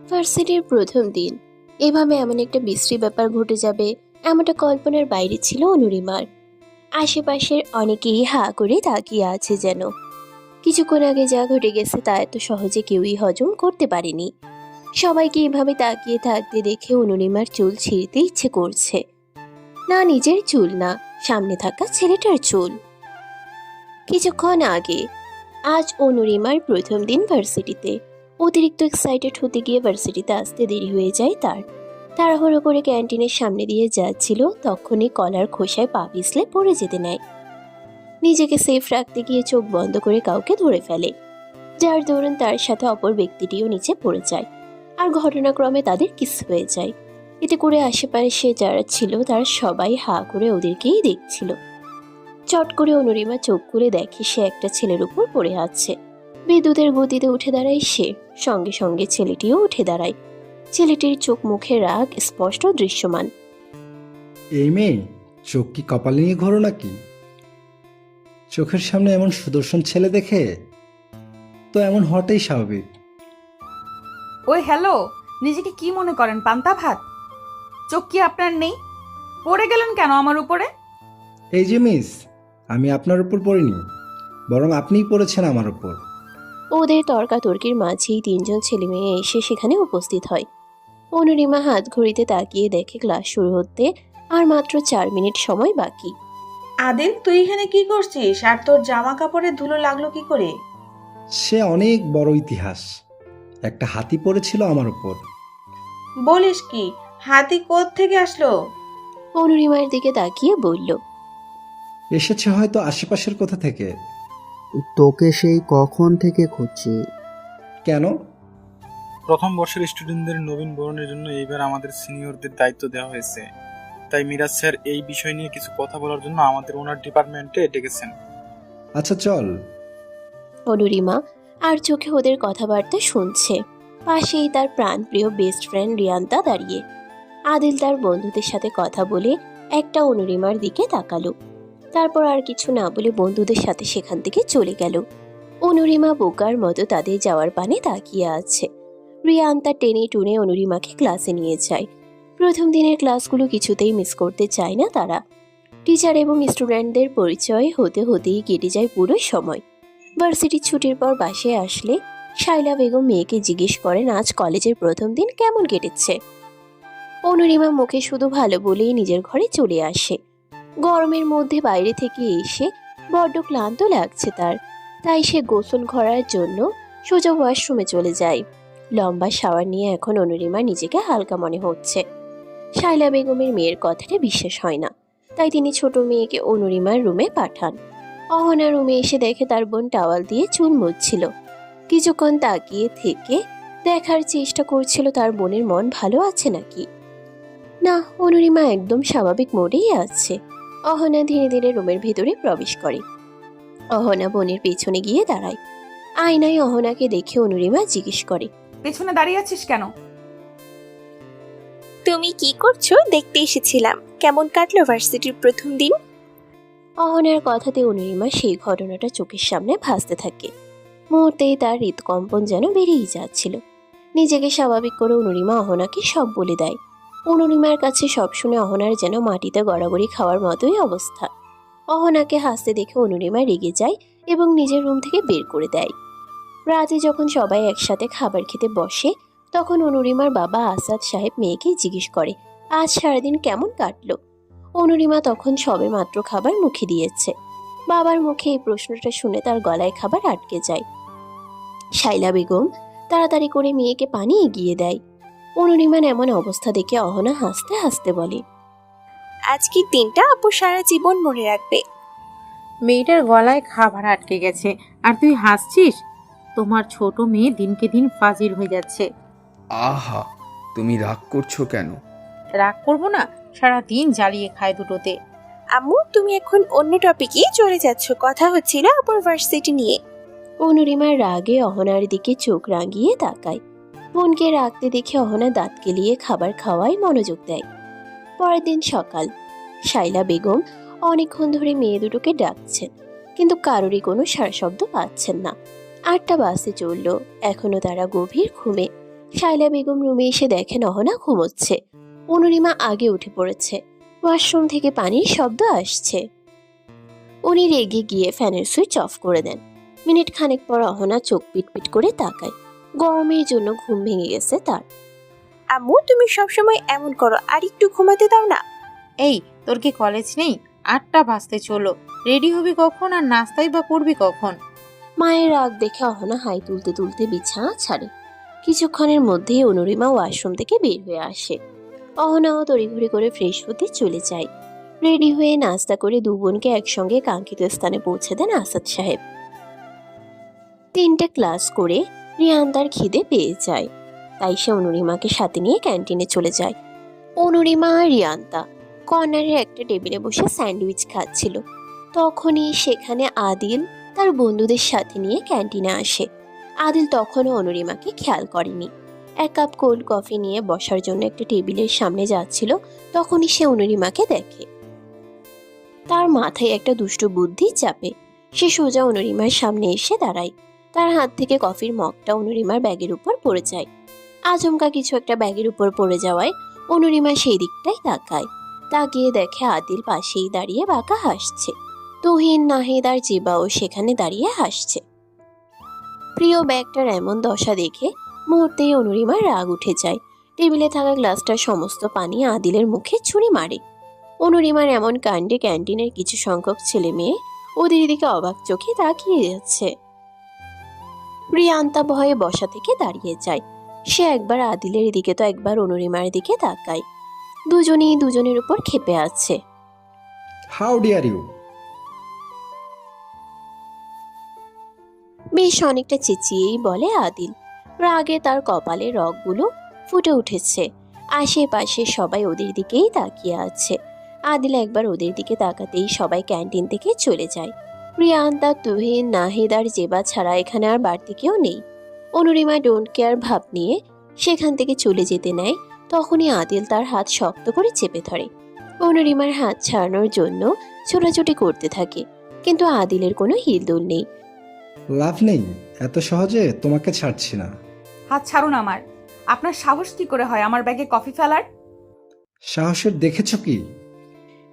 ভার্সিটির প্রথম দিন এভাবে এমন একটা বিশ্রী ব্যাপার ঘটে যাবে এমনটা কল্পনার বাইরে ছিল অনুরিমার। আশেপাশের অনেকেই হা করে তাকিয়ে আছে যেন। কিছুক্ষণ আগে যা ঘটে গেছে তা এত সহজে কেউই হজম করতে পারেনি। সবাইকে এভাবে তাকিয়ে থাকতে দেখে অনুরিমার চুল ছিঁড়তে ইচ্ছে করছে। না নিজের চুল না, সামনে থাকা ছেলেটার চুল। কিছুক্ষণ আগে আজ অনুরিমার প্রথম দিন ভার্সিটিতে। অতিরিক্ত এক্সাইটেড হতে গিয়ে ভার্সিটিতে আসতে দেরি হয়ে যায় তার। তাড়াহুড়ো করে ক্যান্টিনের সামনে দিয়ে যাচ্ছিল, তখনই কলার খোসায় পা পিছলে পড়ে যেতে নেয়। নিজেকে সেফ রাখতে গিয়ে চোখ বন্ধ করে কাউকে ধরে ফেলে, যার দরুন তার সাথে অপর ব্যক্তিটিও নিচে পড়ে যায়। আর ঘটনাক্রমে তাদের কিস হয়ে যায়। এতে করে আশেপাশে যারা ছিল তারা সবাই হা করে ওদেরকেই দেখছিল। চট করে অনুরিমা চোখ খুলে দেখে সে একটা ছেলের উপর পড়ে আছে। বিদ্যুতের গতিতে উঠে দাঁড়ায় সে, সঙ্গে সঙ্গে ছেলেটিও উঠে দাঁড়ায়। ছেলেটির চোখ মুখে রাগ স্পষ্ট দৃশ্যমান। এই মেয়ে, চোখ কি কপালে নিয়ে ঘোরো নাকি? চোখের সামনে এমন সুদর্শন ছেলে দেখে তো এমন হওয়াটাই স্বাভাবিক। ওই হ্যালো, নিজেকে কি মনে করেন পান্তা ভাত? চোখ কি আপনার নেই? পড়ে গেলেন কেন আমার উপরে? এই যে মিস, আমি আপনার উপর পড়িনি, বরং আপনিই পড়েছেন আমার উপর। ওদের তর্কাতর্কির মাঝেই তিনজন ছেলে মেয়ে এসে সেখানে উপস্থিত হয়। অনুরিমা হাত ঘড়িতে তাকিয়ে দেখে ক্লাস শুরু হতে আর মাত্র 4 মিনিট সময় বাকি। আদিল, তুই এখানে কি করছিস? আর তোর জামা কাপড়ে ধুলো লাগলো কি করে? সে অনেক বড় ইতিহাস। একটা হাতি পড়েছিল আমার উপর। বলিস কি? হাতি কোথা থেকে আসলো? অনুরিমার দিকে তাকিয়ে বলল, এসেছে হয়তো আশেপাশের কোথা থেকে। তোকে সেই কখন থেকে খুঁজছি। কেন? প্রথম বর্ষের স্টুডেন্টদের নবীন বরণের জন্য এইবার আমাদের সিনিয়রদের দায়িত্ব দেওয়া হয়েছে, তাই মিরাজ স্যার এই বিষয় নিয়ে কিছু কথা বলার জন্য আমাদের ওনার ডিপার্টমেন্টে ডেকেছেন। আচ্ছা চল। অনুরিমা আর চোখে ওদের কথাবার্তা শুনছে। পাশেই তার প্রাণপ্রিয় বেস্ট ফ্রেন্ড রিয়ান্তা দাঁড়িয়ে। আদিল তার বন্ধুদের সাথে কথা বলে একটা অনুরিমার দিকে তাকালো, তারপর আর কিছু না বলে বন্ধুদের সাথে সেখান থেকে চলে গেল। অনুরিমা বোকার মতো তাদের যাওয়ার পানে তাকিয়ে আছে। রিয়ান্তা টেনে টুনে অনুরিমাকে ক্লাসে নিয়ে যায়। প্রথম দিনের ক্লাসগুলো কিছুতেই মিস করতে চায় না তারা। টিচার এবং স্টুডেন্টদের পরিচয় হতে হতেই কেটে যায় পুরো সময়। ভার্সিটির ছুটির পর বাসায় আসলে শাইলা বেগম মেয়েকে জিজ্ঞেস করেন আজ কলেজের প্রথম দিন কেমন কেটেছে। অনুরিমা মুখে শুধু ভালো বলেই নিজের ঘরে চলে আসে। গরমের মধ্যে বাইরে থেকে এসে বড্ড ক্লান্ত লাগছে তার, তাই সে গোসল করার জন্য সোজা ওয়াশরুমে চলে যায়। লম্বা শাওয়ার নিয়ে এখন অনুরিমা নিজেকে হালকা মনে হচ্ছে। শাইলা বেগমের মেয়ের কথাটা বিশ্বাস হয় না, তাই তিনি ছোট মেয়েকে অনুরিমার রুমে পাঠান। অহনা রুমে এসে দেখে তার বোন টাওয়াল দিয়ে চুল মুছছিল। কিছুক্ষণ তাকিয়ে থেকে দেখার চেষ্টা করছিল তার বোনের মন ভালো আছে নাকি। না, অনুরিমা একদম স্বাভাবিক মোডেই আছে। অহনা ধীরে ধীরে রুমের ভেতরে প্রবেশ করে। অহনা বোনের পেছনে গিয়ে দাঁড়ায়। আয়নায় অহনাকে দেখে অনুরিমা জিজ্ঞেস করে, পেছনে দাঁড়িয়ে আছিস কেন? তুমি কি করছো দেখতে এসেছিলাম। কেমন কাটলো ভার্সিটির প্রথম দিন? অহনার কথাতে অনুরিমা সেই ঘটনাটা চোখের সামনে ভাসতে থাকে। মুহূর্তেই তার হৃদকম্পন যেন বেরিয়ে যাচ্ছিল। নিজেকে স্বাভাবিক করে অনুরিমা অহনাকে সব বলে দেয়। অনুরিমার কাছে সব শুনে অহনার যেন মাটিতে গড়াগড়ি খাওয়ার মতোই অবস্থা। অহনাকে হাসতে দেখে অনুরিমা রেগে যায় এবং নিজের রুম থেকে বের করে দেয়। রাতে যখন সবাই একসাথে খাবার খেতে বসে তখন অনুরিমার বাবা আসাদ সাহেব মেয়েকে জিজ্ঞেস করে আজ সারাদিন কেমন কাটলো। অনুরিমা তখন সবে মাত্র খাবার মুখে দিয়েছে। বাবার মুখে এই প্রশ্নটা শুনে তার গলায় খাবার আটকে যায়। শাইলা বেগম তাড়াতাড়ি করে মেয়েকে পানি এগিয়ে দেয়। অনুরিমার এমন অবস্থা দেখে অহনা হাসতে হাসতে বলে, আজকের দিনটা আপু সারা জীবন মনে রাখবে। মেয়েটার গলায় খাবার আটকে গেছে আর তুই হাসছিস? তোমার ছোট মেয়ে দিনকে দিন ফাজিল হয়ে যাচ্ছে। আহা, তুমি রাগ করছো কেন? রাগ করবো না, সারা দিন জ্বালিয়ে খায় দুটোতে। আম্মু তুমি এখন অন্য টপিকে চলে যাচ্ছ, কথা হচ্ছিল আপুর ভার্সিটি নিয়ে। অনুরিমার রাগে অহনার দিকে চোখ রাঙিয়ে তাকায়। বোনকে রাখতে দেখে অহনা দাঁত কেলিয়ে খাবার খাওয়ায় মনোযোগ দেয়। পরের দিন সকাল, শাইলা বেগম অনেকক্ষণ ধরে মেয়ে দুটোকে ডাকছেন, কিন্তু কারোরই কোনো সাড়াশব্দ পাচ্ছেন না। 8টা বাজতে চলল, এখনো তারা গভীর ঘুমে। শায়লা বেগম রুমে এসে দেখেন অহনা ঘুমোচ্ছে। অনুরিমা আগে উঠে পড়েছে। ওয়াশরুম থেকে পানির শব্দ আসছে। উনি রেগে গিয়ে ফ্যানের সুইচ অফ করে দেন। মিনিট খানেক পর অহনা চোখ পিটপিট করে তাকায়। গরমের জন্য ঘুম ভেঙে গেছে তার। আম্মু তুমি সবসময় এমন করো, আর একটু ঘুমাতে দাও না। এই, তোর কি কলেজ নেই? 8টা বাজতে চলো। রেডি হবি কখন আর নাস্তাই বা করবি কখন? মায়ের রাগ দেখে অহনা হাই তুলতে তুলতে বিছানা ছাড়ে। কিছুক্ষণের মধ্যেই অনুরিমা ওয়াশরুম থেকে বের হয়ে আসে। অহনাও তড়িঘড়ি করে ফ্রেশ হতে চলে যায়। রেডি হয়ে নাস্তা করে দু বোনকে একসঙ্গে কাঙ্ক্ষিত স্থানে পৌঁছে দেন আসাদ সাহেব। 3টে ক্লাস করে রিয়ান তার খিদে পেয়ে যায়, তাই সে অনুরিমাকে সাথে নিয়ে ক্যান্টিনে চলে যায়। অনুরিমা আর রিয়ান্তা কর্নারের একটা টেবিলে বসে স্যান্ডউইচ খাচ্ছিল। তখনই সেখানে আদিল তার বন্ধুদের সাথে নিয়ে ক্যান্টিনে আসে। আদিল তখনও অনুরিমাকে খেয়াল করেনি। 1 কাপ কোল্ড কফি নিয়ে বসার জন্য একটা টেবিলের সামনে যাচ্ছিল, তখনই সে অনুরিমাকে দেখে। তার মাথায় একটা দুষ্ট বুদ্ধি চাপে। সে সোজা অনুরিমার সামনে এসে দাঁড়ায়। তার হাত থেকে কফির মগটা অনুরিমার ব্যাগের উপর পড়ে যায়। আচমকা কিছু একটা ব্যাগের উপর পড়ে যাওয়ায় অনুরিমা সেই দিকটাই তাকায়। তাকিয়ে দেখে আদিল পাশেই দাঁড়িয়ে বাঁকা হাসছে। তুহিন, নাহিদ আর জিবাও সেখানে দাঁড়িয়ে হাসছে। প্রিয় ব্যাগটার এমন দশা দেখে মুহূর্তেই অনুরিমার রাগ উঠে যায়। টেবিলে থাকা গ্লাসটার সমস্ত পানি আদিলের মুখে ছুঁড়ে মারে। অনুরিমার এমন কাণ্ডে ক্যান্টিনের কিছু সংখ্যক ছেলে মেয়ে ওদের দিকে অবাক চোখে তাকিয়ে যাচ্ছে। প্রিয়ান্তা ভয়ে বসা থেকে দাঁড়িয়ে যায়। সে একবার আদিলের দিকে তো একবার অনুরিমার দিকে তাকায়। দুজনেই দুজনের উপর ক্ষেপে আছে। How dare you! বেশ অনেকটা চেঁচিয়েই বলে আদিল। রাগে তার কপালে রগগুলো ফুটে উঠেছে। আশেপাশে সবাই ওদের দিকেই তাকিয়ে আছে। আদিল একবার ওদের দিকে তাকাতেই সবাই ক্যান্টিন থেকে চলে যায়। প্রিয়ান্তা, তুহিন, নাহিদ আর জেবা ছাড়া এখানে আর বাড়তি কেউ নেই। অনুরিমা ডোন্ট কেয়ার ভাব নিয়ে সেখান থেকে চলে যেতে নেয়। তখনই আদিল তার হাত শক্ত করে চেপে ধরে। অনুরিমার হাত ছাড়ানোর জন্য ছোটাছুটি করতে থাকে, কিন্তু আদিলের কোনো হিলদোল নেই। লাভ নেই, এত সহজে তোমাকে ছাড়ছি না। হাত ছাড়ুন আমার। আপনার সাহস কি করে হয় আমার ব্যাগে কফি ফেলার? সাহসের দেখেছ কি?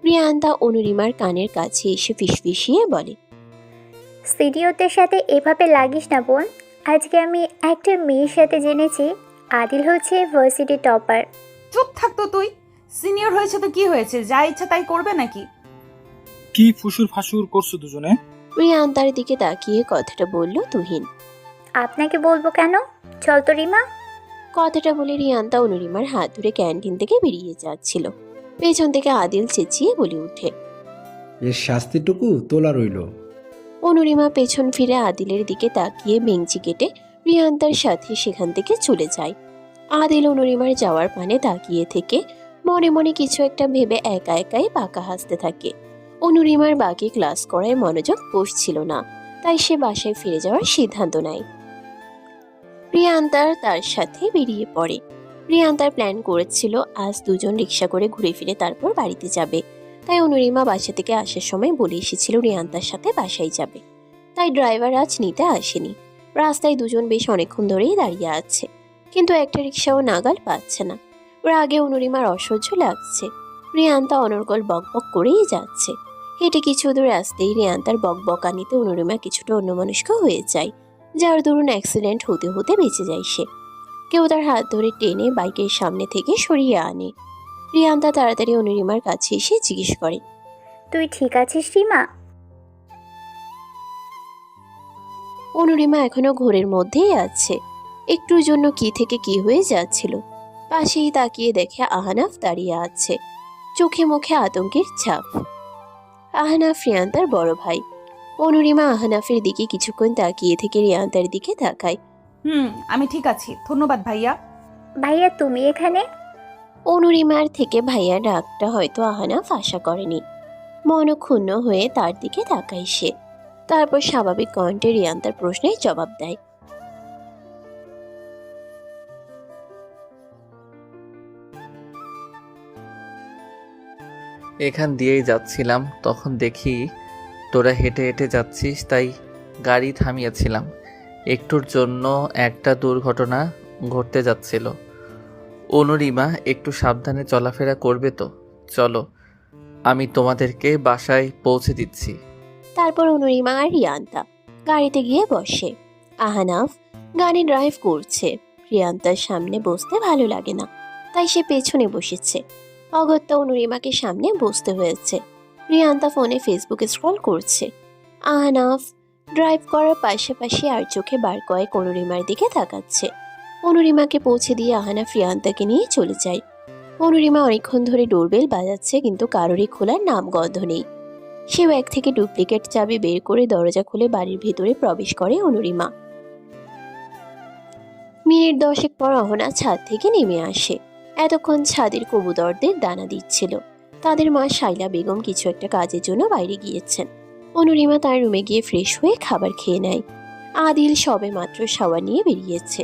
প্রিয়ান্তা অনুরিমার কানের কাছে এসে ফিসফিসিয়ে বলে, সিনিয়রদের সাথে এভাবে লাগিস না বোন। আজকে আমি একটা মেয়ের সাথে জেনেছি আদিল হচ্ছে ভার্সিটি টপার। চুপ থাকতো তুই। সিনিয়র হয়েছে তো কি হয়েছে, যা ইচ্ছা তাই করবে নাকি? কি ফুসুর ফাসুর করছো দুজনে? প্রিয়ান্তার দিকে তাকিয়ে কথাটা বলল তুহিন। আপনাকে বলবো কেন, চল তো রিমা। কথাটা বলে রিয়ান্তা অনুরিমার হাত ধরে ক্যান্টিন থেকে বেরিয়ে যাচ্ছিল। পেছন থেকে আদিল চেঁচিয়ে বলে ওঠে, এর শাস্তিটুকু তোলা রইল। অনুরিমা পেছন ফিরে আদিলের দিকে তাকিয়ে বেঞ্চি কেটে প্রিয়ান্তার সাথে সেখান থেকে চলে যায়। আদিল অনুরিমার যাওয়ার পানে তাকিয়ে থেকে মনে মনে কিছু একটা ভেবে একা একাই বাঁকা হাসতে থাকে। অনুরিমার বাকি ক্লাস করায় মনোযোগ বসছিল না, তাই সে বাসায় ফিরে যাওয়ার সিদ্ধান্ত নেয়। প্রিয়ান্তার তার সাথে বেরিয়ে পড়ে। প্রিয়ান্তার প্ল্যান করেছিল আজ দুজন রিক্সা করে ঘুরে ফিরে তারপর বাড়িতে যাবে। তাই অনুরিমা বাসা থেকে আসার সময় বলে এসেছিল রিয়ান্তার সাথে বাসায় যাবে। তাই ড্রাইভার আজ নিতে আসেনি। রাস্তায় দুজন বেশ অনেকক্ষণ ধরেই দাঁড়িয়ে আছে, কিন্তু একটা রিক্সাও নাগাল পাচ্ছে না। রাগে অনুরিমার অসহ্য লাগছে। রিয়ান্তা অনর্গল বকবক করেই যাচ্ছে। হেঁটে কিছু দূর আসতেই রিয়ান্তার বকবকানিতে অনুরিমা কিছুটা অন্যমনস্ক হয়ে যায়, যার দরুন অ্যাক্সিডেন্ট হতে হতে বেঁচে যায় সে। কেউ তার হাত ধরে টেনে বাইকের সামনে থেকে সরিয়ে আনে। রিয়ান্তা তাড়াতাড়ি অনুরিমার কাছে এসে জিজ্ঞেস করে, তুই ঠিক আছিস রিমা? অনুরিমা এখনো ঘোরের মধ্যেই আছে। একটুর জন্য কি থেকে কি হয়ে যাচ্ছিল। পাশেই তাকিয়ে দেখে আহনাফ দাঁড়িয়ে আছে, চোখে মুখে আতঙ্কের ছাপ। আহনাফ রিয়ান্তার বড় ভাই। অনুরিমা আহনাফের দিকে কিছুক্ষণ তাকিয়ে থেকে রিয়ান্তার দিকে তাকায়। আমি ঠিক আছি, ধন্যবাদ ভাইয়া। ভাইয়া তুমি এখানে? অনুরিমার থেকে ভাইয়া ডাকটা হয়তো আহনাফ আশা করেনি। মনক্ষুণ্ণ হয়ে তার দিকে তাকায় সে। তারপর স্বাভাবিক কণ্ঠে রিয়ান্তার প্রশ্নের জবাব দেয়, এখান দিয়েই যাচ্ছিলাম, তখন দেখি তোরা হেঁটে হেঁটে যাচ্ছিস তাই গাড়ি থামিয়েছিলাম। একটুর জন্য একটা দুর্ঘটনা ঘটতে যাচ্ছিল। অনুরিমা, একটু সাবধানে চলাফেরা করবে তো? চলো, আমি তোমাদেরকে বাসায় পৌঁছে দিচ্ছি। তারপর অনুরিমা আর রিয়ান্তা গাড়িতে গিয়ে বসে। আহনাফ গাড়ি ড্রাইভ করছে। রিয়ান্তার সামনে বসতে ভালো লাগে না, তাই সে পেছনে বসেছে। অগত্যা অনুরিমাকে সামনে বসতে হয়েছে। রিয়ান্তা ফোনে ফেসবুকে স্ক্রল করছে। আহনাফ ড্রাইভ করার পাশাপাশি আর চোখে বার কয়েক অনুরিমার দিকে তাকাচ্ছে। অনুরিমাকে পৌঁছে দিয়ে আহনাফ রিয়ান্তাকে নিয়ে চলে যায়। অনুরিমা অনেকক্ষণ ধরে ডোরবেল বাজাচ্ছে, কিন্তু কারোরই খোলার নাম গন্ধ নেই। সে ব্যাগ থেকে ডুপ্লিকেট চাবি বের করে দরজা খুলে বাড়ির ভেতরে প্রবেশ করে অনুরিমা। মিনিট 10 পর অহনা ছাদ থেকে নেমে আসে। এতক্ষণ ছাদের কবুতরদের দানা দিচ্ছিল। তাদের মা শাইলা বেগম কিছু একটা কাজের জন্য বাইরে গিয়েছেন। অনুরিমা তার রুমে গিয়ে ফ্রেশ হয়ে খাবার খেয়ে নেয়। আদিল সবে মাত্র শাওয়ার নিয়ে বেরিয়েছে।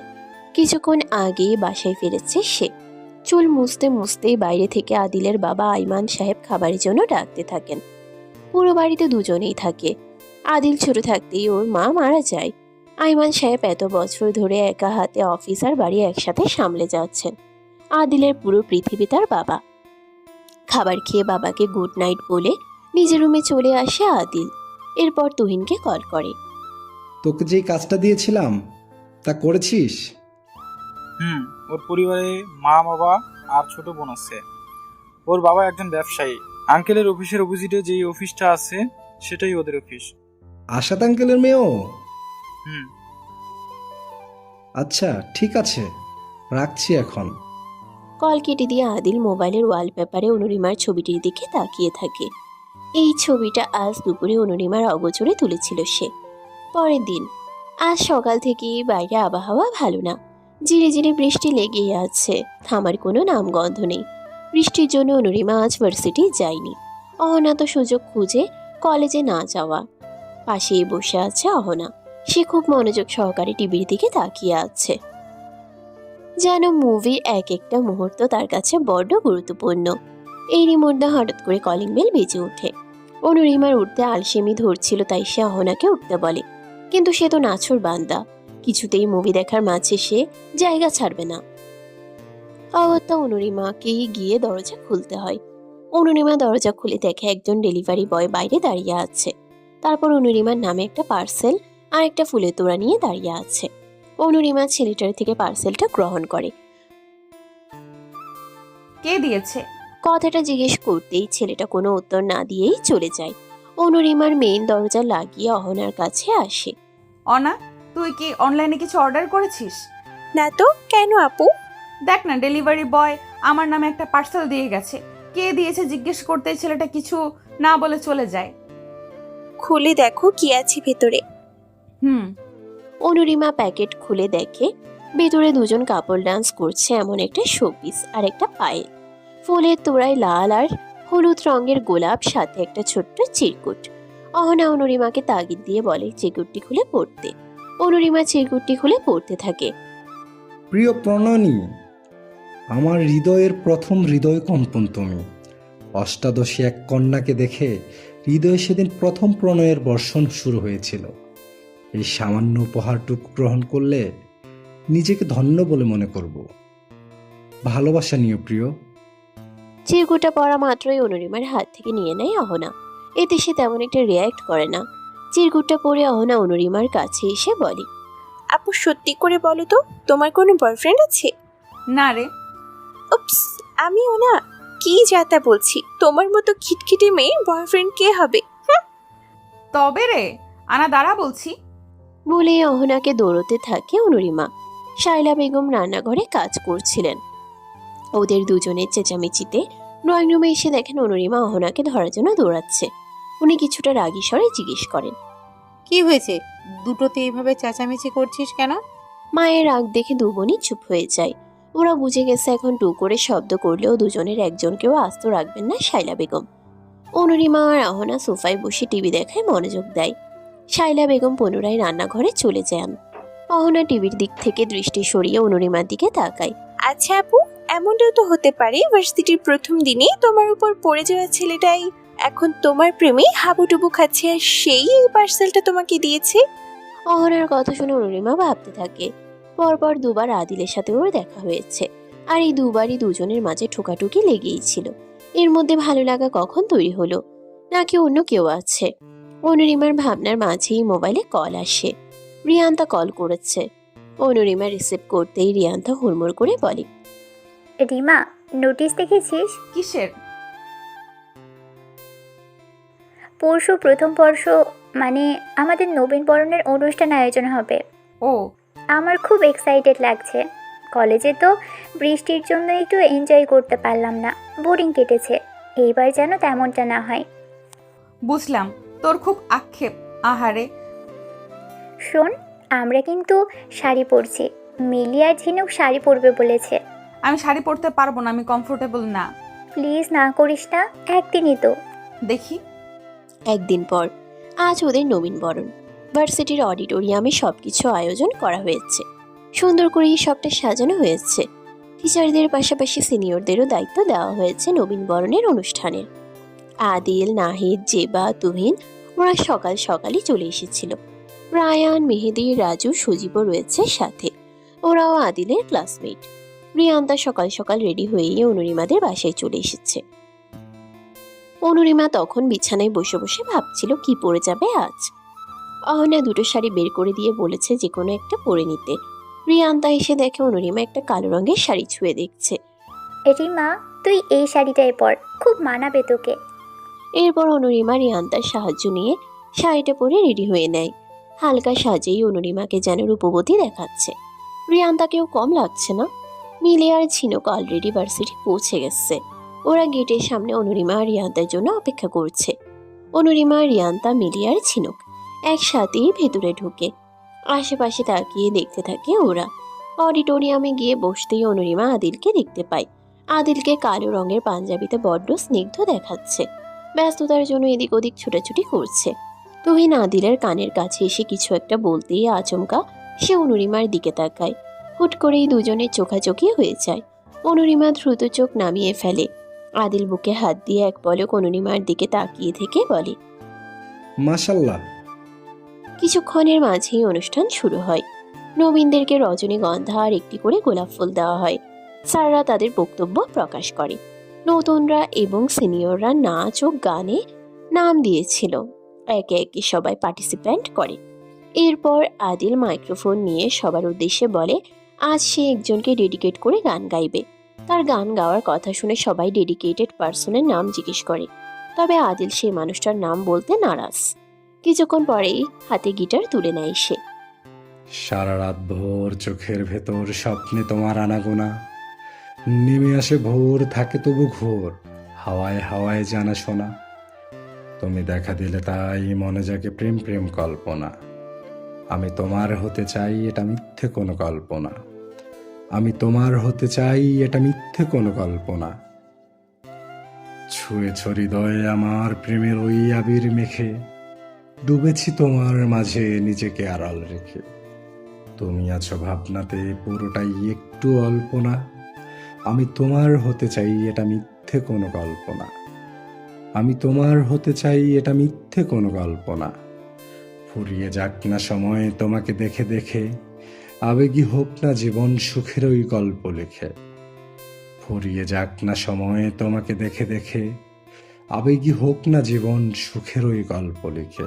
কিছুক্ষণ আগে বাসায় ফিরেছে সে। চুল মুছতে মুছতেই বাইরে থেকে আদিলের বাবা আইমান সাহেব খাবারের জন্য ডাকতে থাকেন। পুরো বাড়িতে দুজনেই থাকে। আদিল ছোট থাকতেই ওর মা মারা যায়। আইমান সাহেব এত বছর ধরে একা হাতে অফিস আর বাড়ি একসাথে সামলে যাচ্ছেন। আদিলের পুরো পৃথিবী তার বাবা। খাবার খেয়ে বাবাকে গুড নাইট বলে নিজের রুমে চলে আসে আদিল। এরপর তুহিনকে কল করে। তোকে যেই কাজটা দিয়েছিলাম তা করেছিস? ওর পরিবারে মা, বাবা আর ছোট বোন আছে। ওর বাবা একজন ব্যবসায়ী। আঙ্কেলের অফিসের অপোজিটে যেই অফিসটা আছে সেটাই ওদের অফিস। আশাদ আঙ্কেলের মেয়েও? হুম। আচ্ছা, ঠিক আছে, রাখছি এখন। কল কেটে দিয়ে আদিল মোবাইলের ওয়ালপেপারে অনুরিমার ছবিটির দিকে তাকিয়ে থাকে। এই ছবিটা আজ দুপুরে অনুরিমার অগোচরে তুলেছিল সে। পরের দিন আজ সকাল থেকেই বাইরে আবহাওয়া ভালো না। ঝিরে ঝিরে বৃষ্টি লেগেই আছে, থামার কোনো নামগন্ধ নেই। বৃষ্টির জন্য অনুরিমা আজ ভার্সিটি যায়নি। অহনা তো সুযোগ খুঁজে কলেজে না যাওয়া। পাশেই বসে আছে অহনা। সে খুব মনোযোগ সহকারে টিভির দিকে তাকিয়ে আছে, যেন মুভির এক একটা মুহূর্ত তার কাছে বড্ড গুরুত্বপূর্ণ। এরই মধ্যে হঠাৎ করে কলিং বেল বেজে ওঠে। অনুরিমার উঠতে আলসেমি ধরছিল, তাই সে অহনাকে উঠতে বলে, কিন্তু সে তো নাছুর বান্দা, কিছুতেই মুভি দেখার মাঝে সে জায়গা ছাড়বে না। অগত্যা অনুরিমাকেই গিয়ে দরজা খুলতে হয়। অনুরিমা দরজা খুলে দেখে একজন ডেলিভারি বয় বাইরে দাঁড়িয়ে আছে। তারপর অনুরিমার নামে একটা পার্সেল আর একটা ফুলের তোড়া নিয়ে দাঁড়িয়ে আছে। অনুরিমা ছেলেটার থেকে পার্সেলটা গ্রহণ করে। কে দিয়েছে? কথাটা জিজ্ঞেস করতেই ছেলেটা কোনো উত্তর না দিয়েই চলে যায়। অনুরিমার মেইন দরজা লাগিয়ে অহনার কাছে আসে। অনা, তুই কি অনলাইনে কিছু অর্ডার করেছিস? না তো, কেন আপু? দেখ না, ডেলিভারি বয় আমার নামে একটা পার্সেল দিয়ে গেছে। কে দিয়েছে জিজ্ঞেস করতে ছেলেটা কিছু না বলে চলে যায়। খুলে দেখো কি আছে ভেতরে। অনুরিমা প্যাকেট খুলে দেখে ভেতরে দুজন কাপড় ডান্স করছে এমন একটা শোপিস আর একটা পায়েল। ফুলের তোড়ায় লাল আর হলুদ রঙের গোলাপ, সাথে একটা ছোট্ট চিরকুট। অহনা অনুরিমাকে তাগিদ দিয়ে বলে চিরকুটটি খুলে পড়তে। অনুরিমা চিরকুটটি খুলে পড়তে থাকে। প্রিয় প্রণয়নী, আমার হৃদয়ের প্রথম হৃদয় কম্পন তুমি। অষ্টাদশী এক কন্যাকে দেখে হৃদয়ে সেদিন প্রথম প্রণয়ের বর্ষণ শুরু হয়েছিল। এই সামান্য উপহারটুকু গ্রহণ করলে নিজেকে ধন্য বলে মনে করব। ভালোবাসা নিও প্রিয়। চিরকুটটা পড়া মাত্রই অনুরিমার হাত থেকে নিয়ে নেয় অহনা। এতে সে তেমন একটা রিয়্যাক্ট করে না। চিরকুটটা পরে অহনা অনুরিমার কাছে এসে বলে, আপু সত্যি করে বলো তো, তোমার কোনো বয়ফ্রেন্ড আছে? না রে। উপস, আমিও না। কি যাতা বলছি, তোমার মতো খিটখিটে মেয়ে বয়ফ্রেন্ড কে হবে? তবে রে, আনা দাঁড়া বলছি। বলে অহনাকে দৌড়তে থাকে অনুরিমা। শাইলা বেগম রান্নাঘরে কাজ করছিলেন। ওদের দুজনের চেঁচামেচিতে ড্রয়িং রুমে এসে দেখেন অনুরিমা অহনাকে ধরার জন্য দৌড়াচ্ছে। উনি কিছুটা রাগী স্বরে জিজ্ঞেস করেন, কি হয়েছে? দুটোতে এইভাবে চেঁচামেচি করছিস কেন? মায়ের রাগ দেখে দু বোনই চুপ হয়ে যায়। ওরা বুঝে গেছে এখন টু করে শব্দ করলেও দুজনের একজনকেও আস্ত রাখবেন না শাইলা বেগম। অনুরিমা আর অহনা সোফায় বসে টিভি দেখায় মনোযোগ দেয়। শাইলা বেগম পুনরায় রান্নাঘরে চলে যান। অহনা টিভির দিক থেকে দৃষ্টি সরিয়ে অনুরিমার দিকে তাকায়। আচ্ছা আপু, এমনটাও তো হতে পারে ভার্সিটির প্রথম দিনেই তোমার উপর পড়ে যাওয়া ছেলেটাই এখন তোমার প্রেমে হাবুডুবু খাচ্ছে আর সেই এই পার্সেলটা তোমাকে দিয়েছে। অহনার কথা শুনে অনুরিমা ভাবতে থাকে। পরপর দুবার আদিলের সাথে ওর দেখা হয়েছে, আর এই দুবারই দুজনের মাঝে ঠোকাঠুকি লেগেই ছিল। এর মধ্যে ভালো লাগা কখন তৈরি হলো, নাকি অন্য কেউ আছে? অনুরিমার ভাবনার মাঝেই মোবাইলে কল আসে। রিয়ান্তা কল করেছে। অনুরিমা রিসিভ করতেই রিয়ান্তা হুড়মুড় করে বলে, রিমা, নোটিশ দেখেছিস? কিসের? পরশু প্রথম বর্ষ, মানে আমাদের নবীন বরণের অনুষ্ঠান আয়োজন হবে। ও, আমার খুব এক্সাইটেড লাগছে। কলেজে তো বৃষ্টির জন্য একটু এনজয় করতে পারলাম না, বোরিং কেটেছে। এইবার যেন তেমনটা না হয়। বুঝলাম, তোর খুব আক্ষেপ। আহারে, শোন, আমরা কিন্তু শাড়ি পরছি। মিলি আর ঝিনুক শাড়ি পরবে বলেছে। আমি শাড়ি পরতে পারবো না, আমি কমফোর্টেবল না। প্লিজ না করিস না, একদিনই তো। দেখি। একদিন পর আজ ওদের নবীন বরণ। ভার্সিটির অডিটোরিয়ামে সবকিছু আয়োজন করা হয়েছে। সুন্দর করে সবটা সাজানো হয়েছে। টিচারদের পাশাপাশি সিনিয়রদেরও দায়িত্ব দেওয়া হয়েছে নবীন বরণের অনুষ্ঠানের। আদিল, নাহিদ, জেবা, তুহিন ওরা সকাল সকালই চলে এসেছিল। রায়ান, মেহেদি, রাজু, সজীবও রয়েছে সাথে। ওরাও আদিলের ক্লাসমেট। রিয়ান্তা সকাল সকাল রেডি হয়েই অনুরিমাদের বাসায় চলে এসেছে। অনুরিমা তখন বিছানায় বসে বসে ভাবছিল কি পরে যাবে আজ। অহনা দুটো শাড়ি বের করে দিয়ে বলেছে যে কোনো একটা পরে নিতে। রিয়ান্তা এসে দেখে অনুরিমা একটা কালো রঙের শাড়ি ছুঁয়ে দেখছে। রিমা, তুই এই শাড়িটাই পর, খুব মানাবে তোকে। এরপর অনুরিমা রিয়ান্তার সাহায্য নিয়ে শাড়িটা পরে রেডি হয়ে নেয়। হালকা সাজেই অনুরিমাকে যেন রূপবতী দেখাচ্ছে। রিয়ান্তাকেও কম লাগছে না। মিলি আর ঝিনুক অলরেডি ভার্সিটি পৌঁছে গেছে। ওরা গেটের সামনে অনুরিমা আর রিয়ান্তার জন্য অপেক্ষা করছে। অনুরিমা, রিয়ান্তা, মিলি আর ঝিনুক একসাথেই ভেতরে ঢুকে আশেপাশে তাকিয়ে দেখতে থাকে ওরা। অডিটোরিয়ামে গিয়ে বসতেই অনুরিমা আদিলকে দেখতে পায়। আদিলকে কালো রঙের পাঞ্জাবিতে বড্ড স্নিগ্ধ দেখাচ্ছে। ব্যস্ততার জন্য এদিক ওদিক ছুটাছুটি করছে। তুহিন আদিলের কানের কাছে এসে কিছু একটা বলতেই আচমকা সে অনুরিমার দিকে তাকায়। হুট করেই দুজনের চোখাচোখি হয়ে যায়। অনুরিমা দ্রুত চোখ নামিয়ে ফেলে। আদিল বুকে হাত দিয়ে এক পলক অনুরিমার দিকে তাকিয়ে থেকে বলে, মাশাল্লাহ। কিছুক্ষণের মাঝেই অনুষ্ঠান শুরু হয়। নবীনদেরকে রজনীগন্ধা আর একটি করে গোলাপ ফুল দেওয়া হয়। স্যাররা তাদের বক্তব্য প্রকাশ করে। নতুনরা এবং সিনিয়ররা নাচ ও গানে নাম দিয়েছিল। একে একে সবাই পার্টিসিপেন্ট করে। এরপর আদিল মাইক্রোফোন নিয়ে সবার উদ্দেশ্যে বলে আজ সে একজনকে ডেডিকেট করে গান গাইবে। তার গান গাওয়ার কথা শুনে সবাই ডেডিকেটেড পার্সনের নাম জিজ্ঞেস করে। তবে আদিল সেই মানুষটার নাম বলতে নারাজ। কিছুক্ষণ পরেই হাতে গিটার তুলে নেয় সে। সারা রাত ভোর চোখের ভেতর স্বপ্নে তোমার আনাগোনা, নেমে আসে ভোর, থাকে তবু ঘোর, হাওয়ায় হাওয়ায় জানা শোনা। তুমি দেখা দিলে তাই মনে জাগে প্রেম প্রেম কল্পনা। আমি তোমার হতে চাই, এটা মিথ্যে কোনো কল্পনা। আমি তোমার হতে চাই, এটা মিথ্যে কোনো কল্পনা। ছুঁয়েছ হৃদয়ে আমার প্রেমের ওই আবির মেখে, ডুবেছি তোমার মাঝে নিজেকে আড়াল রেখে। তুমি আছো ভাবনাতে, পুরোটাই একটু অল্পনা। আমি তোমার হতে চাই, এটা মিথ্যে কোনো কল্পনা। আমি তোমার হতে চাই, এটা মিথ্যে কোনো কল্পনা। ফুরিয়ে যাক না সময় তোমাকে দেখে দেখে, আবেগী হোক না জীবন সুখের ওই গল্প লেখে। ফুরিয়ে যাক না সময় তোমাকে দেখে দেখে, আবেগী হোক না জীবন সুখের ওই গল্প লিখে।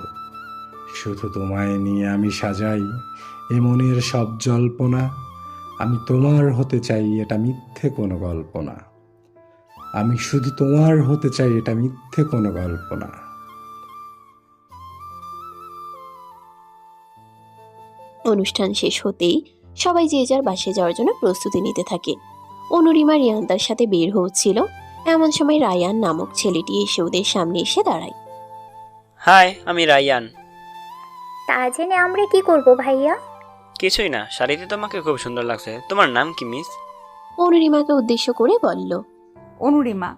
শুধু তোমায় নিয়ে আমি সাজাই এ মনের সব জল্পনা। আমি তোমার হতে চাই, এটা মিথ্যে কোনো কল্পনা। আমি শুধু তোমার হতে চাই, এটা মিথ্যে কোনো কল্পনা। অনুষ্ঠান শেষ হতেই সবাই যে যার বাসায় যাওয়ার জন্য প্রস্তুতি নিতে থাকে। অনুরিমা রিয়ান্তার সাথে বের হচ্ছিল, এমন সময় রায়ান নামক ছেলেটি এসে ওদের সামনে এসে দাঁড়ায়। হাই, আমি রায়ান। তা জেনে আমরা কি করব ভাইয়া? কিছুই না, শাড়িতে তোমাকে খুব সুন্দর লাগছে। তোমার নাম কি মিস? অনুরিমাকে উদ্দেশ্য করে বলল, অনুরিমা।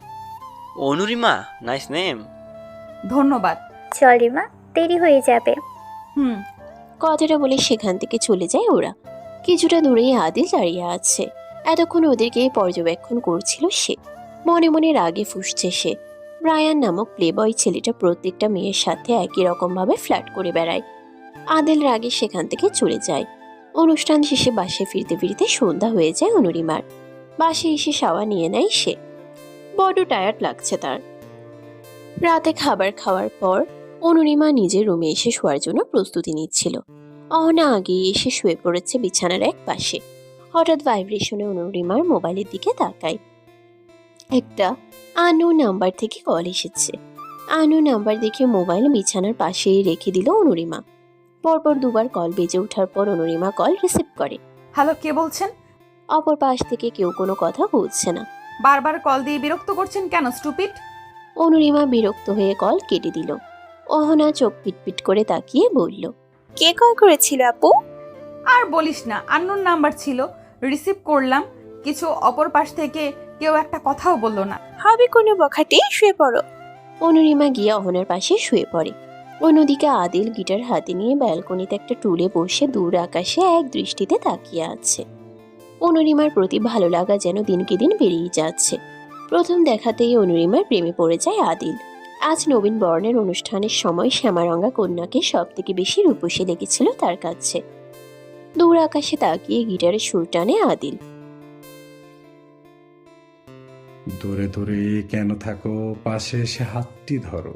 অনুরিমা, নাইস নেম। ধন্যবাদ। চল রিমা, দেরি হয়ে যাবে। হুম। কথাটা বলে সেখান থেকে চলে যায় ওরা। কিছুটা দূরেই আদিল দাঁড়িয়ে আছে। এতক্ষণ ওদেরকে পর্যবেক্ষণ করছিল সে। মনে মনে রাগে ফুঁসছে সে। রায়ান নামক প্লেবয় ছেলেটা প্রত্যেকটা মেয়ের সাথে একই রকমভাবে ফ্ল্যাট করে বেড়ায়। আদিল রাগে সেখান থেকে চলে যায়। অনুষ্ঠান শেষে বাসে ফিরতে ফিরতে সন্ধ্যা হয়ে যায় অনুরিমার। বাসে এসে শাওয়ার নিয়ে নেয় সে। বড্ড টায়ার্ড লাগছে তার। রাতে খাবার খাওয়ার পর অনুরিমা নিজের রুমে এসে শোয়ার জন্য প্রস্তুতি নিচ্ছিল। অহনা আগেই এসে শুয়ে পড়েছে বিছানার এক পাশে। হঠাৎ ভাইব্রেশনে অনুরিমার মোবাইলের দিকে তাকায়। একটা আননোন নাম্বার থেকে কল এসেছে। আননোন নাম্বার দেখে মোবাইল বিছানার পাশেই রেখে দিল অনুরিমা। পরপর দুবার কল বেজে ওঠার পর অনুরিমা কল রিসিভ করে। হ্যালো, কে বলছেন? অপর পাশ থেকে কেউ কোনো কথা বলছে না। বারবার কল দিয়ে বিরক্ত করছেন কেন, স্টুপিড? অনুরিমা বিরক্ত হয়ে কল কেটে দিল। অহনা চোখ পিটপিট করে তাকিয়ে বলল, কে কল করেছিল আপু? আর বলিস না, আননোন নাম্বার ছিল, রিসিভ করলাম, কিছু অপর পাশ থেকে কেউ একটা কথাও বললো না। হবে কোনো বখাটে, শুয়ে পড়ো। অনুরিমা গিয়ে অহনার পাশে শুয়ে পড়ে। অন্যদিকে আদিল গিটার হাতে নিয়ে ব্যালকনিতে একটা টুলে বসে দূর আকাশে এক দৃষ্টিতে তাকিয়ে আছে। অনুরিমার প্রতি ভালো লাগা যেন দিনকে দিন বেড়েই যাচ্ছে। প্রথম দেখাতেই অনুরিমার প্রেমে পড়ে যায় আদিল। আজ নবীন বরণের অনুষ্ঠানের সময় শ্যামারঙ্গা কন্যাকে সব থেকে বেশি রূপসী লেগেছিল তার কাছে। দূর আকাশে তাকিয়ে গিটারের সুর টানে আদিল। দূরে দূরে কেন থাকো, পাশে এসে হাতটি ধরো,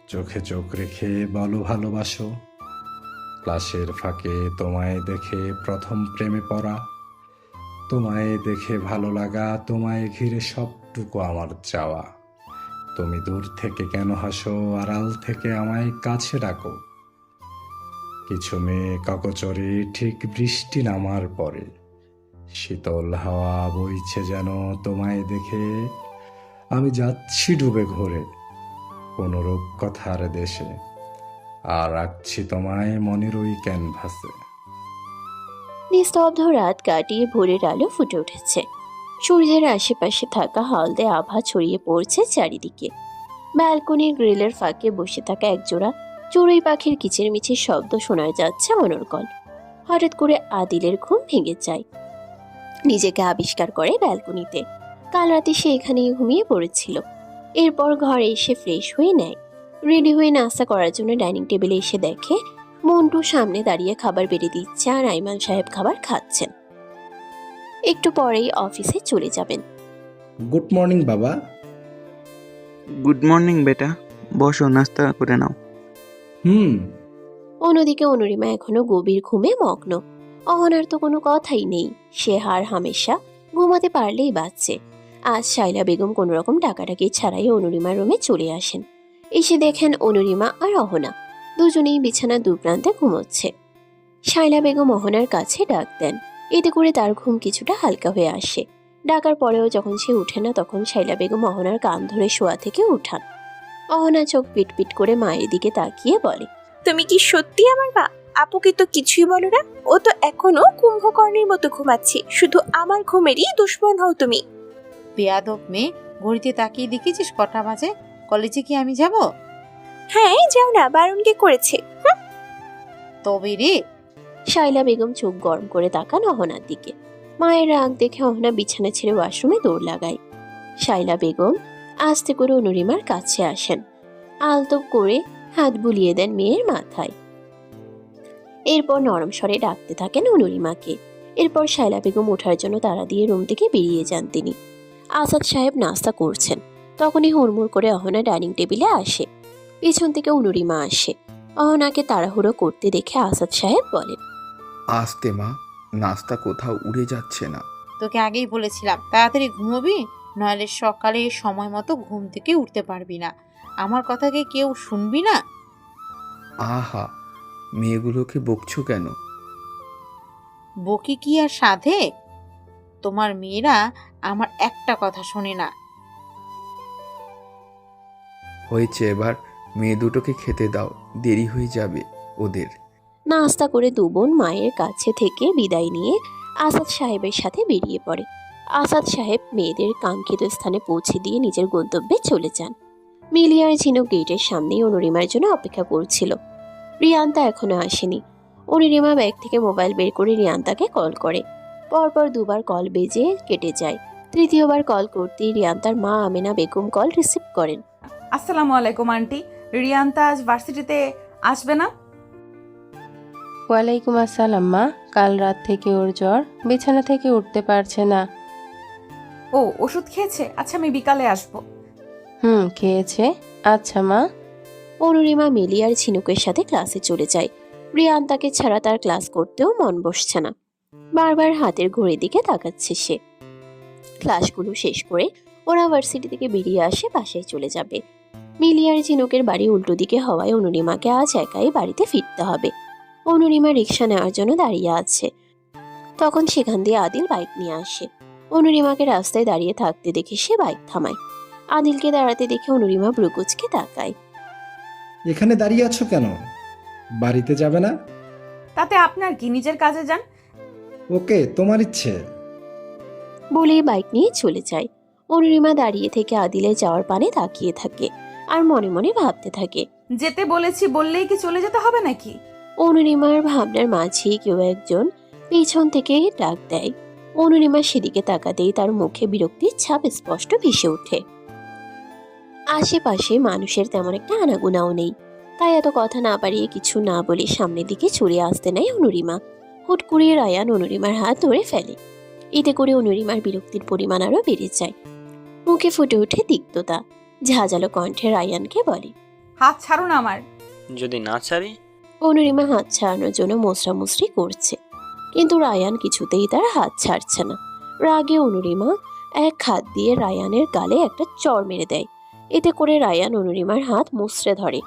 চোখে চোখ রেখে বলো ভালোবাসো। ক্লাসের ফাঁকে তোমায় দেখে প্রথম প্রেমে পড়া, তোমায় দেখে ভালো লাগা, তোমায় ঘিরে সবটুকু আমার চাওয়া। তুমি দূর থেকে কেন হাসো, আড়াল থেকে আমায় কাছে ডাকো। কিছু মেয়ে কাকচরে ঠিক বৃষ্টি নামার পরে, শীতল হাওয়া বইছে যেন তোমায় দেখে, আমি যাচ্ছি ডুবে ঘোরে কোনো রূপকথার দেশে, আর রাখছি তোমায় মনের ওই ক্যানভাসে। নিস্তব্ধ রাত কাটিয়ে ভোরের আলো ফুটে উঠেছে। সূর্যের আশেপাশে থাকা হলদে আভা ছড়িয়ে পড়ছে চারিদিকে। ব্যালকনির গ্রিলের ফাঁকে বসে থাকা একজোড়া চড়ুই পাখির কিচিরমিচির শব্দ শোনা যাচ্ছে অনর্গল। হঠাৎ করে আদিলের ঘুম ভেঙে যায়। নিজেকে আবিষ্কার করে ব্যালকনিতে। কাল রাতে সে এখানেই ঘুমিয়ে পড়েছিল। এরপর ঘরে এসে ফ্রেশ হয়ে নেয়। রেডি হয়ে নাস্তা করার জন্য ডাইনিং টেবিলে এসে দেখে মন্টু সামনে দাঁড়িয়ে খাবার বেড়ে দিচ্ছে আর আইমান সাহেব খাবার খাচ্ছেন। একটু পরেই অফিসে চলে যাবেন। গুড মর্নিং বাবা। গুড মর্নিং বেটা, বসো, নাস্তা করে নাও। অন্যদিকে অনুরিমা এখনো গভীর ঘুমে মগ্ন। অহনার তো কোনো কথাই নেই। সে হার হামেশা ঘুমাতে পারলেই বাঁচছে। আজ শাইলা বেগম কোনো রকম টাকাটাকি ছাড়াই অনুরিমার রুমে চলে আসেন। এসে দেখেন অনুরিমা আর অহনা দুজনেই বিছানার দুপ্রান্তে ঘুমোচ্ছে। শাইলা বেগম অহনার কাছে ডাক দেন। এতে করে তার ঘুম কিছুটা হালকা হয়ে আসে। ডাকার পরেও যখন সে উঠে না, তখন শাইলা বেগম অহনার কান ধরে শোয়া থেকে উঠান। অহনা চোখ পিটপিট করে মায়ের দিকে তাকিয়ে বলে, তুমি কি সত্যি আমার মা? আপুকে তো কিছুই বলো না। ও তো এখনো কুম্ভকর্ণের মতো ঘুমাচ্ছে। শুধু আমার ঘুমেরই দুশ্মন হও তুমি। বেয়াদব মেয়ে, ঘড়িতে তাকিয়ে দেখেছিস কটা বাজে? কলেজে কি আমি যাব? হ্যাঁ, যাও না, বারণ কে করেছে? তবে রে। শাইলা বেগম চোখ গরম করে তাকান অহনার দিকে। মায়ের রাগ দেখে অহনা বিছানা ছেড়ে ওয়াশরুমে দৌড় লাগায়। শাইলা বেগম আস্তে করে অনুরিমার কাছে আসেন। আলতো করে হাত বুলিয়ে দেন মেয়ের মাথায়। এরপর নরম স্বরে ডাকতে থাকেন অনুরিমাকে। এরপর শাইলা বেগম ওঠার জন্য তাড়া দিয়ে রুম থেকে বেরিয়ে যান তিনি। আসাদ সাহেব নাস্তা করছেন। তখনই হুড়মুড় করে অহনা ডাইনিং টেবিলে আসে। পিছন থেকে অনুরিমা আসে। অহনাকে তাড়াহুড়ো করতে দেখে আসাদ সাহেব বলেন, আস্তে মা, নাস্তা কোথাও উড়ে যাচ্ছে না। তোকে আগেই বলেছিলাম তাড়াতাড়ি ঘুমোবি, নইলে সকালে সময় মতো ঘুম থেকে উঠতে পারবি না। আমার কথাকে কেউ শুনবি না। আহা, মেয়েগুলোকে বকছো কেন? বকি কি আর সাধে? তোমার মেয়েরা আমার একটা কথা শোনে না। হয়েছে, এবার মেয়ে দুটোকে খেতে দাও, দেরি হয়ে যাবে ওদের। নাস্তা করে দু বোন মায়ের কাছে থেকে বিদায় নিয়ে আসাদ সাহেবের সাথে বেরিয়ে পড়ে। আসাদ সাহেব মেয়েদের কাঙ্ক্ষিত স্থানে পৌঁছে দিয়ে নিজের গন্তব্যে চলে যান। মিলিয়ার ঝিনুক গেটের সামনেই অনুরিমার জন্য অপেক্ষা করছিল। রিয়ান্তা এখনো আসেনি। অনুরিমা ব্যাগ থেকে মোবাইল বের করে রিয়ান্তাকে কল করে। পরপর দুবার কল বেজে কেটে যায়। তৃতীয়বার কল করতেই রিয়ান্তার মা আমেনা বেগম কল রিসিভ করেন। আসসালামু আলাইকুম আন্টি। রিয়ান্তা আজ ভার্সিটিতে আসবে না? ওয়ালাইকুম আসসালাম মা। কাল রাত থেকে ওর জ্বর, বিছানা থেকে উঠতে পারছে না। ও ওষুধ খেয়েছে? আচ্ছা আমি বিকালে আসবো। খেয়েছে। আচ্ছা মা। অনুরিমা মিলি আর ঝিনুকের সাথে ক্লাসে চলে যায়। রিয়ান্তাকে ছাড়া তার ক্লাস করতেও মন বসছে না। বারবার হাতের ঘড়ির দিকে তাকাচ্ছে সে। ক্লাসগুলো শেষ করে ওরা ভার্সিটি থেকে বেরিয়ে আসে, বাসায় চলে যাবে। মিলি আর ঝিনুকের বাড়ি উল্টো দিকে হওয়ায় অনুরিমাকে আজ একাই বাড়িতে ফিরতে হবে। অনুরিমা রিক্সা নেওয়ার জন্য দাঁড়িয়ে আছে। তখন সেখান দিয়ে আদিল বাইক নিয়ে আসে। অনুরিমাকে রাস্তায় দাঁড়িয়ে থাকতে দেখে সে বাইক থামায়। আদিলকে দাঁড়াতে দেখে অনুরিমা ব্রুকুচকে তাকায়। এখানে দাঁড়িয়ে আছো কেন? বাড়িতে যাবে না? তাতে আপনার কি, নিজের কাজে যান। ওকে, তোমার ইচ্ছে। বলে বাইক নিয়ে চলে যায়। অনুরিমা দাঁড়িয়ে থেকে আদিলের যাওয়ার পানে তাকিয়ে থাকে আর মনে মনে ভাবতে থাকে, যেতে বলেছি বললেই কি চলে যেতে হবে নাকি? অনুরিমার ভাবনার মাঝে কেউ একজন পেছন থেকে ডাক দেয়। অনুরিমা সেদিকে তাকাতেই তার মুখে বিরক্তির ছাপ স্পষ্ট ভেসে ওঠে। আশেপাশে মানুষের তেমন একটা আনাগোনাও নেই, তাই এত কথা না বাড়িয়ে কিছু না বলে সামনের দিকে চলে আসতে নেয় অনুরিমা। হুট করে রায়ান অনুরিমার হাত ধরে ফেলে। এতে করে অনুরিমার বিরক্তির পরিমাণ আরো বেড়ে যায়। মুখে ফুটে ওঠে তিক্ততা। ঝাঁঝালো কণ্ঠে রায়ানকে বলে, হাত ছাড়ুন আমার। যদি না ছাড়ি? অনুরিমা হাত ছাড়ানোর জন্য মোছরামুছরি করছে, কিন্তু রায়ান কিছুতেই তার হাত ছাড়ছে না। রাগে অনুরিমা এক হাত দিয়ে রায়ানের গালে একটা চড় মেরে দেয়। এতে করে রায়ান অনুরিমার হাত মুচড়ে ধরে।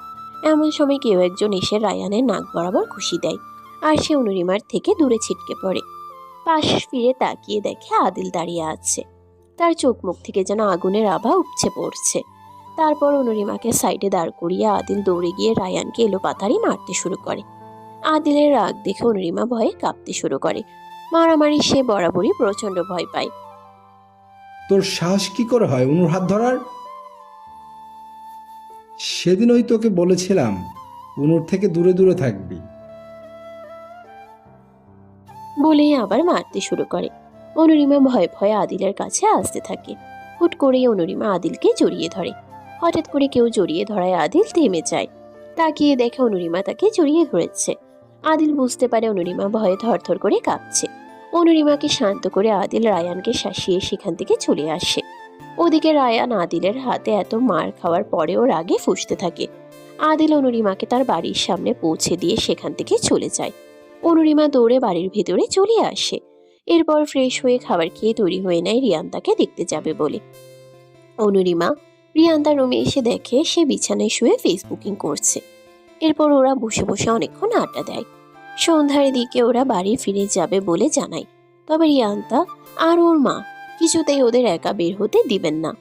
এমন সময় কেউ একজন এসে রায়ানের নাক বরাবর ঘুষি দেয়, আর সে অনুরিমার থেকে দূরে ছিটকে পড়ে। পাশ ফিরে তাকিয়ে দেখে আদিল দাঁড়িয়ে আছে। তার চোখ মুখ থেকে যেন আগুনের আভা উপচে পড়ছে। তারপর অনুরিমাকে সাইডে দাঁড় করিয়ে আদিল দৌড়ে গিয়ে রায়ানকে এলোপাতাড়ি মারতে শুরু করে। আদিলের রাগ দেখে অনুরিমা ভয়ে কাঁপতে শুরু করে। মারামারি সে বরাবরই প্রচন্ড ভয় পায়। তোর সাহস কি করে হয় অনুর হাত ধরার? সেদিনই তোকে বলেছিলাম অনুর থেকে দূরে দূরে থাকবি। বলেই আবার মারতে শুরু করে। অনুরিমা ভয়ে ভয়ে আদিলের কাছে আসতে থাকে। হুট করেই অনুরিমা আদিলকে জড়িয়ে ধরে। হঠাৎ করে কেউ জড়িয়ে ধরায় আদিল থেমে যায়। তাকিয়ে দেখে অনুরিমা তাকে জড়িয়ে ধরেছে। আদিল বুঝতে পারে অনুরিমা ভয়ে থরথর করে কাঁপছে। অনুরিমাকে শান্ত করে আদিল রায়ানকে শাসিয়ে সেখান থেকে চলে আসে। ওদিকে রায়ান আদিলের হাতে এত মার খাওয়ার পরেও রাগে ফুঁসতে থাকে। আদিল অনুরিমাকে তার বাড়ির সামনে পৌঁছে দিয়ে সেখান থেকে চলে যায়। অনুরিমা দৌড়ে বাড়ির ভেতরে চলে আসে। এরপর ফ্রেশ হয়ে খাবার খেয়ে তৈরি হয়ে নেয় রিয়ান্তাকে দেখতে যাবে বলে। অনুরিমা রিয়ান্তার রুমে এসে দেখে সে বিছানায় শুয়ে ফেসবুকিং করছে। এরপর ওরা বসে বসে অনেকক্ষণ আড্ডা দেয়। সন্ধ্যার দিকে ওরা বাড়ি ফিরে যাবে বলে জানায়। তবে রিয়ান্তা আর ওর মা কিছুতেই ওদের একা বের হতে দিবেন না।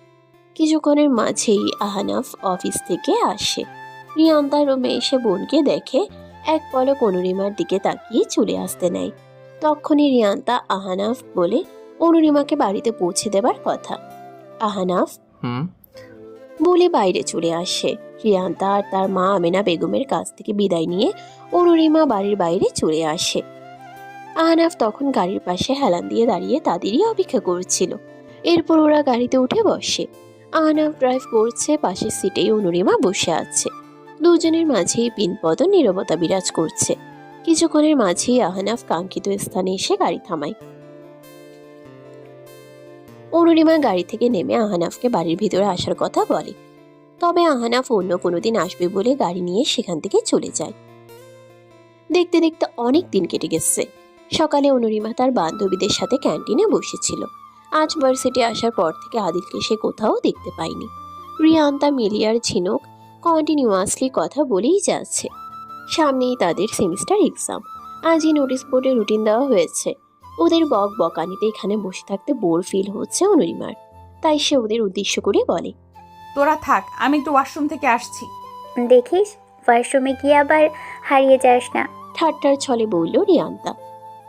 কিছুক্ষণের মাঝেই আহনাফ অফিস থেকে আসে। রিয়ান্তার রুমে এসে বোনকে দেখে এক পলক অনুরিমার দিকে তাকিয়ে চলে আসতে নেয়। তখনই রিয়ান্তা আহনাফ বলে অনুরিমাকে বাড়িতে পৌঁছে দেবার কথা। আহনাফ বলে বাইরে চলে আসে। রিয়ান্তা আর তার মা আমেনা বেগমের কাছ থেকে বিদায় নিয়ে অনুরিমা বাড়ির বাইরে চলে আসে। আহনাফ তখন গাড়ির পাশে হেলান দিয়ে দাঁড়িয়ে তাদেরই অপেক্ষা করছিল। এরপর ওরা গাড়িতে উঠে বসে। আহনাফ ড্রাইভ করছে, পাশের সিটেই অনুরিমা বসে আছে। দুজনের মাঝেই পিনপদ নীরবতা বিরাজ করছে। কিছুক্ষণের মাঝেই আহনাফ কাঙ্ক্ষিত স্থানে এসে গাড়ি থামায়। অনুরিমা গাড়ি থেকে নেমে আহনাফকে বাড়ির ভিতরে আসার কথা বলে। তবে আহনাফ অন্য কোনোদিন আসবে বলে গাড়ি নিয়ে সেখান থেকে চলে যায়। দেখতে দেখতে অনেক দিন কেটে গেছে। সকালে অনুরিমা তার বান্ধবীদের সাথে ক্যান্টিনে বসেছিল। আজ ভার্সিটি আসার পর থেকে আদিলকে সে কোথাও দেখতে পায়নি। রিয়ান্তা, মিলি আর ঝিনুক কন্টিনিউয়াসলি কথা বলেই যাচ্ছে। সামনেই তাদের সেমিস্টার এক্সাম। আজই নোটিশ বোর্ডে রুটিন দেওয়া হয়েছে। ওদের বক বকানিতে এখানে বসে থাকতে বোর ফিল হচ্ছে অনুরিমার। তাই সে ওদের উদ্দেশ্য করে বলে, তোরা থাক, আমি একটু ওয়াশরুম থেকে আসছি। দেখিস ওয়াশরুমে গিয়ে আবার হারিয়ে যাস না। ঠাট্টার ছলে বলল রিয়ান্তা।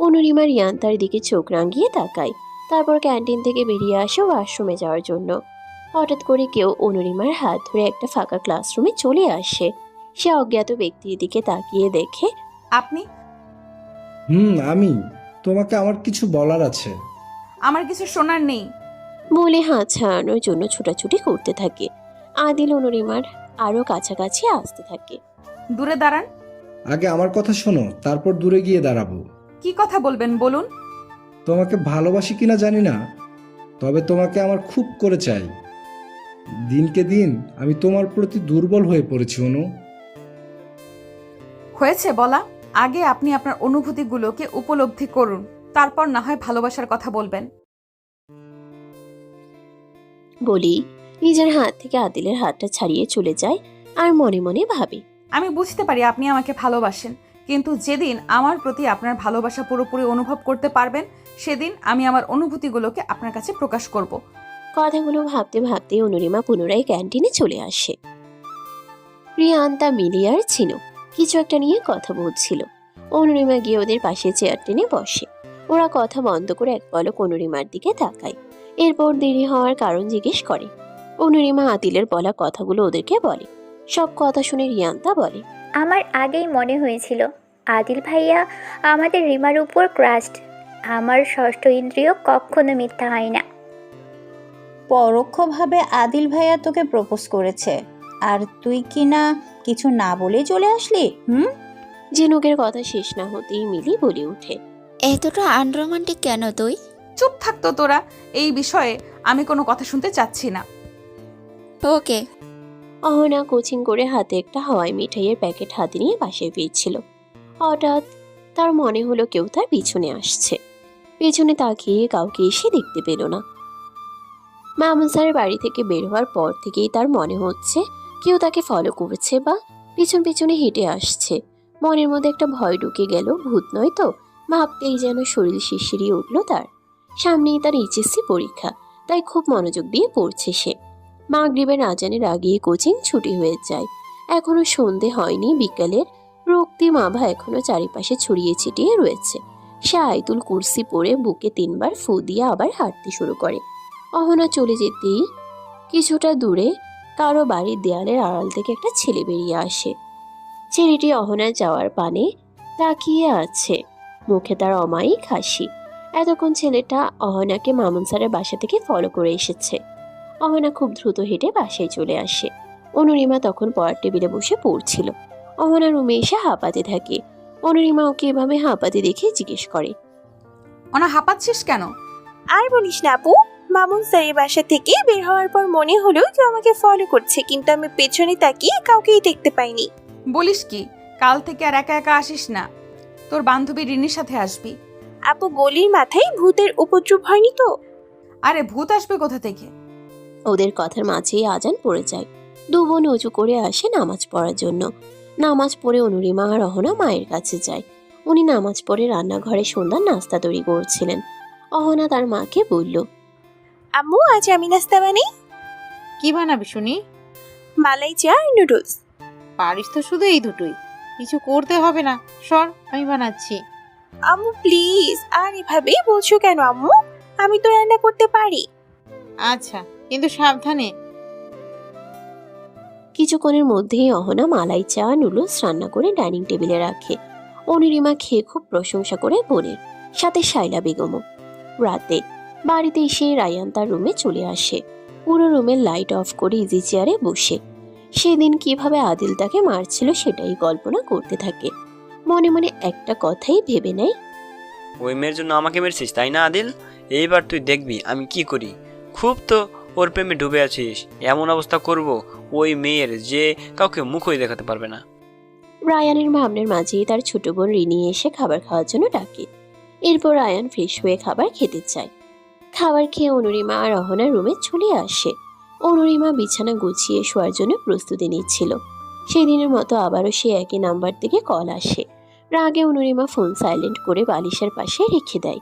অনুরিমা রিয়ান্তার দিকে চোখ রাঙিয়ে তাকায়। তারপর ক্যান্টিন থেকে বেরিয়ে আসে ওয়াশরুমে যাওয়ার জন্য। হঠাৎ করে কেউ অনুরিমার হাত ধরে একটা ফাঁকা ক্লাসরুমে চলে আসে। সে অজ্ঞাত ব্যক্তির দিকে তাকিয়ে দেখে, আপনি? আমি। তোমাকে আমার কিছু বলার আছে। আমার কিছু শোনার নেই বলে হাত ছাড়ানোর জন্য ছোটাছুটি করতে থাকে। আদিল অনুরিমার আরো কাছাকাছি আসতে থাকে। দূরে দাঁড়ান। আগে আমার কথা শোনো, তারপর দূরে গিয়ে দাঁড়াবো। কি কথা বলবেন বলুন। তোমাকে ভালোবাসি কিনা জানি না, তবে তোমাকে আমার খুব করে চাই। দিনকে দিন আমি তোমার প্রতি দুর্বল হয়ে পড়েছি অনু। হয়েছে বলা, আগে আপনি আপনার অনুভূতিগুলোকে উপলব্ধি করুন, তারপর না হয় ভালোবাসার কথা বলবেন। বলি নিজের হাত থেকে আদিলের হাতটা ছাড়িয়ে চলে যায় আর মনে মনে ভাবে, আমি বুঝতে পারি আপনি আমাকে ভালোবাসেন, কিন্তু যেদিন আমার প্রতি আপনার ভালোবাসা পুরোপুরি অনুভব করতে পারবেন, সেদিন আমি আমার অনুভূতিগুলোকে আপনার কাছে প্রকাশ করব। কথাগুলো ভাবতে ভাবতে অনুরিমা পুনরায় ক্যান্টিনে চলে আসে। রিয়ান্তা, মিলি আর ঝিনুক কিছু একটা নিয়ে কথা বলছিল। অনুরিমা গিয়ে ওদের পাশে চেয়ার টেনে বসে। ওরা কথা বন্ধ করে এক পলক অনুরিমার দিকে তাকায়। এরপর দেরি হওয়ার কারণ জিজ্ঞেস করে। অনুরিমা আদিলের বলা কথাগুলো ওদেরকে বলে। সব কথা শুনে রিয়ান্তা বলে, আমার আগেই মনে হয়েছিল আদিল ভাইয়া আমাদের রিমার উপর ক্রাস্ট। আমার ষষ্ঠ ইন্দ্রিয় কখনো মিথ্যা হয় না। পরোক্ষভাবে আদিল ভাইয়া তোকে প্রপোজ করেছে, আর তুই কি না কিছু না বলে চলে আসলি? ঝিনুকের কথা শেষ না হতেই মিলি বলে ওঠে, এতটা আনরোমান্টিক কেন তুই? চুপ থাকতো তোরা, এই বিষয়ে আমি কোনো কথা শুনতে চাচ্ছি না। ওকে। অহনা কোচিং করে হাতে একটা হাওয়াই মিঠাইয়ের প্যাকেট হাতে নিয়ে বাসায় ফিরছিল। হঠাৎ তার মনে হলো কেউ তার পিছনে আসছে। পেছনে তাকিয়ে কাউকে এসে দেখতে পেল না। মামুন স্যারের বাড়ি থেকে বের হওয়ার পর থেকেই তার মনে হচ্ছে কেউ তাকে ফলো করেছে বা পিছন পিছনে হেঁটে আসছে। মনের মধ্যে একটা ভয় ঢুকে গেল, ভূত নয় তো। ভাবতেই যেন শরীর শিরশিরিয়ে উঠল তার। সামনেই তার এইচএসসি পরীক্ষা, তাই খুব মনোযোগ দিয়ে পড়ছে সে। মাগরিবের আজানের আগেই কোচিং ছুটি হয়ে যায়। এখনো সন্ধে হয়নি। বিকালের রক্তিম আভা এখনো চারিপাশে ছড়িয়ে ছিটিয়ে রয়েছে। সে আয়তুল কুরসি পরে বুকে 3 বার ফু দিয়ে আবার হাঁটতে শুরু করে। অহনা চলে যেতেই কিছুটা দূরে কারো বাড়ির দেয়ালের আড়াল থেকে একটা ছেলে বেরিয়ে আসে। ছেলেটি অহনার যাওয়ার পানে তাকিয়ে আছে, মুখে তার অমায়িক হাসি। এতক্ষণ ছেলেটা অহনাকে মামুন স্যারের বাসা থেকে ফলো করে এসেছে। অহনা খুব দ্রুত হেঁটে বাসায় চলে আসে। অনুরিমা তখন পড়ার টেবিলে বসে পড়ছিল। অহনা রুমে এসে হাঁপাতে থাকে। অনুরিমা ওকে এভাবে হাঁপাতে দেখে জিজ্ঞেস করে, অনা হাঁপাচ্ছিস কেন? আর বলিস না আপু, মামুন স্যারের বাসা থেকে বের হওয়ার পর মনে হলো কেউ আমাকে ফলো করছে, কিন্তু আমি পেছনে তাকিয়ে কাউকেই দেখতে পাইনি। বলিস কি, কাল থেকে আর একা একা আসিস না, তোর বান্ধবী রিনির সাথে আসবি। আপু, গলির মাথায় ভূতের উপদ্রব হয়নি তো? আরে ভূত আসবে কোথা থেকে? ওদের কথার মাঝেই আজান পড়ে যায়। দু বোন উঁচু করে আসে নামাজ পড়ার জন্য। নামাজ পড়ে অনুরিমা আর অহনা মায়ের কাছে যায়। উনি নামাজ পড়ে রান্নাঘরে সন্ধ্যার নাস্তা তৈরি করছিলেন। অহনা তার মাকে বলল, আম্মু, আজ আমি নাস্তা বানাই। কি বানাবি শুনি? মালাই চা আর নুডলস। পারিস তো শুধু এই দুটোই, কিছু করতে হবে না। সর, আমি বানাচ্ছি। আম্মু প্লিজ, আর এভাবে বলছো কেন আম্মু? আমি তো রান্না করতে পারি। আচ্ছা, কিন্তু সাবধানে। কিছুক্ষণের মধ্যেই অহনা মালাই চা নুডলস রান্না করে ডাইনিং টেবিলে রাখে। অনুরিমা খেয়ে খুব প্রশংসা করে বোনের, সাথে শাইলা বেগমও। রাতে বাড়িতে এসে রায়ান তার রুমে চলে আসে। পুরো রুমের লাইট অফ করে ইজি চেয়ারে বসে সেদিন কিভাবে আদিল তাকে মারছিল সেটাই কল্পনা করতে থাকে। মনে মনে একটা কথাই ভেবে নেয়, ওই মেয়ের জন্য আমাকে মেরেছিস তাই না আদিল? এইবার তুই দেখবি আমি কি করি। খুব তো ওর প্রেমে ডুবে আছিস, এমন অবস্থা করব ওই মেয়ের যে কাউকে মুখই দেখাতে পারবে না। রায়ানের ভাবনার মাঝেই তার ছোট বোন রিনি এসে খাবার খাওয়ার জন্য ডাকে। এরপর রায়ান ফ্রেশ হয়ে খাবার খেতে চায়। খাবার খেয়ে অনুরিমা আর অহনার রুমে চলে আসে। অনুরিমা বিছানা গুছিয়ে শোয়ার জন্য প্রস্তুতি নিচ্ছিল। সেদিনের মতো আবারও সে একই নাম্বার থেকে কল আসে। রাগে অনুরিমা ফোন সাইলেন্ট করে বালিশের পাশে রেখে দেয়।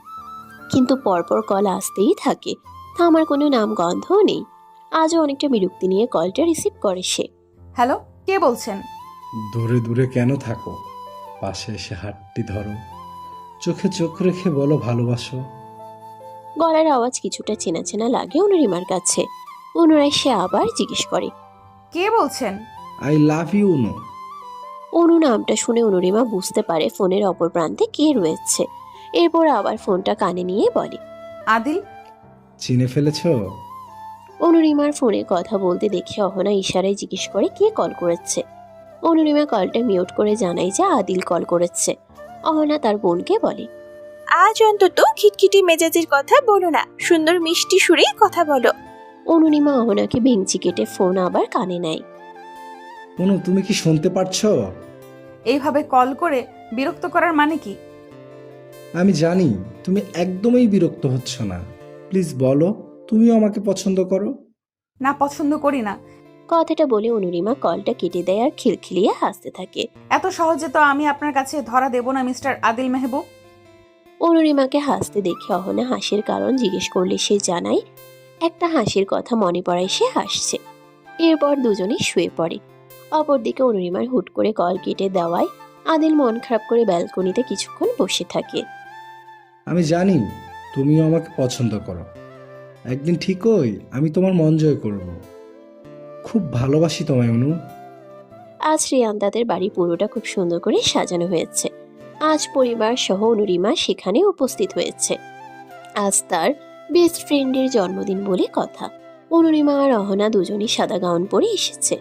কিন্তু পরপর কল আসতেই থাকে, থামার কোনো নাম গন্ধও নেই। আজও অনেকটা বিরক্তি নিয়ে কলটা রিসিভ করে সে। হ্যালো, কে বলছেন? দূরে দূরে কেন থাকো, পাশে এসে হাতটি ধরো, চোখে চোখ রেখে বলো ভালোবাসো। গলার আওয়াজ কিছুটা চেনা চেনা লাগে অনুরিমার কাছে। পুনরায় সে আবার জিজ্ঞেস করে, কে বলছেন? আই লাভ ইউ অনু। অনু নামটা শুনে অনুরিমা বুঝতে পারে ফোনের অপর প্রান্তে কে রয়েছে। এরপর আবার ফোনটা কানে নিয়ে বলে, আদিল। চিনে ফেলেছ? অনুরিমার ফোনে কথা বলতে দেখে অহনা ইশারায় জিজ্ঞেস করে কে কল করেছে। অনুরিমা কলটা মিউট করে জানায় যে আদিল কল করেছে। অহনা তার বোনকে বলে, আজ অন্তত খিটখিটি মেজাজের কথা বলো না, সুন্দর মিষ্টি সুরে কথা বলো। অনুরিমা অহনাকে ভেঙচি কেটে ফোন আবার কানে নেয়। অনু, তুমি কি শুনতে পারছো? এইভাবে কল করে বিরক্ত করার মানে কি? আমি জানি তুমি একদমই বিরক্ত হচ্ছ না। প্লিজ বলো, তুমিও আমাকে পছন্দ করো? না, পছন্দ করি না। কথাটা বলে অনুরিমা কলটা কেটে দেয় আর খিলখিলিয়ে হাসতে থাকে। এত সহজে তো আমি আপনার কাছে ধরা দেব না মিস্টার আদিল মেহবুব। অনুরিমাকে হাসতে দেখে অহনা হাসির কারণ জিজ্ঞেস করলে সে জানায় একটা হাসির কথা মনে পড়ায় সে হাসছে। এরপর দুজনেই শুয়ে পড়ে। অপরদিকে অনুরিমার হুট করে কল কেটে দেওয়ায় আদিল মন খারাপ করে ব্যালকনিতে কিছুক্ষণ বসে থাকে। আমি জানি তুমিও আমাকে পছন্দ করো। একদিন ঠিকই আমি তোমার মন জয় করব। খুব ভালোবাসি তোমায় অনু। আজ রিয়ান্তাদের বাড়ি পুরোটা খুব সুন্দর করে সাজানো হয়েছে। আজ পরিবার সহ অনুরিমা সেখানে উপস্থিত হয়েছে। আজ তার বেস্ট ফ্রেন্ডের জন্মদিন বলে কথা। অনুরিমা আর অহনা দুজনই সাদা গাউন পরে এসেছে।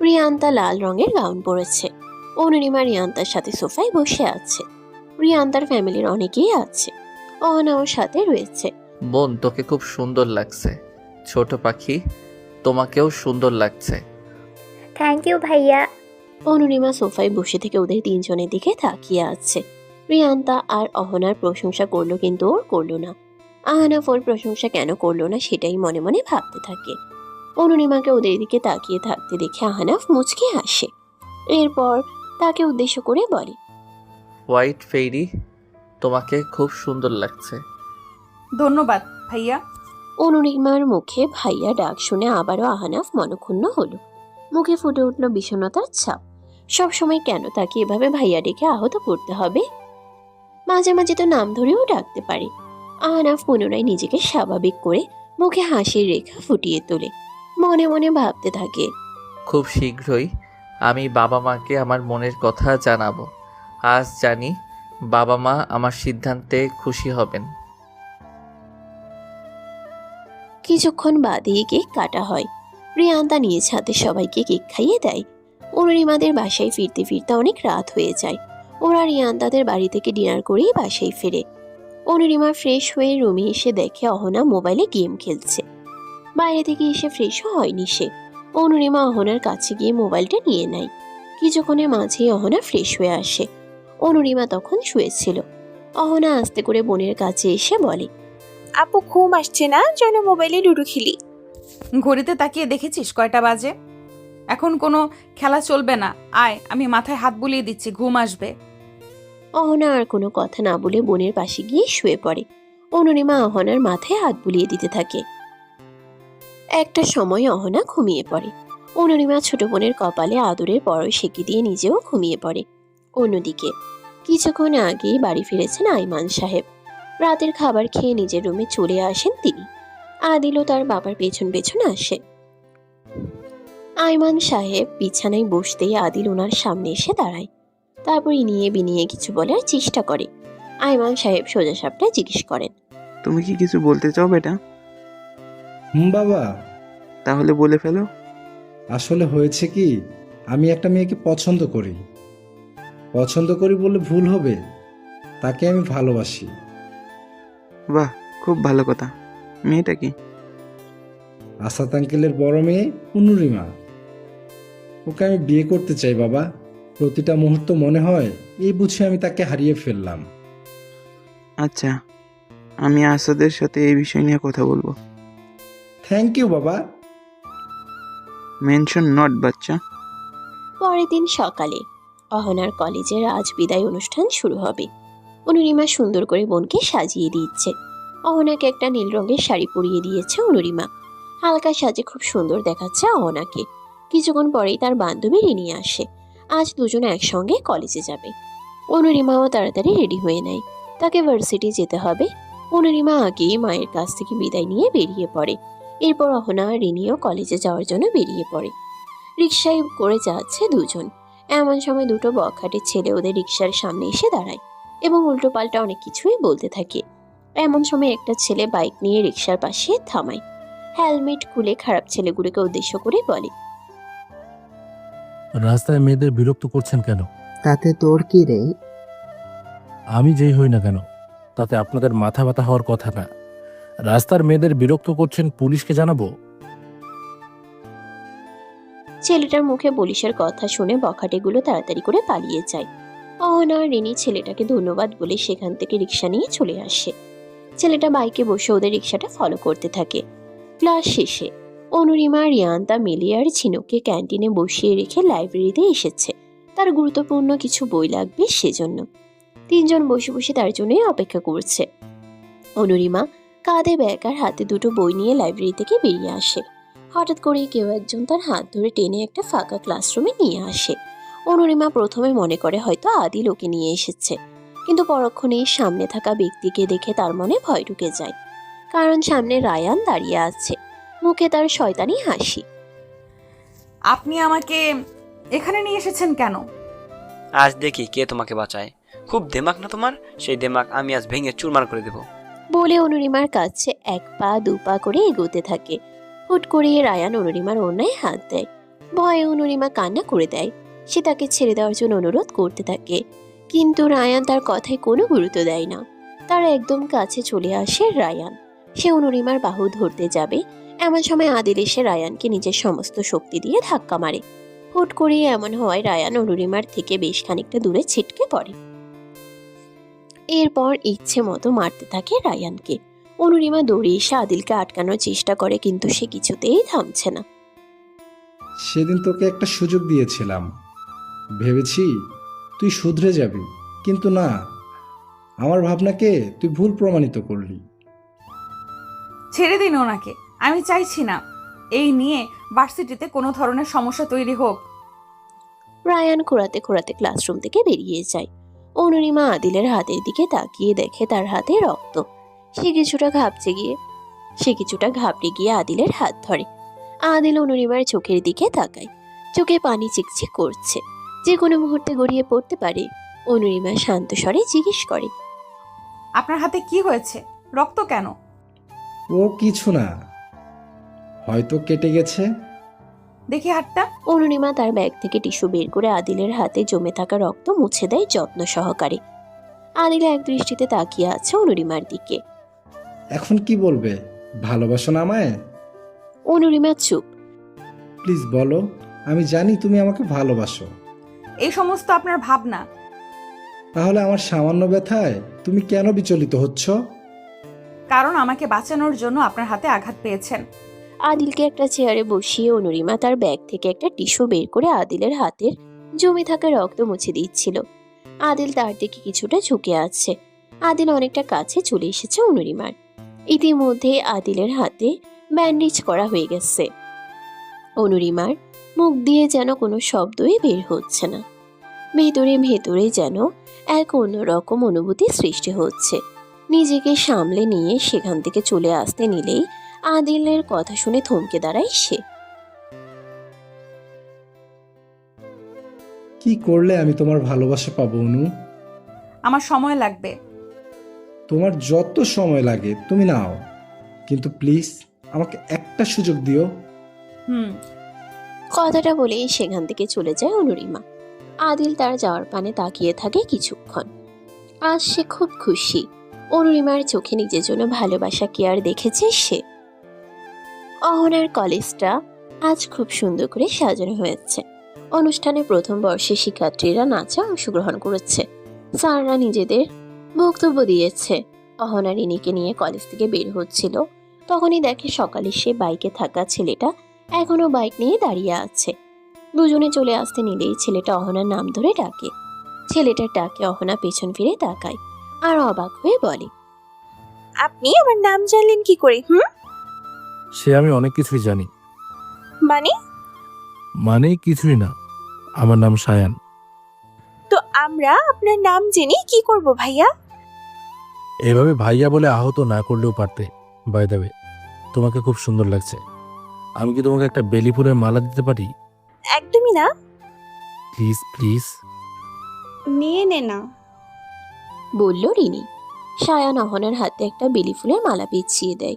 রিয়ান্তা লাল রঙের গাউন পরেছে। অনুরিমা রিয়ান্তার সাথে সোফায় বসে আছে। রিয়ান্তার ফ্যামিলির অনেকেই আছে। অহনা ওর সাথে রয়েছে। বোন, তোকে খুব সুন্দর লাগছে। ছোট পাখি, তোমাকেও সুন্দর লাগছে। থ্যাংক ইউ ভাইয়া। অনুরিমা সোফায় বসে থেকে ওদের তিনজনের দিকে তাকিয়ে আছে। রিয়ান্তা আর অহনার প্রশংসা করলো কিন্তু ওর করলো না। আহনাফ ওর প্রশংসা কেন করলো না সেটাই মনে মনে ভাবতে থাকে। অনুরিমাকে ওদের দিকে তাকিয়ে থাকতে দেখে আহনাফ মুচকে হাসে। এরপর তাকে উদ্দেশ্য করে বলে, হোয়াইট ফেইরি, তোমাকে খুব সুন্দর লাগছে। ধন্যবাদ ভাইয়া। অনুরিমার মুখে ভাইয়া ডাক শুনে আবারও আহনাফ মনক্ষুণ্ণ হলো। মুখে ফুটে উঠল বিষণ্ণতার ছাপ। সবসময় কেন তাকে এভাবে ভাইয়া ডেকে আহত করতে হবে? মাঝে মাঝে তো নাম ধরেও ডাকতে পারে। আহনাফ পুনরায় নিজেকে স্বাভাবিক করে মুখে হাসির রেখা ফুটিয়ে তোলে। মনে মনে ভাবতে থাকে, খুব শীঘ্রই আমি বাবা মাকে আমার মনের কথা জানাবো। আজ জানি বাবা মা আমার সিদ্ধান্তে খুশি হবেন। কিছুক্ষণ বাদেই কেক কাটা হয়। রিয়ান্তা নিজ হাতে সবাইকে কেক খাইয়ে দেয়। অনুরিমাদের বাসায় ফিরতে ফিরতে অনেক রাত হয়ে যায়। ওরা রিয়ান্তাদের বাড়ি থেকে ডিনার করেই বাসায় ফেরে। অনুরিমা ফ্রেশ হয়ে রুমে এসে দেখে অহনা মোবাইলে গেম খেলছে। বাইরে থেকে এসে ফ্রেশও হয়নি সে। অনুরিমা অহনার কাছে গিয়ে মোবাইলটা নিয়ে নেয়। কিছুক্ষণের মাঝেই অহনা ফ্রেশ হয়ে আসে। অনুরিমা তখন শুয়েছিল। অহনা আস্তে করে বোনের কাছে এসে বলে, আপু ঘুম আসছে না, যেন মোবাইলে লুডো খেলি। ঘড়িতে তাকিয়ে দেখেছিস কয়টা বাজে? এখন কোনো খেলা চলবে না, আয় আমি মাথায় হাত বুলিয়ে দিচ্ছি, ঘুম আসবে। অহনা আর কোনো কথা না বলে বোনের পাশে গিয়ে শুয়ে পড়ে। অনুরিমা অহনার মাথায় হাত বুলিয়ে দিতে থাকে। একটা সময় অহনা ঘুমিয়ে পড়ে। অনুরিমা ছোট বোনের কপালে আদরের পরশ সেঁকে দিয়ে নিজেও ঘুমিয়ে পড়ে। অন্যদিকে কিছুক্ষণ আগেই বাড়ি ফিরেছেন আইমান সাহেব। রাতের খাবার খেয়ে নিজের রুমে চলে আসেন তিনি। আদিলও তার বাবার পেছন পেছন আসে। আইমান সাহেব বিছানায় বসতেই আদিল ওনার সামনে এসে দাঁড়ায়। তারপর ইনিয়ে বিনিয়ে কিছু বলার চেষ্টা করে। আইমান সাহেব সোজা সাপটা জিজ্ঞেস করেন, তুমি কি কিছু বলতে চাও বেটা? বাবা। তাহলে বলে ফেলো। আসলে হয়েছে কি, আমি একটা মেয়েকে পছন্দ করি। পছন্দ করি বলে ভুল হবে, তাকে আমি ভালোবাসি। বাহ, খুব ভালো কথা। মেয়েটা কি? আসাদ আঙ্কেলের বড় মেয়ে অনুরিমা। ওকে আমি বিয়ে করতে চাই বাবা। প্রতিটা মুহূর্ত মনে হয় এই বুঝে আমি তাকে হারিয়ে ফেললাম। আচ্ছা, আমি আসাদের সাথে এই বিষয় নিয়ে কথা বলবো। থ্যাংক ইউ বাবা। মেনশন নট বাচ্চা। পরের দিন সকালে অহনার কলেজের আজ বিদায় অনুষ্ঠান শুরু হবে। অনুরিমা সুন্দর করে বোনকে সাজিয়ে দিচ্ছে। অহনাকে একটা নীল রঙের শাড়ি পরিয়ে দিয়েছে অনুরিমা। হালকা সাজে খুব সুন্দর দেখাচ্ছে অহনাকে। কিছুক্ষণ পরেই তার বান্ধবী রিনি আসে। আজ দুজনে একসঙ্গে কলেজে যাবে। অনুরিমাও তাড়াতাড়ি রেডি হয়ে নেয়, তাকে ভার্সিটি যেতে হবে। অনুরিমা আগেই মায়ের কাছ থেকে বিদায় নিয়ে বেরিয়ে পড়ে। এরপর অহনা আর রিনিও কলেজে যাওয়ার জন্য বেরিয়ে পড়ে। রিকশায় করে যাচ্ছে দুজন। এমন সময় দুটো বখাটের ছেলে ওদের রিকশার সামনে এসে দাঁড়ায় এবং উল্টোপাল্টা অনেক কিছুই বলতে থাকে। এমন সময় একটা ছেলে বাইক নিয়ে রিকশার পাশে থামায়। হেলমেট খুলে খারাপ ছেলেগুলোকে উদ্দেশ্য করে বলে, রাস্তায় মেয়েদের বিরক্ত করছেন কেন? তাতে তোর কি রে? আমি যেই হই না কেন, তাতে আপনাদের মাথা ব্যথা হওয়ার কথা না। রাস্তার মেয়েদের বিরক্ত করছেন, পুলিশকে জানাবো। ছেলেটার মুখে পুলিশের কথা শুনে বখাটেগুলো তাড়াতাড়ি করে পালিয়ে যায়। অহনা আর রিনি ছেলেটাকে ধন্যবাদ বলে সেখান থেকে রিক্সা নিয়ে চলে আসে। ছেলেটা বাইকে বসে ওদের রিক্সাটা ফলো করতে থাকে। ক্লাস শেষে অনুরিমা, রিয়ান্তা, মিলি আর ঝিনুককে ক্যান্টিনে বসিয়ে রেখে লাইব্রেরিতে এসেছে। তার গুরুত্বপূর্ণ কিছু বই লাগবে সেজন্য। তিনজন বসে বসে তার জন্যই অপেক্ষা করছে। অনুরিমা কাঁধে ব্যাগ আর হাতে দুটো বই নিয়ে লাইব্রেরি থেকে বেরিয়ে আসে। হঠাৎ করে কেউ একজন তার হাত ধরে টেনে একটা ফাঁকা ক্লাসরুমে নিয়ে আসে। অনুরিমা প্রথমে মনে করে হয়তো আদিল ওকে নিয়ে এসেছে, কিন্তু পরক্ষণেই সামনে থাকা ব্যক্তিকে দেখে তার মনে ভয় ঢুকে যায়। কারণ সামনে রায়ান দাঁড়িয়ে আছে, মুখে তার শয়তানি হাসি। আপনি আমাকে এখানে নিয়ে এসেছেন কেন? আজ দেখি কে তোমাকে বাঁচায়। খুব দেমাক না তোমার? সেই দেমাক আমি আজ ভেঙে চুরমার করে দেব। বলে অনুরিমার কাছে এক পা দু পা করে এগোতে থাকে। হুট করে রায়ান অনুরিমার ওড়নায় হাত দেয়। ভয়ে অনুরিমা কান্না করে দেয়। সে তাকে ছেড়ে দেওয়ার জন্য অনুরোধ করতে থাকে, কিন্তু রায়ান তার কথায় কোনো গুরুত্ব দেয় না। তার একদম কাছে চলে আসে রায়ান। সে অনুরিমার বাহু ধরতে যাবে, এমন সময় আদিল এসে রায়ানকে নিজের সমস্ত শক্তি দিয়ে ধাক্কা মারে। হুট করে এমন হওয়ায় রায়ান অনুরিমার থেকে বেশ খানিকটা দূরে ছিটকে পড়ে। এরপর ইচ্ছে মতো মারতে থাকে রায়ানকে। অনুরিমা দৌড়ে এসে আদিলকে আটকানোর চেষ্টা করে, কিন্তু সে কিছুতেই থামছে না। সেদিন তোকে একটা সুযোগ দিয়েছিলাম, ভেবেছি তুই শুধরে যাবি, কিন্তু না, আমার ভাবনাকে তুই ভুল প্রমাণিত করলি। ছেড়ে দিন ওনাকে, আমি চাইছি না এই নিয়ে ভার্সিটিতে কোনো ধরনের সমস্যা তৈরি হোক। রায়ান খোঁড়াতে খোঁড়াতে ক্লাসরুম থেকে বেরিয়ে যায়। অনুরিমা আদিলের হাতের দিকে তাকিয়ে দেখে তার হাতে রক্ত। সে কিছুটা ঘাবড়ে গিয়ে আদিলের হাত ধরে। আদিল অনুরিমার চোখের দিকে তাকায়। চোখে পানি চিকচিক করছে, যে কোনো মুহূর্তে গড়িয়ে পড়তে পারে। অনুরিমা শান্ত স্বরে জিজ্ঞেস করে, আপনার হাতে কি হয়েছে? রক্ত কেন? ও কিছু না, হয়তো কেটে গেছে। দেখি হাতটা। অনুরিমা তার ব্যাগ থেকে টিস্যু বের করে আদিলের হাতে জমে থাকা রক্ত মুছে দেয় যত্ন সহকারে। আদিল এক দৃষ্টিতে তাকিয়ে আছে অনুরিমার দিকে। এখন কি বলবে? ভালোবাসো না আমায়? অনুরিমা চুপ। প্লিজ বলো, আমি জানি তুমি আমাকে ভালোবাসো। এই সমস্ত আপনার ভাবনা। তাহলে আমার সামান্য ব্যথায় তুমি কেন বিচলিত হচ্ছ? কারণ আমাকে বাঁচানোর জন্য আপনার হাতে আঘাত পেয়েছেন। আদিলকে একটা চেয়ারে বসিয়ে অনুরিমা তার ব্যাগ থেকে একটা টিস্যু বের করে আদিলের হাতের জমে থাকা রক্ত মুছে দিচ্ছিল। আদিল তার দিকে কিছুটা ঝুঁকে আছে। আদিল অনেকটা কাছে চলে এসেছে অনুরিমার। ইতিমধ্যে আদিলের হাতে ব্যান্ডেজ করা হয়ে গেছে। অনুরিমার মুখ দিয়ে যেন কোনো শব্দই বের হচ্ছে না। ভেতরে ভেতরে যেন এক অন্যরকম অনুভূতি সৃষ্টি হচ্ছে। নিজেকে সামলে নিয়ে সেখান থেকে চলে আসতে নিলেই আদিলের কথা শুনে থমকে দাঁড়ায় সে। কি করলে আমি তোমার ভালোবাসা পাবো অনু? আমার সময় লাগবে। তোমার যত সময় লাগে তুমি নাও, কিন্তু প্লিজ আমাকে একটা সুযোগ দিও। কথাটা বলেই সেখান থেকে চলে যায় অনুরিমা। আদিল তার যাওয়ার পানে তাকিয়ে থাকে কিছুক্ষণ। আজ সে খুব খুশি। অনুরিমার চোখে নিজের জন্য ভালোবাসা কি আর দেখেছে সে। অহনার কলেজটা আজ খুব সুন্দর করে সাজানো হয়েছে। অনুষ্ঠানে প্রথম বর্ষের শিক্ষার্থীরা নাচে অংশগ্রহণ করেছে। স্যাররা নিজেদের বক্তব্য দিয়েছে। অহনা রিনিকে নিয়ে কলেজ থেকে বের হচ্ছিল, তখনই দেখে সকালে সে বাইকে থাকা ছেলেটা এখনো বাইক নিয়ে দাঁড়িয়ে আছে। দুজনে চলে আসতে নিলেই ছেলেটা অহনার নাম ধরে ডাকে। ছেলেটার ডাকে অহনা পেছন ফিরে তাকায় আর অবাক হয়ে বলে, আপনি আমার নাম জানলেন কি করে? সে আমি অনেক কিছুই জানি। মানে কিছুই না, আমার নাম সায়ান। তো আমরা আপনার নাম জেনে কি করব ভাইয়া? এভাবে ভাইয়া বলে আহত না করলেও পারতে। বাই দ্য ওয়ে, তোমাকে খুব সুন্দর লাগছে। আমি কি তোমাকে একটা বেলি ফুলের মালা দিতে পারি? একদমই না। Please please. নিয়ে নে না, বলল রিনি। সায়ান অহনার হাতে একটা বেলি ফুলের মালা পেঁচিয়ে দেয়।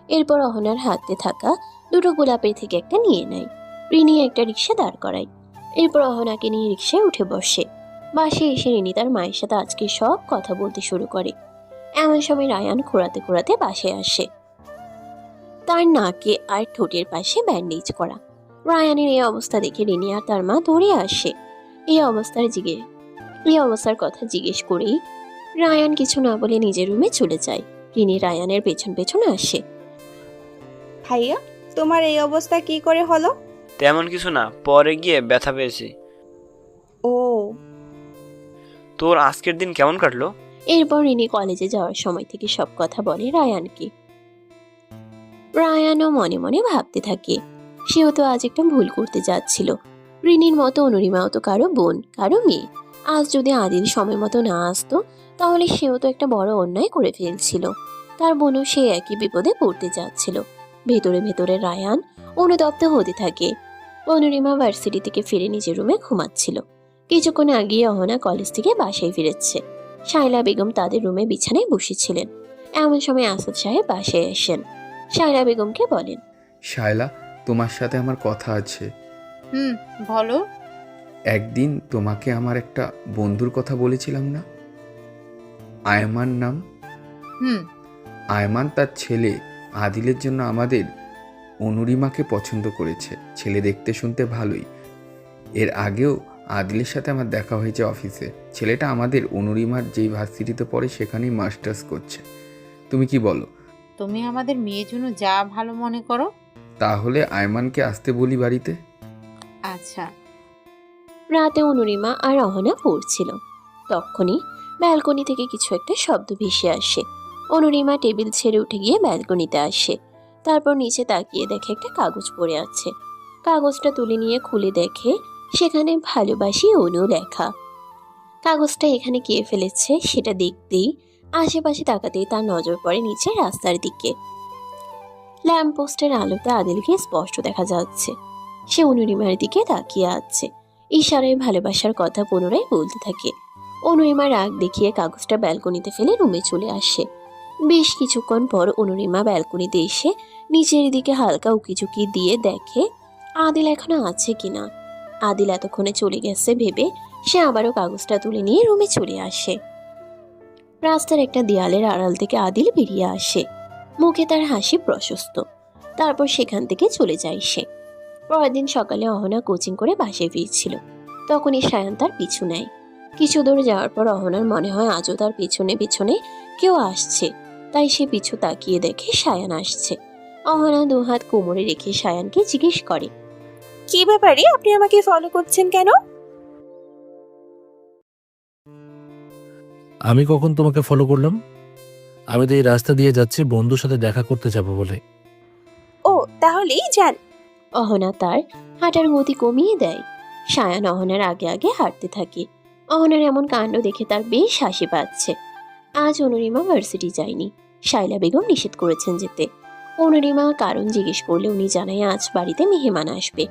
এরপর অহনার হাতে থাকা দুটো গোলাপের থেকে একটা নিয়ে নেয়। রিনি একটা রিক্সা দাঁড় করায়। এরপর অহনাকে নিয়ে রিক্সায় উঠে বসে। বাসে এসে রিনি তার মায়ের সাথে আজকে সব কথা বলতে শুরু করে। এমন সময় রায়ান খোঁড়াতে খোঁড়াতে বাসায় আসে। তার নাকে আর ঠোঁটের পাশে ব্যান্ডেজ করা। রায়ানের এই অবস্থা দেখে রিনি আর তার মা দৌড়ে আসে। এই অবস্থার কথা জিজ্ঞেস করেই রায়ান কিছু না বলে নিজের রুমে চলে যায়। রিনি রায়ানের পেছন পেছন আসে। ভাইয়া, তোমার এই অবস্থা কি করে হলো? তেমন কিছু না, পরে গিয়ে ব্যথা পেয়েছি। ও, তোর আজকের দিন কেমন কাটলো? এরপর রিনি কলেজে যাওয়ার সময় থেকে সব কথা বলে রায়ানকে। রায়ানও মনে মনে ভাবতে থাকে, সেও তো আজ একটা ভুল করতে যাচ্ছিল। রিনির মতো অনুরিমাও তো কারো বোন, কারো মেয়ে। আজ যদি আদিল সময় মতো না আসতো, তাহলে সেও তো একটা বড় অন্যায় করে ফেলছিল। তার বোনও সে একই বিপদে পড়তে যাচ্ছিল। ভেতরে ভেতরে রায়ান অনুতপ্ত হতে থাকে। অনুরিমা ভার্সিটি থেকে ফিরে নিজের রুমে ঘুমাচ্ছিল। কিছুক্ষণ আগে অহনা কলেজ থেকে বাসায় ফিরেছে। শায়লা বেগম তাদের রুমে বিছানায় বসেছিলেন। এমন সময় আসাদ সাহেব বাসায় আসেন। শায়লা বেগমকে বলেন, শায়লা, তোমার সাথে আমার কথা আছে। বলো। একদিন তোমাকে আমার একটা বন্ধুর কথা বলেছিলাম না, আয়মান নাম। আয়মান তার ছেলে আদিলের জন্য আমাদের অনুরিমাকে পছন্দ করেছে। ছেলে দেখতে শুনতে ভালোই। এর আগেও আদিলের সাথে আমার দেখা হয়েছে অফিসে। ছেলেটা আমাদের অনুরিমার যেই ভার্সিটিতে পড়ে সেখানেই মাস্টার্স করছে। তুমি কি বলো? তুমি আমাদের মেয়ের জন্য যা ভালো মনে করো। তাহলে আয়মানকে আসতে বলি বাড়িতে। আচ্ছা। রাতে অনুরিমা আর অহনা পড়ছিল। তখনই ব্যালকনি থেকে কিছু একটা শব্দ ভেসে আসে। অনুরিমা টেবিল ছেড়ে উঠে গিয়ে ব্যালকনিতে আসে। তারপর নিচে তাকিয়ে দেখে একটা কাগজ পড়ে আছে। কাগজটা তুলে নিয়ে খুলে দেখে সেখানে ভালোবাসি অনু লেখা। কাগজটা এখানে কে ফেলেছে সেটা দেখতেই আশেপাশে তাকাতেই তার নজর পড়ে নিচে রাস্তার দিকে। ল্যাম্পপোস্টের আলোতে আদিলকে স্পষ্ট দেখা যাচ্ছে। সে অনুরিমার দিকে তাকিয়ে আছে। ইশারায় ভালোবাসার কথা পুনরায় বলতে থাকে। অনুরিমা রাগ দেখিয়ে কাগজটা ব্যালকনিতে ফেলে রুমে চলে আসে। বেশ কিছুক্ষণ পর অনুরিমা ব্যালকনিতে এসে নিচের দিকে হালকা উকিঝুঁকি দিয়ে দেখে আদিল এখনো আছে কিনা। আদিল এতক্ষণে চলে গেছে ভেবে সে আবারও কাগজটা তুলে নিয়ে রুমে চলে আসে। রাস্তার একটা দেয়ালের আড়াল থেকে আদিল বেরিয়ে আসে। মুখে তার হাসি প্রশস্ত। তারপর সেখান থেকে চলে যায় সে। পরের দিন সকালে অহনা কোচিং করে বাসায় ফিরছিল। তখনই সায়ান তার পিছু নেয়। কিছু দূর যাওয়ার পর অহনার মনে হয় আজও তার পিছনে পিছনে কেউ আসছে। তাই সে পিছু তাকিয়ে দেখে সায়ান আসছে। অহনা দুহাত কোমরে রেখে সায়ানকে জিজ্ঞেস করে, কি ব্যাপারে আপনি আমাকে ফলো করছেন কেন? আমি কখন তোমাকে ফলো করলাম? আমি তো এই রাস্তা দিয়ে যাচ্ছি বন্ধুর সাথে দেখা করতে যাব বলে। ও, তাহলেই যান। অহনা তার হাঁটার গতি কমিয়ে দেয়। সায়ান অহনার আগে আগে হাঁটতে থাকে। অহনার এমন কাণ্ড দেখে তার বেশ হাসি পাচ্ছে। আজ অনুরিমা ভার্সিটি যায়নি। শায়লা বেগম নিষেধ করেছেন যেতে। অনুরিমা কারণ জিজ্ঞেস করলে উনি জানায় আজ বাড়িতে মেহমান আসবে।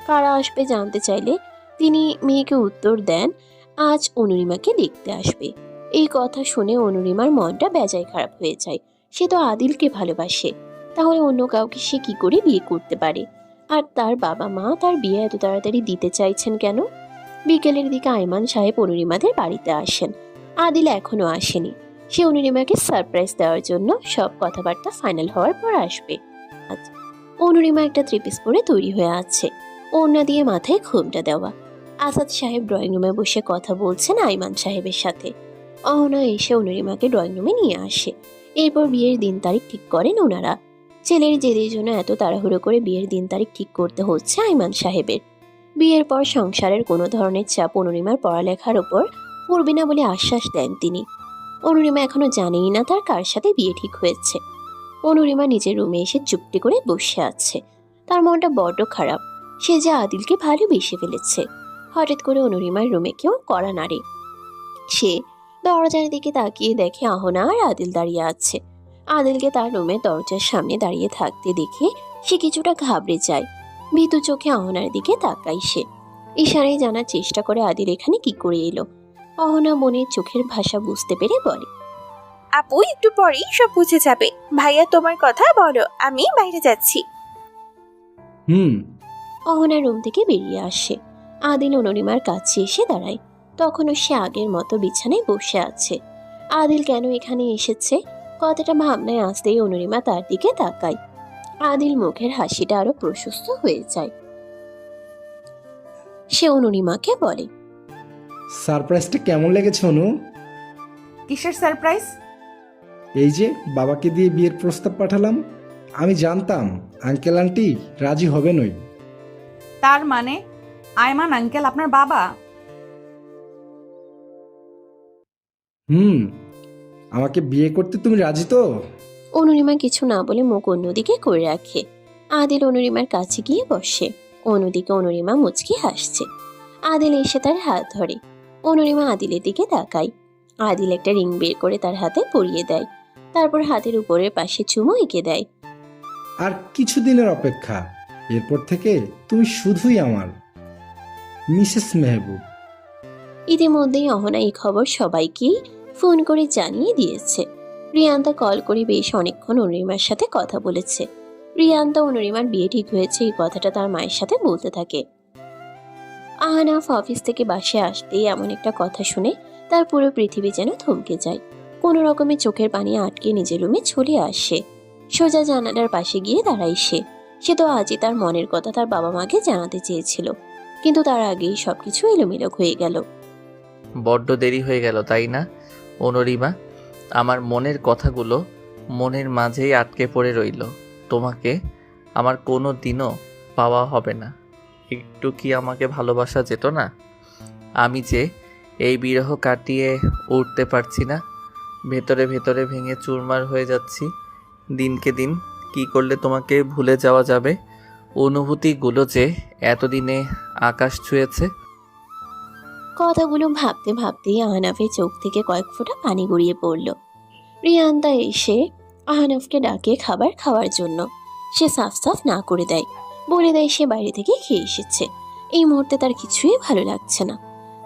কারা আসবে জানতে চাইলে তিনি মেয়েকে উত্তর দেন আজ অনুরিমাকে দেখতে আসবে। এই কথা শুনে অনুরিমার মনটা বেজায় খারাপ হয়ে যায়। সে তো আদিলকে ভালোবাসে, তাহলে অন্য কাউকে সে কি করে বিয়ে করতে পারে? আর তার বাবা মা তার বিয়ে এত তাড়াতাড়ি দিতে চাইছেন কেন? বিকেলের দিকে আয়মান সাহেব অনুরিমাদের বাড়িতে আসেন। আদিল এখনো আসেনি। সে অনুরিমাকে সারপ্রাইজ দেওয়ার জন্য সব কথাবার্তা ফাইনাল হওয়ার পর আসবে। আজ অনুরিমা একটা থ্রি-পিস পরে তৈরি হয়ে আছে, ওড়না দিয়ে মাথায় ঘোমটা দেওয়া। আসাদ সাহেব ড্রয়িং রুমে বসে কথা বলছেন আয়মান সাহেবের সাথে। অহনা এসে অনুরিমাকে ড্রয়িং রুমে নিয়ে আসে। এরপর বিয়ের দিন তারিখ ঠিক করেন ওনারা। ছেলের জেদের জন্য এত তাড়াহুড়ো করে বিয়ের দিন তারিখ ঠিক করতে হচ্ছে আয়মান সাহেবের। বিয়ের পর সংসারের কোনো ধরনের চাপ অনুরিমার পড়ালেখার ওপর পড়বে না বলে আশ্বাস দেন তিনি। অনুরিমা এখনো জানেই না তার কার সাথে বিয়ে ঠিক হয়েছে। অনুরিমা নিজের রুমে এসে চুপটি করে বসে আছে। তার মনটা বড্ড খারাপ। সে যে আদিলকে ভালোবেসে ফেলেছে। হঠাৎ করে অনুরিমার রুমে কেউ কড়া নাড়ে। সে দরজার দিকে তাকিয়ে দেখে অহনা আর আদিল দাঁড়িয়ে আছে। আদিলকে তার রুমে দরজার সামনে দাঁড়িয়ে থাকতে দেখে সে কিছুটা ঘাবড়ে যায়। ভীতু চোখে অহনার দিকে তাকায় সে। ইশারায় জানার চেষ্টা করে আদিল এখানে কি করে এলো। অহনা মনের চোখের ভাষা বুঝতে পেরে বলে, আপু একটু পরেই সব বুঝে যাবে। ভাইয়া তোমার কথা বলো, আমি বাইরে যাচ্ছি। হুম। অহনা রুম থেকে বেরিয়ে আসে। আদিল অনুরিমার কাছে এসে দাঁড়ায়। তখনও সে আগের মতো বিছানায় বসে আছে। আদিল কেন এখানে এসেছে কথাটা ভাবনায় আসতেই অনুরিমা তার দিকে তাকায়। আদিল মুখের হাসিটা আরো প্রশস্ত হয়ে যায়। সে অনুরিমাকে বলে, সারপ্রাইজটা কেমন লেগেছে অনু? কিসের সারপ্রাইজ? এই যে বাবাকে দিয়ে বিয়ের প্রস্তাব পাঠালাম, আমি জানতাম আঙ্কেল আন্টি রাজি হবে নই। তার মানে আয়মান আঙ্কেল আপনার বাবা? হুম, আমাকে বিয়ে করতে তুমি রাজি তো? অনুরিমা কিছু না বলে মুখ অন্যদিকে করে রাখে। আদিল অনুরিমার কাছে গিয়ে বসে। অন্যদিকে অনুরিমা মুচকি হাসছে। আদিল এসে তার হাত ধরে। অনুরিমা আদিলের দিকে তাকায়। আদিল একটা রিং বের করে তার হাতে পরিয়ে দেয়। তারপর হাতের উপরের পাশে চুমু এঁকে দেয়। আর কিছুদিনের অপেক্ষা, এরপর থেকে তুমি শুধুই আমার মিসেস মেহবুব। ইতিমধ্যেই অহনা এই খবর সবাইকে ফোন করে জানিয়ে দিয়েছে। রিয়ান্তা কল করে বেশ অনেকক্ষণ অনুরিমার সাথে কথা বলেছে। রিয়ান্তা অনুরিমার বিয়ে ঠিক হয়েছে এই কথাটা তার মায়ের সাথে বলতে থাকে। আহনাফ অফিস থেকে বাসায় আসতেই এমন একটা কথা শুনে তার পুরো পৃথিবী যেন থমকে যায়। কোনো রকমে চোখের পানি আটকে নিজের রুমে চলে আসে। সোজা জানালার পাশে গিয়ে দাঁড়ায় সে তো আজই তার মনের কথা তার বাবা মাকে জানাতে চেয়েছিল, কিন্তু তার আগেই সবকিছু এলোমেলো হয়ে গেল। বড্ড দেরি হয়ে গেল তাই না অনুরিমা? আমার মনের কথাগুলো মনের মাঝেই আটকে পড়ে রইল। তোমাকে আমার কোনো দিনও পাওয়া হবে না। একটু কি আমাকে ভালোবাসা যেত না? আমি যে এই বিরহ কাটিয়ে উঠতে পারছি না, ভেতরে ভেতরে ভেঙে চুরমার হয়ে যাচ্ছি। দিনকে দিন কি করলে তোমাকে ভুলে যাওয়া যাবে? অনুভূতিগুলো যে এতদিনে আকাশ ছুঁয়েছে। কথাগুলো ভাবতে ভাবতেই আহনাফের চোখ থেকে কয়েক ফোঁটা পানি গড়িয়ে পড়ল। রিয়ান্তা এসে আহনাফকে ডাকে খাবার খাওয়ার জন্য। সে সাফ সাফ না করে দেয়, বলে দেয় সে বাইরে থেকে খেয়ে এসেছে। এই মুহূর্তে তার কিছুই ভালো লাগছে না।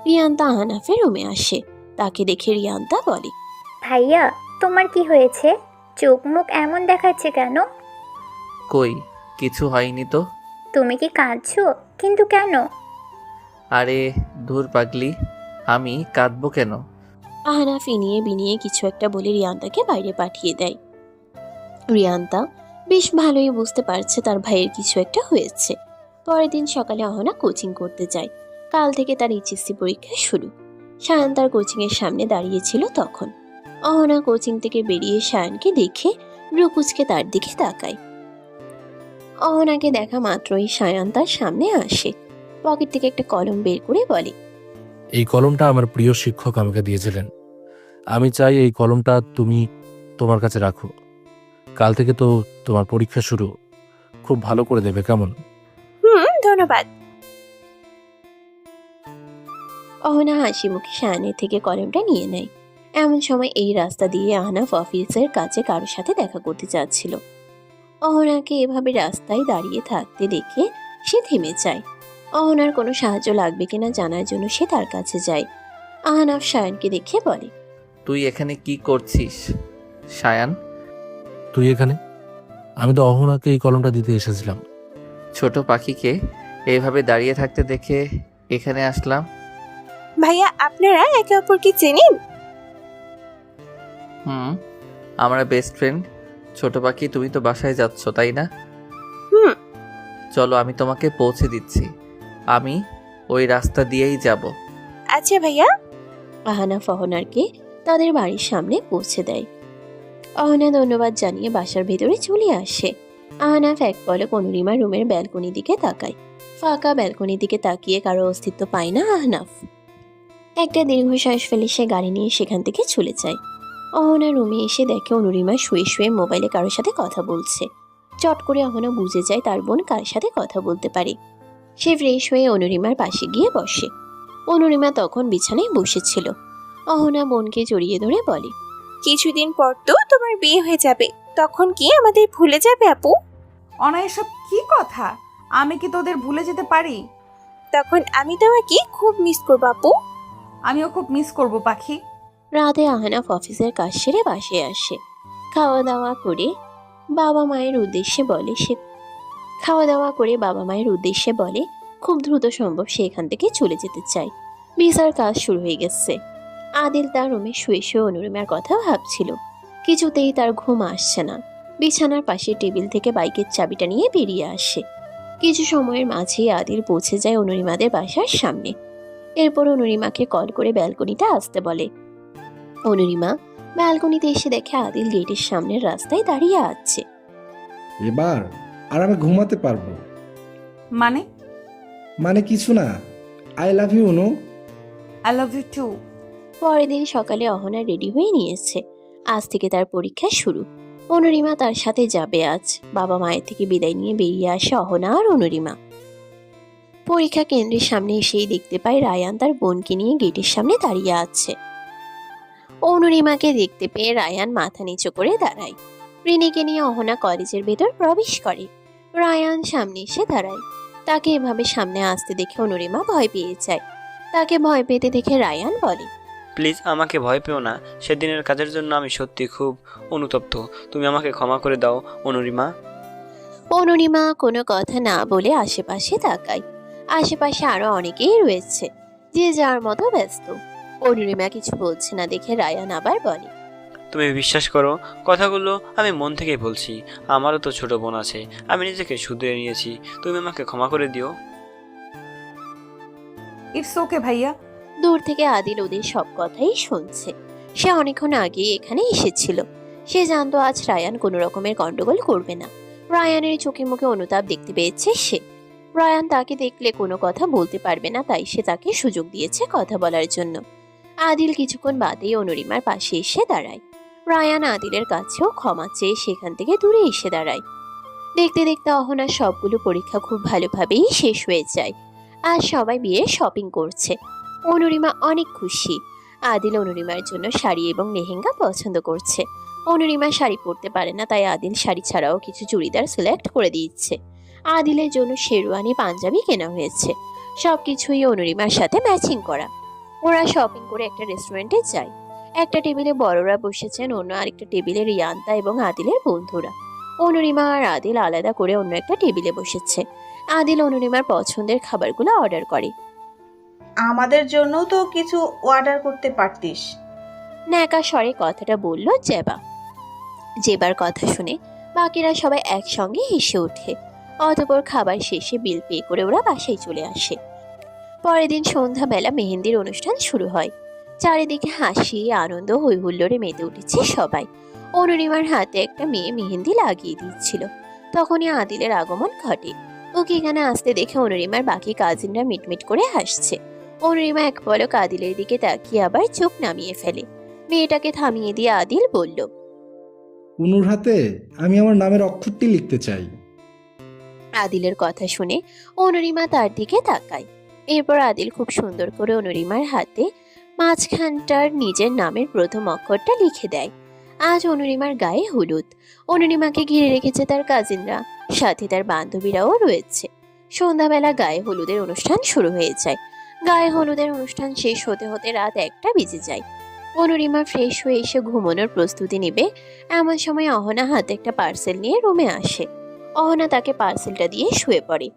রিয়ান্তা আহনাফের রুমে আসে। তাকে দেখে রিয়ান্তা বলে, ভাইয়া তোমার কি হয়েছে? চোখ মুখ এমন দেখাচ্ছে কেন? কই কিছু হয়নি তো। তুমি কি কাঁদছো? কিন্তু কেন? আরে ধুর পাগলি, আমি কাঁদবো কেন? আহনাফ ইনিয়ে বিনিয়ে কিছু একটা বলে রিয়ান্তাকে বাইরে পাঠিয়ে দেয়। রিয়ান্তা বেশ ভালোই বুঝতে পারছে তার ভাইয়ের কিছু একটা হয়েছে। পরের দিন সকালে অহনা কোচিং করতে যায়। কাল থেকে তার এইচএসসি পরীক্ষা শুরু। সায়ান তার কোচিংয়ের সামনে দাঁড়িয়েছিল তখন। অহনা কোচিং থেকে বেরিয়ে সায়ানকে দেখে ব্রুকুচকে তার দিকে তাকায়। অহনাকে দেখা মাত্রই সায়ান তার সামনে আসে। পকেট থেকে একটা কলম বের করে বলে, এই কলমটা আমার প্রিয় শিক্ষক আমাকে দিয়েছিলেন। আমি চাই এই কলমটা তুমি তোমার কাছে রাখো। কাল থেকে তো তোমার পরীক্ষা শুরু, খুব ভালো করে দেবে কেমন? ধন্যবাদ। অহনা হাসি মুখে সায়ানের থেকে কলমটা নিয়ে নেয়। এমন সময় এই রাস্তা দিয়ে আহনাফ অফিসের কাছে কারোর সাথে দেখা করতে যাচ্ছিল। অহনাকে এভাবে রাস্তায় দাঁড়িয়ে থাকতে দেখে সে থেমে যায়। অহনার কোনো সাহায্য লাগবে কিনা জানার জন্য সে তার কাছে যায়। আহনাফ সায়ানকে দেখে বলে, তুই এখানে কি করছিস সায়ান? তুই এখানে? আমি তো অহনাকে এই কলমটা দিতে এসেছিলাম। ছোট পাখিকে এইভাবে দাঁড়িয়ে থাকতে দেখে এখানে আসলাম। ভাইয়া আপনারা একে অপরকে চেনেন? আমরা বেস্ট ফ্রেন্ড। ছোট পাখি তুমি তো বাসায় যাচ্ছ তাই না? চলো আমি তোমাকে পৌঁছে দিচ্ছি। আমি ওই রাস্তা দিয়েই যাব। আচ্ছা ভাইয়া। আহনাফ অহনারকে তাদের বাড়ির সামনে পৌঁছে দেয়। অহনা ধন্যবাদ জানিয়ে বাসার ভেতরে চলে আসে। আহনাফ এক পলক অনুরিমার রুমের ব্যালকনির দিকে তাকায়। ফাঁকা ব্যালকনির দিকে তাকিয়ে কারো অস্তিত্ব পায় না আহনাফ। একটা দীর্ঘশ্বাস ফেলে সে গাড়ি নিয়ে সেখান থেকে চলে যায়। অহনা রুমে এসে দেখে অনুরিমা শুয়ে শুয়ে মোবাইলে কারোর সাথে কথা বলছে। চট করে অহনা বুঝে যায় তার বোন কার সাথে কথা বলতে পারে। সে ফ্রেশ হয়ে অনুরিমার পাশে গিয়ে বসে। অনুরিমা তখন বিছানায় বসেছিল। অহনা বোনকে জড়িয়ে ধরে বলে, কিছুদিন পর তো তোমার বিয়ে হয়ে যাবে, তখন কি আমাদের ভুলে যাবে আপু? এসব কি কথা? আমি কি তোদের ভুলে যেতে পারি? তখন আমি তোমাকে খুব মিস করবো আপু। আমিও খুব মিস করব পাখি। রাতে আহনাফ অফিসের কাজ সেরে বাসায় আসে। খাওয়া দাওয়া করে বাবা মায়ের উদ্দেশ্যে বলে খুব দ্রুত সম্ভব সে এখান থেকে চলে যেতে চায়। ভিসার কাজ শুরু হয়ে গেছে। আদিল তার রুমে শুয়ে শুয়ে অনুরিমার কথা ভাবছিল। কিছুতেই তার ঘুম আসছে না। বিছানার পাশে টেবিল থেকে বাইকের চাবিটা নিয়ে বেরিয়ে আসে। কিছু সময়ের মাঝেই আদিল পৌঁছে যায় অনুরিমাদের বাসার সামনে। এরপর অনুরিমাকে কল করে ব্যালকনিতে আসতে বলে। অনুরিমা ব্যালকনিতে এসে দেখে আদিল গেটের সামনের রাস্তায় দাঁড়িয়ে আছে। এবার আর আমি ঘুমাতে পারবো। মানে কিছু না, I love you Anu. I love you too. পরের দিন সকালে অহনা রেডি হয়ে নিয়েছে। আজ থেকে তার পরীক্ষা শুরু। অনুরিমা তার সাথে যাবে আজ। বাবা মায়ের থেকে বিদায় নিয়ে বেরিয়ে আসে অহনা আর অনুরিমা। পরীক্ষা কেন্দ্রের সামনে এসেই দেখতে পায় রায়ান তার বোনকে নিয়ে গেটের সামনে দাঁড়িয়ে আছে। অনুরিমাকে দেখতে পেয়ে রায়ান মাথা নিচু করে দাঁড়ায়। রিনিকে নিয়ে অহনা কলেজের ভেতর প্রবেশ করে। রায়ান সামনে এসে দাঁড়ায়। তাকে এভাবে সামনে আসতে দেখে অনুরিমা ভয় পেয়ে যায়। তাকে ভয় পেতে দেখে রায়ান বলে, প্লিজ আমাকে ভয় পেও না। সেদিনের কাজের জন্য আমি সত্যি খুব অনুতপ্ত। তুমি আমাকে ক্ষমা করে দাও অনুরিমা। অনুরিমা কোনো কথা না বলে আশেপাশে তাকায়। আশেপাশে আরো অনেকেই রয়েছে, যে যার মতো ব্যস্ত। অনুরিমা কিছু বলছে না দেখে রায়ান আবার বলে, তুমি বিশ্বাস করো, কথাগুলো আমি মন থেকেই বলছি। আমারও তো ছোট বোন আছে, আমি নিজেকে শুধরে নিয়েছি। তুমি আমাকে ক্ষমা করে দিও। ইটস ওকে ভাইয়া। দূর থেকে আদিল ওদের সব কথাই শুনছে। সে অনেকক্ষণ আগেই এখানে এসেছিল। সে জানতো আজ রায়ান কোনো রকমের গন্ডগোল করবে না। রায়ানের চোখে মুখে অনুতাপ দেখতে পেয়েছে সে। রায়ান তাকে দেখলে কোনো কথা বলতে পারবে না, তাই সে তাকে সুযোগ দিয়েছে কথা বলার জন্য। আদিল কিছুক্ষণ বাদেই অনুরিমার পাশে এসে দাঁড়ায়। রায়ান আদিলের কাছেও ক্ষমা চেয়ে সেখান থেকে দূরে এসে দাঁড়ায়। দেখতে দেখতে অহনার সবগুলো পরীক্ষা খুব ভালোভাবেই শেষ হয়ে যায়। আজ সবাই বিয়ের শপিং করছে। অনুরিমা অনেক খুশি। আদিল অনুরিমার জন্য শাড়ি এবং লেহেঙ্গা পছন্দ করছে। অনুরিমা শাড়ি পরতে পারে না, তাই আদিল শাড়ি ছাড়াও কিছু চুড়িদার সিলেক্ট করে দিচ্ছে। আদিলের জন্য শেরওয়ানি পাঞ্জাবি কেনা হয়েছে। সবকিছুই অনুরিমার সাথে ম্যাচিং করা। ওরা শপিং করে একটা রেস্টুরেন্টে যায়। একটা টেবিলে বড়রা বসেছেন, অন্য আরেকটা টেবিলে রিয়ান্তা এবং আদিলের বন্ধুরা। অনুরিমা আর আদিল আলাদা করে অন্য একটা টেবিলে বসেছে। আদিল অনুরিমার পছন্দের খাবারগুলো অর্ডার করে। আমাদের জন্য তো কিছু অর্ডার করতে পারতিস। ন্যাকা স্বরে কথাটা বলল জেবা। জেবার কথা শুনে বাকিরা সবাই একসঙ্গে হেসে ওঠে। অতঃপর খাবার শেষে বিল পে করে ওরা বাসায় চলে আসে। পরের দিন সন্ধ্যাবেলা মেহেন্দির অনুষ্ঠান শুরু হয়। চারিদিকে হাসি, আনন্দ, হই হুল্লোড়ে মেতে উঠেছে সবাই। অনুরিমার হাতে একটা মেয়ে মেহেন্দি লাগিয়ে দিচ্ছিল। তখনই আদিলের আগমন ঘটে। ওকে এখানে আসতে দেখে অনুরিমার বাকি কাজিনরা মিটমিট করে হাসছে। অনুরিমা এক পলক আদিলের দিকে তাকিয়ে আবার চোখ নামিয়ে ফেলে। মেয়েটাকে থামিয়ে দিয়ে আদিল বলল, অনুর হাতে আমি আমার নামের অক্ষরটি লিখতে চাই। আদিলের কথা শুনে অনুরিমা তার দিকে তাকায়। এরপর আদিল খুব সুন্দর করে অনুরিমার হাতে মাঝখানটার নিজের নামের প্রথম অক্ষরটা লিখে দেয়। আজ অনুরিমার গায়ে হলুদ। অনুরিমাকে ঘিরে রেখেছে তার কাজিনরা, সাথে তার বান্ধবীরাও রয়েছে। সন্ধ্যাবেলা গায়ে হলুদের অনুষ্ঠান শুরু হয়ে যায়। গায়ে হলুদের অনুষ্ঠান শেষ হতে হতে রাত 1টা বেজে যায়। অনুরিমা ফ্রেশ হয়ে এসে ঘুমানোর প্রস্তুতি নেবে, এমন সময় অহনা হাতে একটা পার্সেল নিয়ে রুমে আসে। অহনা তাকে পার্সেলটা দিয়ে শুয়ে পড়ে।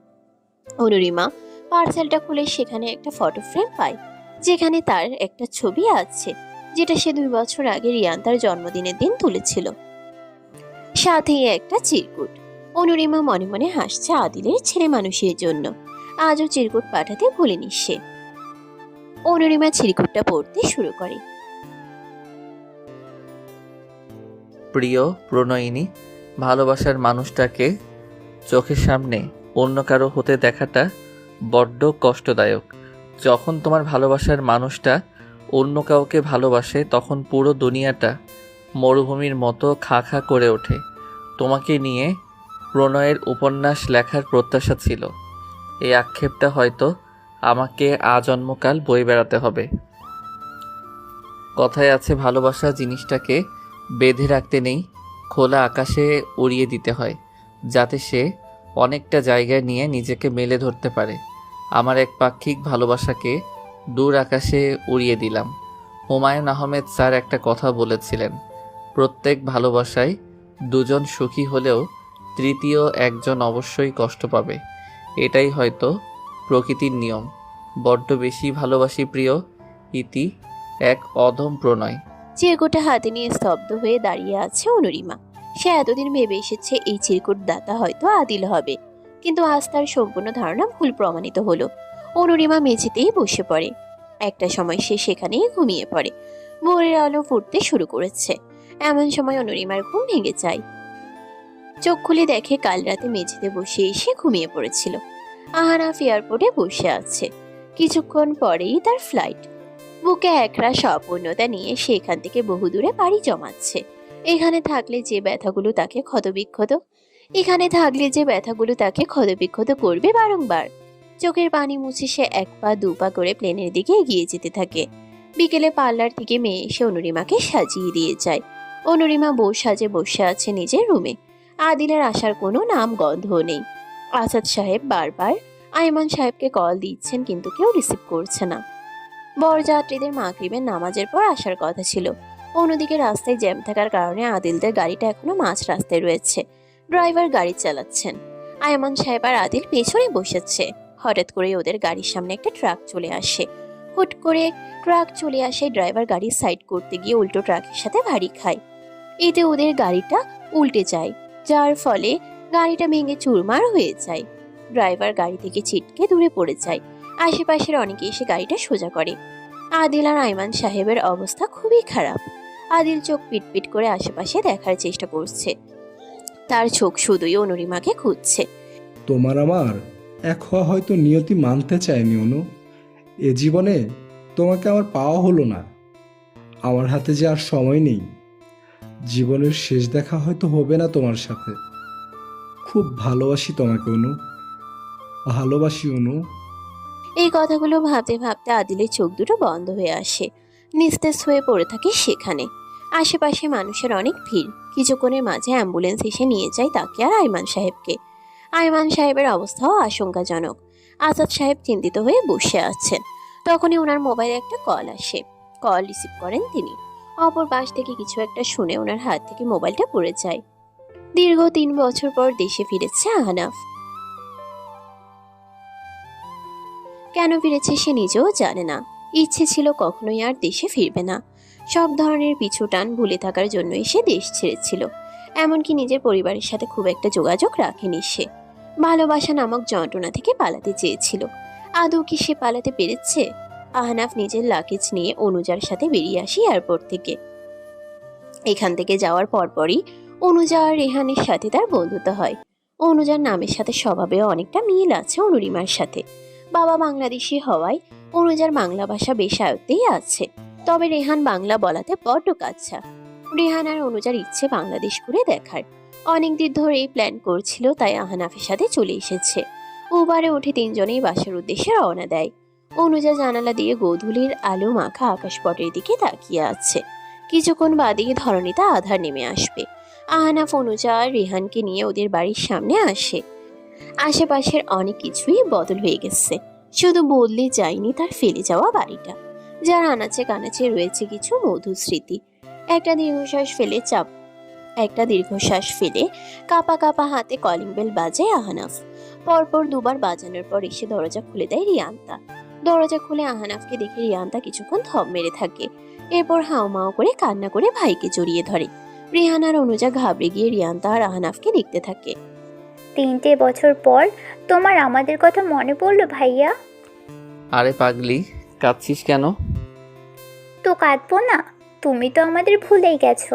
অনুরিমা পার্সেলটা খুলে সেখানে একটা ফটো ফ্রেম পায়, যেখানে তার একটা ছবি আছে, যেটা সে 2 বছর আগে রিয়ান্তার জন্মদিনের দিন তুলেছিল। সাথেই একটা চিরকুট। অনুরিমা মনে মনে হাসছে আদিলের ছেলে মানুষের জন্য। আজও চিরকুট পাঠাতে ভুলেনি সে। অনুরিমা চিরকুটটা পড়তে শুরু করে। প্রিয় প্রণয়িনী, ভালোবাসার মানুষটাকে চোখের সামনে অন্য কারো হতে দেখাটা বড্ড কষ্টদায়ক। যখন তোমার ভালোবাসার মানুষটা অন্য কাউকে ভালোবাসে, তখন পুরো দুনিয়াটা মরুভূমির মতো খা খা করে ওঠে। তোমাকে নিয়ে প্রণয়ের উপন্যাস লেখার প্রত্যাশা ছিল। এই আক্ষেপটা হয়তো আমাকে আজন্মকাল বয়ে বেড়াতে হবে। কথায় আছে, ভালোবাসা জিনিসটাকে বেঁধে রাখতে নেই, খোলা আকাশে উড়িয়ে দিতে হয়, যাতে সে অনেকটা জায়গায় নিয়ে নিজেকে মেলে ধরতে পারে। আমার এক পাক্ষিক ভালোবাসাকে দূর আকাশে উড়িয়ে দিলাম। হুমায়ুন আহমেদ স্যার একটা কথা বলেছিলেন, প্রত্যেক ভালোবাসায় দুজন সুখী হলেও তৃতীয় একজন অবশ্যই কষ্ট পাবে। এটাই হয়তো প্রকৃতির নিয়ম। বড্ড বেশি ভালোবাসি প্রিয়, ইতি এক অধম প্রণয়। চিরকুটটা হাতে নিয়ে স্তব্ধ হয়ে দাঁড়িয়ে আছে অনুরিমা। সে এতদিন ভেবে এসেছে এই চিরকুট দাতা হয়তো আদিল হবে, কিন্তু আজ তার সম্পূর্ণ ধারণা ভুল প্রমাণিত হলো। অনুরিমা মেঝেতেই বসে পড়ে। একটা সময় সে সেখানেই ঘুমিয়ে পড়ে। ভোরের আলো ফুটতে শুরু করেছে। এমন সময় অনুরিমার ঘুম ভেঙে যায়। চোখ খুলে দেখে কাল রাতে মেঝেতে বসে এসে ঘুমিয়ে পড়েছিল। আহানাফ এয়ারপোর্টে বসে আছে। কিছুক্ষণ পরেই তার ফ্লাইট। বুকে একরাশ অপূর্ণতা নিয়ে সে এখান থেকে বহুদূরে পাড়ি জমাচ্ছে। এখানে থাকলে যে ব্যথাগুলো তাকে ক্ষতবিক্ষত করবে বারংবার। চোখের পানি মুছে সে এক পা দু পা করে প্লেনের দিকে এগিয়ে যেতে থাকে। বিকেলে পার্লার থেকে মেয়ে এসে অনুরিমাকে সাজিয়ে দিয়ে যায়। অনুরিমা বউ সাজে বসে আছে নিজের রুমে। আদিলের আসার কোনো নাম গন্ধ নেই। আসাদ সাহেব বারবার আইমান সাহেবকে কল দিচ্ছেন, কিন্তু কেউ রিসিভ করছে না। বরযাত্রীদের মাগরিবের নামাজের পর আসার কথা ছিল। অন্যদিকে রাস্তায় জ্যাম থাকার কারণে আদিলদের গাড়িটা এখনো মাঝ রাস্তায় রয়েছে। ড্রাইভার গাড়ি চালাচ্ছেন। আইমান সাহেব আর আদিল পেছনে বসেছে। হঠাৎ করে ওদের গাড়ির সামনে একটা ট্রাক চলে আসে। হুট করে ট্রাক চলে আসে, ড্রাইভার গাড়ি সাইড করতে গিয়ে উল্টো ট্রাকের সাথে ভারী খায়। এতে ওদের গাড়িটা উল্টে যায়, যার ফলে গাড়িটা ভেঙে চুরমার হয়ে যায়। ড্রাইভার গাড়ি থেকে ছিটকে দূরে পড়ে যায়। আশেপাশের অনেকে এসে গাড়িটা সোজা করে। আদিল আর আইমান সাহেবের অবস্থা খুবই খারাপ। আদিল চোখ পিটপিট করে আশেপাশে দেখার চেষ্টা করছে। তার চোখ শুধুই অনুরিমাকে খুঁজছে। তোমার আমার এক হওয়া হয়তো নিয়তি মানতে চায়নি অনু। এ জীবনে তোমাকে আমার পাওয়া হলো না। আমার হাতে যে আর সময় নেই। জীবনের শেষ দেখা হয়তো হবে না তোমার সাথে। খুব ভালোবাসি তোমাকে অনু, ভালোবাসি অনু। এই কথাগুলো ভাবতে ভাবতে আদিলের চোখ দুটো বন্ধ হয়ে আসে। নিস্তেজ হয়ে পড়ে থাকে সেখানে। আশেপাশে মানুষের অনেক ভিড়। কিছুক্ষণের মাঝে অ্যাম্বুলেন্স এসে নিয়ে যায় তাকে আর আইমান সাহেবকে। আইমান সাহেবের অবস্থাও আশঙ্কাজনক। আজাদ সাহেব চিন্তিত হয়ে বসে আছেন। তখনই ওনার মোবাইলে একটা কল আসে। কল রিসিভ করেন তিনি। অপর পাশ থেকে কিছু একটা শুনে ওনার হাত থেকে মোবাইলটা পড়ে যায়। দীর্ঘ 3 বছর পর দেশে ফিরেছে আহনাফ। কেন ফিরেছে সে নিজেও জানে না। ইচ্ছে ছিল কখনোই আর দেশে ফিরবে না। সব ধরনের পিছু টান ভুলে থাকার জন্যই সে দেশ ছেড়েছিল। এমনকি নিজের পরিবারের সাথে খুব একটা যোগাযোগ রাখেনি সে। ভালোবাসা নামক যন্ত্রণা থেকে পালাতে চেয়েছিল। আদৌ কি সে পালাতে পেরেছে? আহনাফ নিজের লাগেজ নিয়ে অনুজার সাথে বেরিয়ে আসি এয়ারপোর্ট থেকে। এখান থেকে যাওয়ার পরপরই অনুজা আর রেহানের সাথে তার বন্ধুত্ব হয়। অনুজার নামের সাথে স্বভাবেও অনেকটা মিল আছে অনুরিমার সাথে। বাবা বাংলাদেশি হওয়ায় অনুজার বাংলা ভাষা বেশ আয়ত্তেই আছে। তবে রেহান বাংলা বলাতে বড্ড কাচ্ছা। রেহান আর অনুজার ইচ্ছে বাংলাদেশ ঘুরে দেখার। অনেকদিন ধরেই প্ল্যান করছিল, তাই আহনাফের সাথে চলে এসেছে। উবারে উঠে তিনজনেই বাসার উদ্দেশ্যে রওনা দেয়। অনুজা জানালা দিয়ে গোধূলির আলো মাখা আকাশপটের দিকে তাকিয়ে আছে। কিছুক্ষণ বাদেই ধরণীতে আধার নেমে আসবে। আহনাফ অনুজা আর রেহানকে নিয়ে ওদের বাড়ির সামনে আসে। আশেপাশের অনেক কিছুই বদল হয়ে গেছে, শুধু বদলে যায়নি তার ফেলে যাওয়া বাড়িটা, যার আনাচে কানাচে রয়েছে কিছু মধুর স্মৃতি। একটা দীর্ঘশ্বাস ফেলে কাপা কাপা হাতে কলিং বেল বাজায় আহনাফ। পরপর দুবার বাজানোর পর এসে দরজা খুলে দেয় রিয়ান্তা। দরজা খুলে আহনাফকে দেখে রিয়ান্তা কিছুক্ষণ থম মেরে থাকে। এরপর হাওমাও করে কান্না করে ভাইকে জড়িয়ে ধরে। রেহান আর অনুজা ঘাবড়ে গিয়ে রিয়ান্তা আর আহনাফকে দেখতে থাকে। 3টে বছর পর তোমার আমাদের কথা মনে পড়লো ভাইয়া? আরে পাগলি, কাঁদছিস কেন? তো কাঁদবো না, তুমি তো আমাদের ভুলেই গেছো।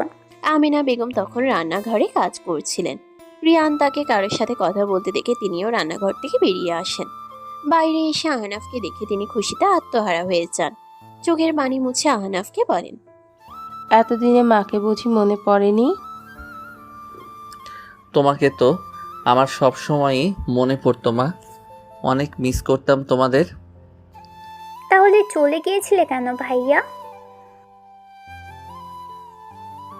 আমিনা বেগম তখন রান্নাঘরে কাজ করছিলেন। রিয়ান্তাকে কারোর সাথে কথা বলতে দেখে তিনিও রান্নাঘর থেকে বেরিয়ে আসেন। বাইরে এসে আহনাফকে দেখে তিনি খুশিতে আত্মহারা হয়ে যান। চোখের পানি মুছে আহনাফকে বলেন, এতদিনে মাকে বুঝি মনে পড়েনি? তোমাকে তো আমার সব সময়ই মনে পড়তো মা, অনেক মিস করতাম তোমাদের। তাহলে চলে গিয়েছিলে কেন ভাইয়া?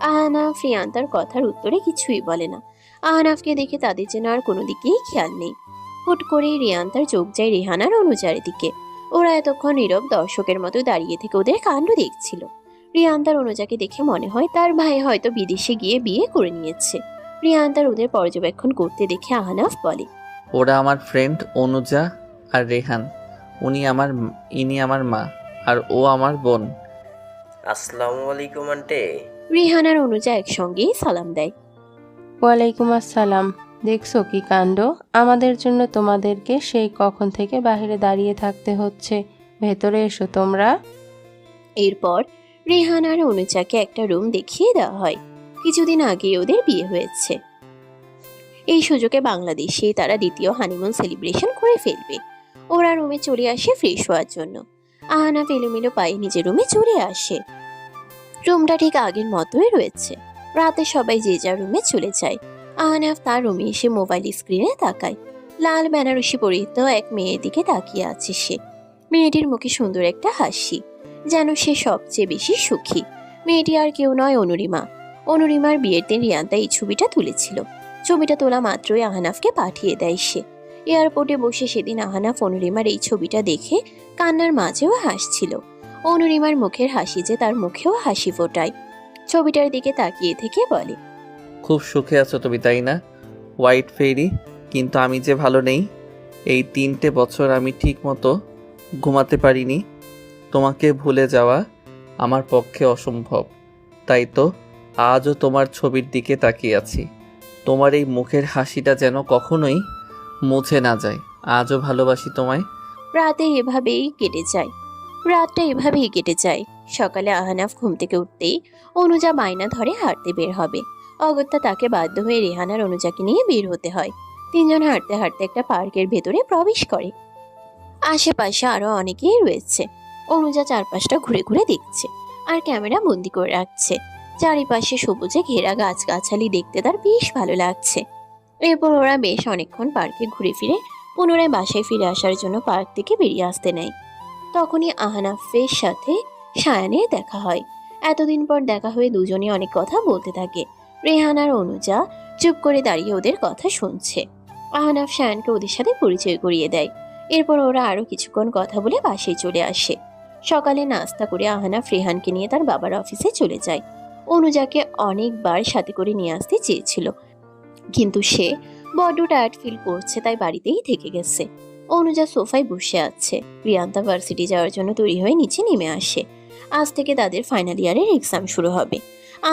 আহনাফ রিয়ান্তার কথার উত্তরে কিছুই বলে না। আহনাফকে দেখে তাদের যেন আর কোনো দিকেই খেয়াল নেই। হুট করে রিয়ান্তার চোখ যায় রেহানার অনুজার দিকে। ওরা এতক্ষণ নীরব দর্শকের মতো দাঁড়িয়ে থেকে ওদের কাণ্ড দেখছিল। রিয়ান্তার অনুজাকে দেখে মনে হয় তার ভাই হয়তো বিদেশে গিয়ে বিয়ে করে নিয়েছে। রিয়ান্তার ওদের পর্যবেক্ষণ করতে দেখে আহনাফ বলে, ওরা আমার ফ্রেন্ড অনুজা আর রেহান। ইনি আমার মা আর ও আমার বোন। আসসালামু আলাইকুম আন্টি। রিহান আর অনুজা একসঙ্গেই সালাম দেয়। ওয়ালাইকুম আসসালাম। দেখছো কি কাণ্ড, আমাদের জন্য তোমাদেরকে সেই কখন থেকে বাইরে দাঁড়িয়ে থাকতে হচ্ছে। ভেতরে এসো তোমরা। এরপর রেহান আর অনুজাকে একটা রুম দেখিয়ে দেওয়া হয়। কিছুদিন আগে ওদের বিয়ে হয়েছে। এই সুযোগে বাংলাদেশে তারা দ্বিতীয় হানিমুন সেলিব্রেশন করে ফেলবে। ওরা রুমে চলে আসে ফ্রেশ হওয়ার জন্য। আহনাফ এলোমেলো পায়ে নিজের রুমে চলে আসে। রুমটা ঠিক আগের মতোই রয়েছে। রাতে সবাই যে যার রুমে চলে যায়। আহনাফ তার রুমে এসে মোবাইল স্ক্রিনে তাকায়। লাল বেনারসি পরিহিত এক মেয়ের দিকে তাকিয়ে আছে সে। মেয়েটির মুখে সুন্দর একটা হাসি, যেন সে সবচেয়ে বেশি সুখী। মেয়েটি আর কেউ নয়, অনুরিমা। অনুরিমার বিয়ের দিন রিয়ান্তা এই ছবিটা তুলেছিল। ছবিটা তোলা মাত্রই আহনাফকে পাঠিয়ে দেয় সে। এয়ারপোর্টে বসে সেদিন আহনাফ অনুরিমার এই ছবিটা দেখে কান্নার মাঝেও হাসছিল। অনুরিমার মুখের হাসি যে তার মুখেও হাসি ফোটায়। ছবিটার দিকে তাকিয়ে থেকে বলে, খুব সুখে আছো তুমি, তাই না হোয়াইট ফেরি? কিন্তু আমি যে ভালো নেই। এই 3টে বছর আমি ঠিক মতো ঘুমাতে পারিনি। তোমাকে ভুলে যাওয়া আমার পক্ষে অসম্ভব। তাই তো আজও তোমার ছবির দিকে তাকিয়ে আছি। তোমার এই মুখের হাসিটা যেন কখনোই মুছে না যায়। আজও ভালোবাসি তোমায়। রাতটা এভাবেই কেটে যায়। সকালে আহনাফ ঘুম থেকে উঠতেই অনুজা বায়না ধরে হাঁটতে বের হবে। অগত্যা তাকে বাধ্য হয়ে রেহান আর অনুজাকে নিয়ে বের হতে হয়। তিনজন হাঁটতে হাঁটতে একটা পার্কের ভেতরে প্রবেশ করে। আশেপাশে আরো অনেকেই রয়েছে। অনুজা চারপাশটা ঘুরে ঘুরে দেখছে আর ক্যামেরা বন্দি করে রাখছে। চারিপাশে সবুজে ঘেরা গাছগাছালি দেখতে তার বেশ ভালো লাগছে। এরপর ওরা বেশ অনেকক্ষণ পার্কে ঘুরে ফিরে পুনরায় বাসায় ফিরে আসার জন্য পার্ক থেকে বেরিয়ে আসতে নেয়। তখনই আহনাফের সাথে সায়ানের দেখা হয়। এতদিন পর দেখা হয়ে দুজনে অনেক কথা বলতে থাকে। রেহান আর অনুজা চুপ করে দাঁড়িয়ে ওদের কথা শুনছে। আহনাফ সায়ানকে ওদের সাথে পরিচয় করিয়ে দেয়। এরপর ওরা আরো কিছুক্ষণ কথা বলে বাসায় চলে আসে। সকালে নাস্তা করে আহনাফ রেহানকে নিয়ে তার বাবার অফিসে চলে যায়। অনুজাকে অনেকবার সাথে করে নিয়ে আসতে চেয়েছিল, কিন্তু সে বড্ড টায়ার্ড ফিল করছে, তাই বাড়িতেই থেকে গেছে। অনুজা সোফায় বসে আছে। রিয়ান্তা ভার্সিটি যাওয়ার জন্য তৈরি হয়ে নিচে নেমে আসে। আজ থেকে তাদের ফাইনাল ইয়ারের এক্সাম শুরু হবে।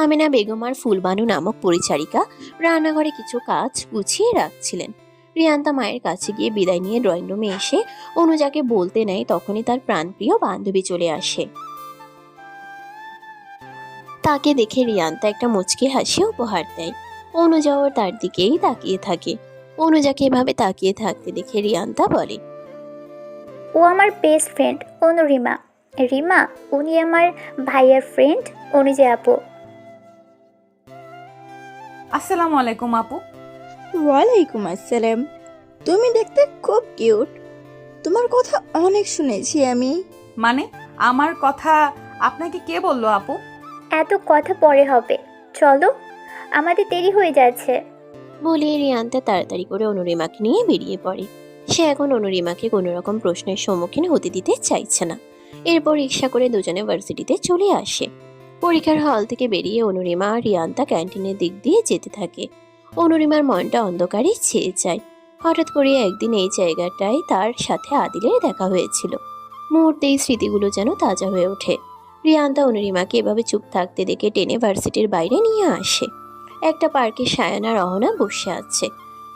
আমেনা বেগম আর ফুলবানু নামক পরিচারিকা রান্নাঘরে কিছু কাজ গুছিয়ে রাখছিলেন। রিয়ান্তা মায়ের কাছে গিয়ে বিদায় নিয়ে ড্রয়িং রুমে এসে অনুজাকে বলতে নেয়, তখনই তার প্রাণপ্রিয় বান্ধবী চলে আসে। তাকে দেখে রিয়ান্তা একটা মুচকি হাসি উপহার দেয়। অনুজাও তার দিকেই তাকিয়ে থাকে। অনুজাকে এভাবে তাকিয়ে থাকতে দেখে রিয়ান্তা বলে, ও আমার বেস্ট ফ্রেন্ড অনুরিমা। রিমা, উনি আমার ভাইয়ের ফ্রেন্ড অনুজা আপু। আসসালামু আলাইকুম আপু। ওয়ালাইকুম আসসালাম। তুমি দেখতে খুব কিউট। তোমার কথা অনেক শুনেছি আমি। মানে আমার কথা আপনাকে কে বললো আপু? এত কথা পরে হবে, চলো আমাদের দেরি হয়ে যাচ্ছে। বলে রিয়ান্তা তাড়াতাড়ি করে অনুরিমাকে নিয়ে বেরিয়ে পড়ে। সে এখন অনুরিমাকে কোনো রকম প্রশ্নের সম্মুখীন হতে দিতে চাইছে না। এরপর রিক্সা করে দুজনে ভার্সিটিতে চলে আসে। পরীক্ষার হল থেকে বেরিয়ে অনুরিমা আর রিয়ান্তা ক্যান্টিনের দিক দিয়ে যেতে থাকে। অনুরিমার মনটা অন্ধকারে ছেয়ে যায়। হঠাৎ করে একদিন এই জায়গাটায় তার সাথে আদিলের দেখা হয়েছিল। মুহূর্তেই স্মৃতিগুলো যেন তাজা হয়ে ওঠে। রিয়ান্তা অনুরিমাকে এভাবে চুপ থাকতে দেখে টেনে ভার্সিটির বাইরে নিয়ে আসে। একটা পার্কে সায়ান আর অহনা বসে আছে।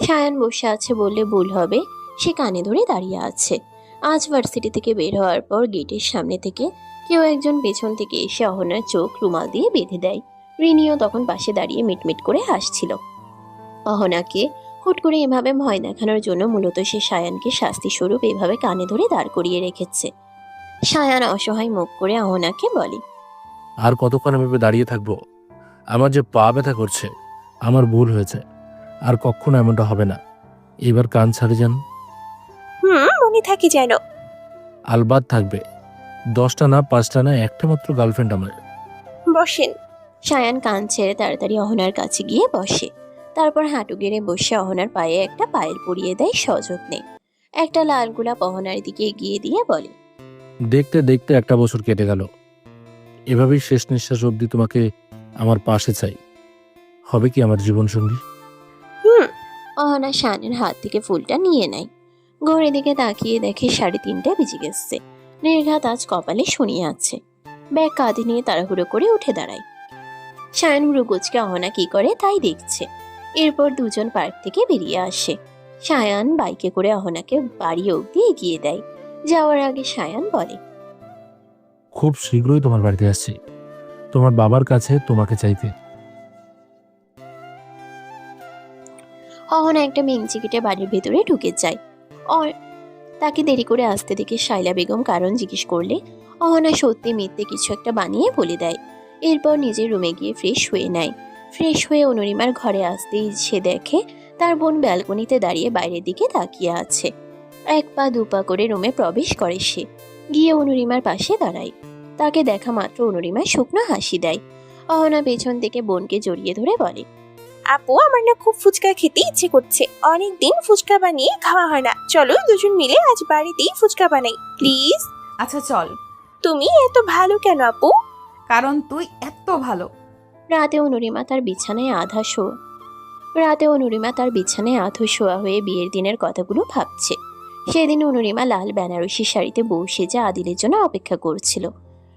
সায়ান বসে আছে বললে ভুল হবে, সে কানে ধরে দাঁড়িয়ে আছে। আজ ভার্সিটি থেকে বের হওয়ার পর গেটের সামনে থেকে কেউ একজন পেছন থেকে এসে অহনার চোখ রুমাল দিয়ে বেঁধে দেয়। রিনিও তখন পাশে দাঁড়িয়ে মিটমিট করে হাসছিল। অহনাকে হুট করে এভাবে ভয় দেখানোর জন্য মূলত সে সায়ানকে শাস্তি স্বরূপ এভাবে কানে ধরে দাঁড় করিয়ে রেখেছে। সায়ান অসহায় মুখ করে অহনাকে বলে, আর কতক্ষণ এভাবে দাঁড়িয়ে থাকবো? আমার যে পা ব্যথা করছে। আমার ভুল হয়েছে, আর কখনো এমনটা হবে না। এবার কান ছাড়ে যান। মনে থাকে যেন। আলবাদ থাকবে। 10টা না 5টা না, একটা মাত্র গার্লফ্রেন্ড আমার। বসেন। সায়ান কান ছেড়ে তাড়াতাড়ি অহনার কাছে গিয়ে বসে। তারপর হাঁটু গেড়ে বসে অহনার পায়ে একটা পায়েল পরিয়ে দেয় সযত্নে। একটা লাল গোলাপ অহনার দিকে এগিয়ে দিয়ে বলে, দেখতে দেখতে একটা বছর কেটে গেল। এভাবেই শেষ নিঃশ্বাস অবধি তোমাকে আমার পাশে চাই। হবে কি আমার জীবনসঙ্গী? অহনা শানের হাত থেকে ফুলটা নিয়ে নেয়। ঘড়ির দিকে তাকিয়ে দেখে 3:30 বেজে গেছে। নির্ঘাত আজ কপালে শুনিয়ে আছে। ব্যাগ কাঁধে নিয়ে তাড়াহুড়ো করে উঠে দাঁড়ায়। শায়ন ভ্রুকুচকে অহনা কি করে তাই দেখছে। এরপর দুজন পার্ক থেকে বেরিয়ে আসে। শায়ান বাইকে করে অহনাকে বাড়ি অবধি এগিয়ে দেয়। যাওয়ার আগে শায়ান বলে, খুব শীঘ্রই তোমার বাড়িতে আসছি, তোমার বাবার কাছে তোমাকে চাইতে। অহনা একটা মেংচি কেটে বাড়ির ভেতরে ঢুকে যায়। তাকে দেরি করে আসতে দেখে শাইলা বেগম কারণ জিজ্ঞেস করলে অহনা সত্যি মিথ্যে কিছু একটা বানিয়ে বলে দেয়। এরপর নিজের রুমে গিয়ে ফ্রেশ হয়ে নেয়। ফ্রেশ হয়ে অনুরিমার ঘরে আসতেই সে দেখে তার বোন ব্যালকনিতে দাঁড়িয়ে বাইরের দিকে তাকিয়ে আছে। 1 পা 2 পা করে রুমে প্রবেশ করে সে। গিয়ে অনুরিমার পাশে দাঁড়ায়। তাকে দেখা মাত্র অনুরিমা শুকনো হাসি দেয়। অহনা পেছন থেকে বোনকে জড়িয়ে ধরে বলে, আপু আমার না খুব ফুচকা খেতে ইচ্ছে করছে, অনেকদিন ফুচকা বানিয়ে খাওয়া হয় না, চলো দুজন মিলে আজ বাড়িতেই ফুচকা বানাই প্লিজ। আচ্ছা চল। তুমি এত ভালো কেন আপু? কারণ তুই এত ভালো। রাতে অনুরিমা তার বিছানায় আধো শোয়া হয়ে বিয়ের দিনের কথাগুলো ভাবছে। সেদিন অনুরিমা লাল বেনারসি শাড়িতে বউ সেজে আদিলের জন্য অপেক্ষা করছিল।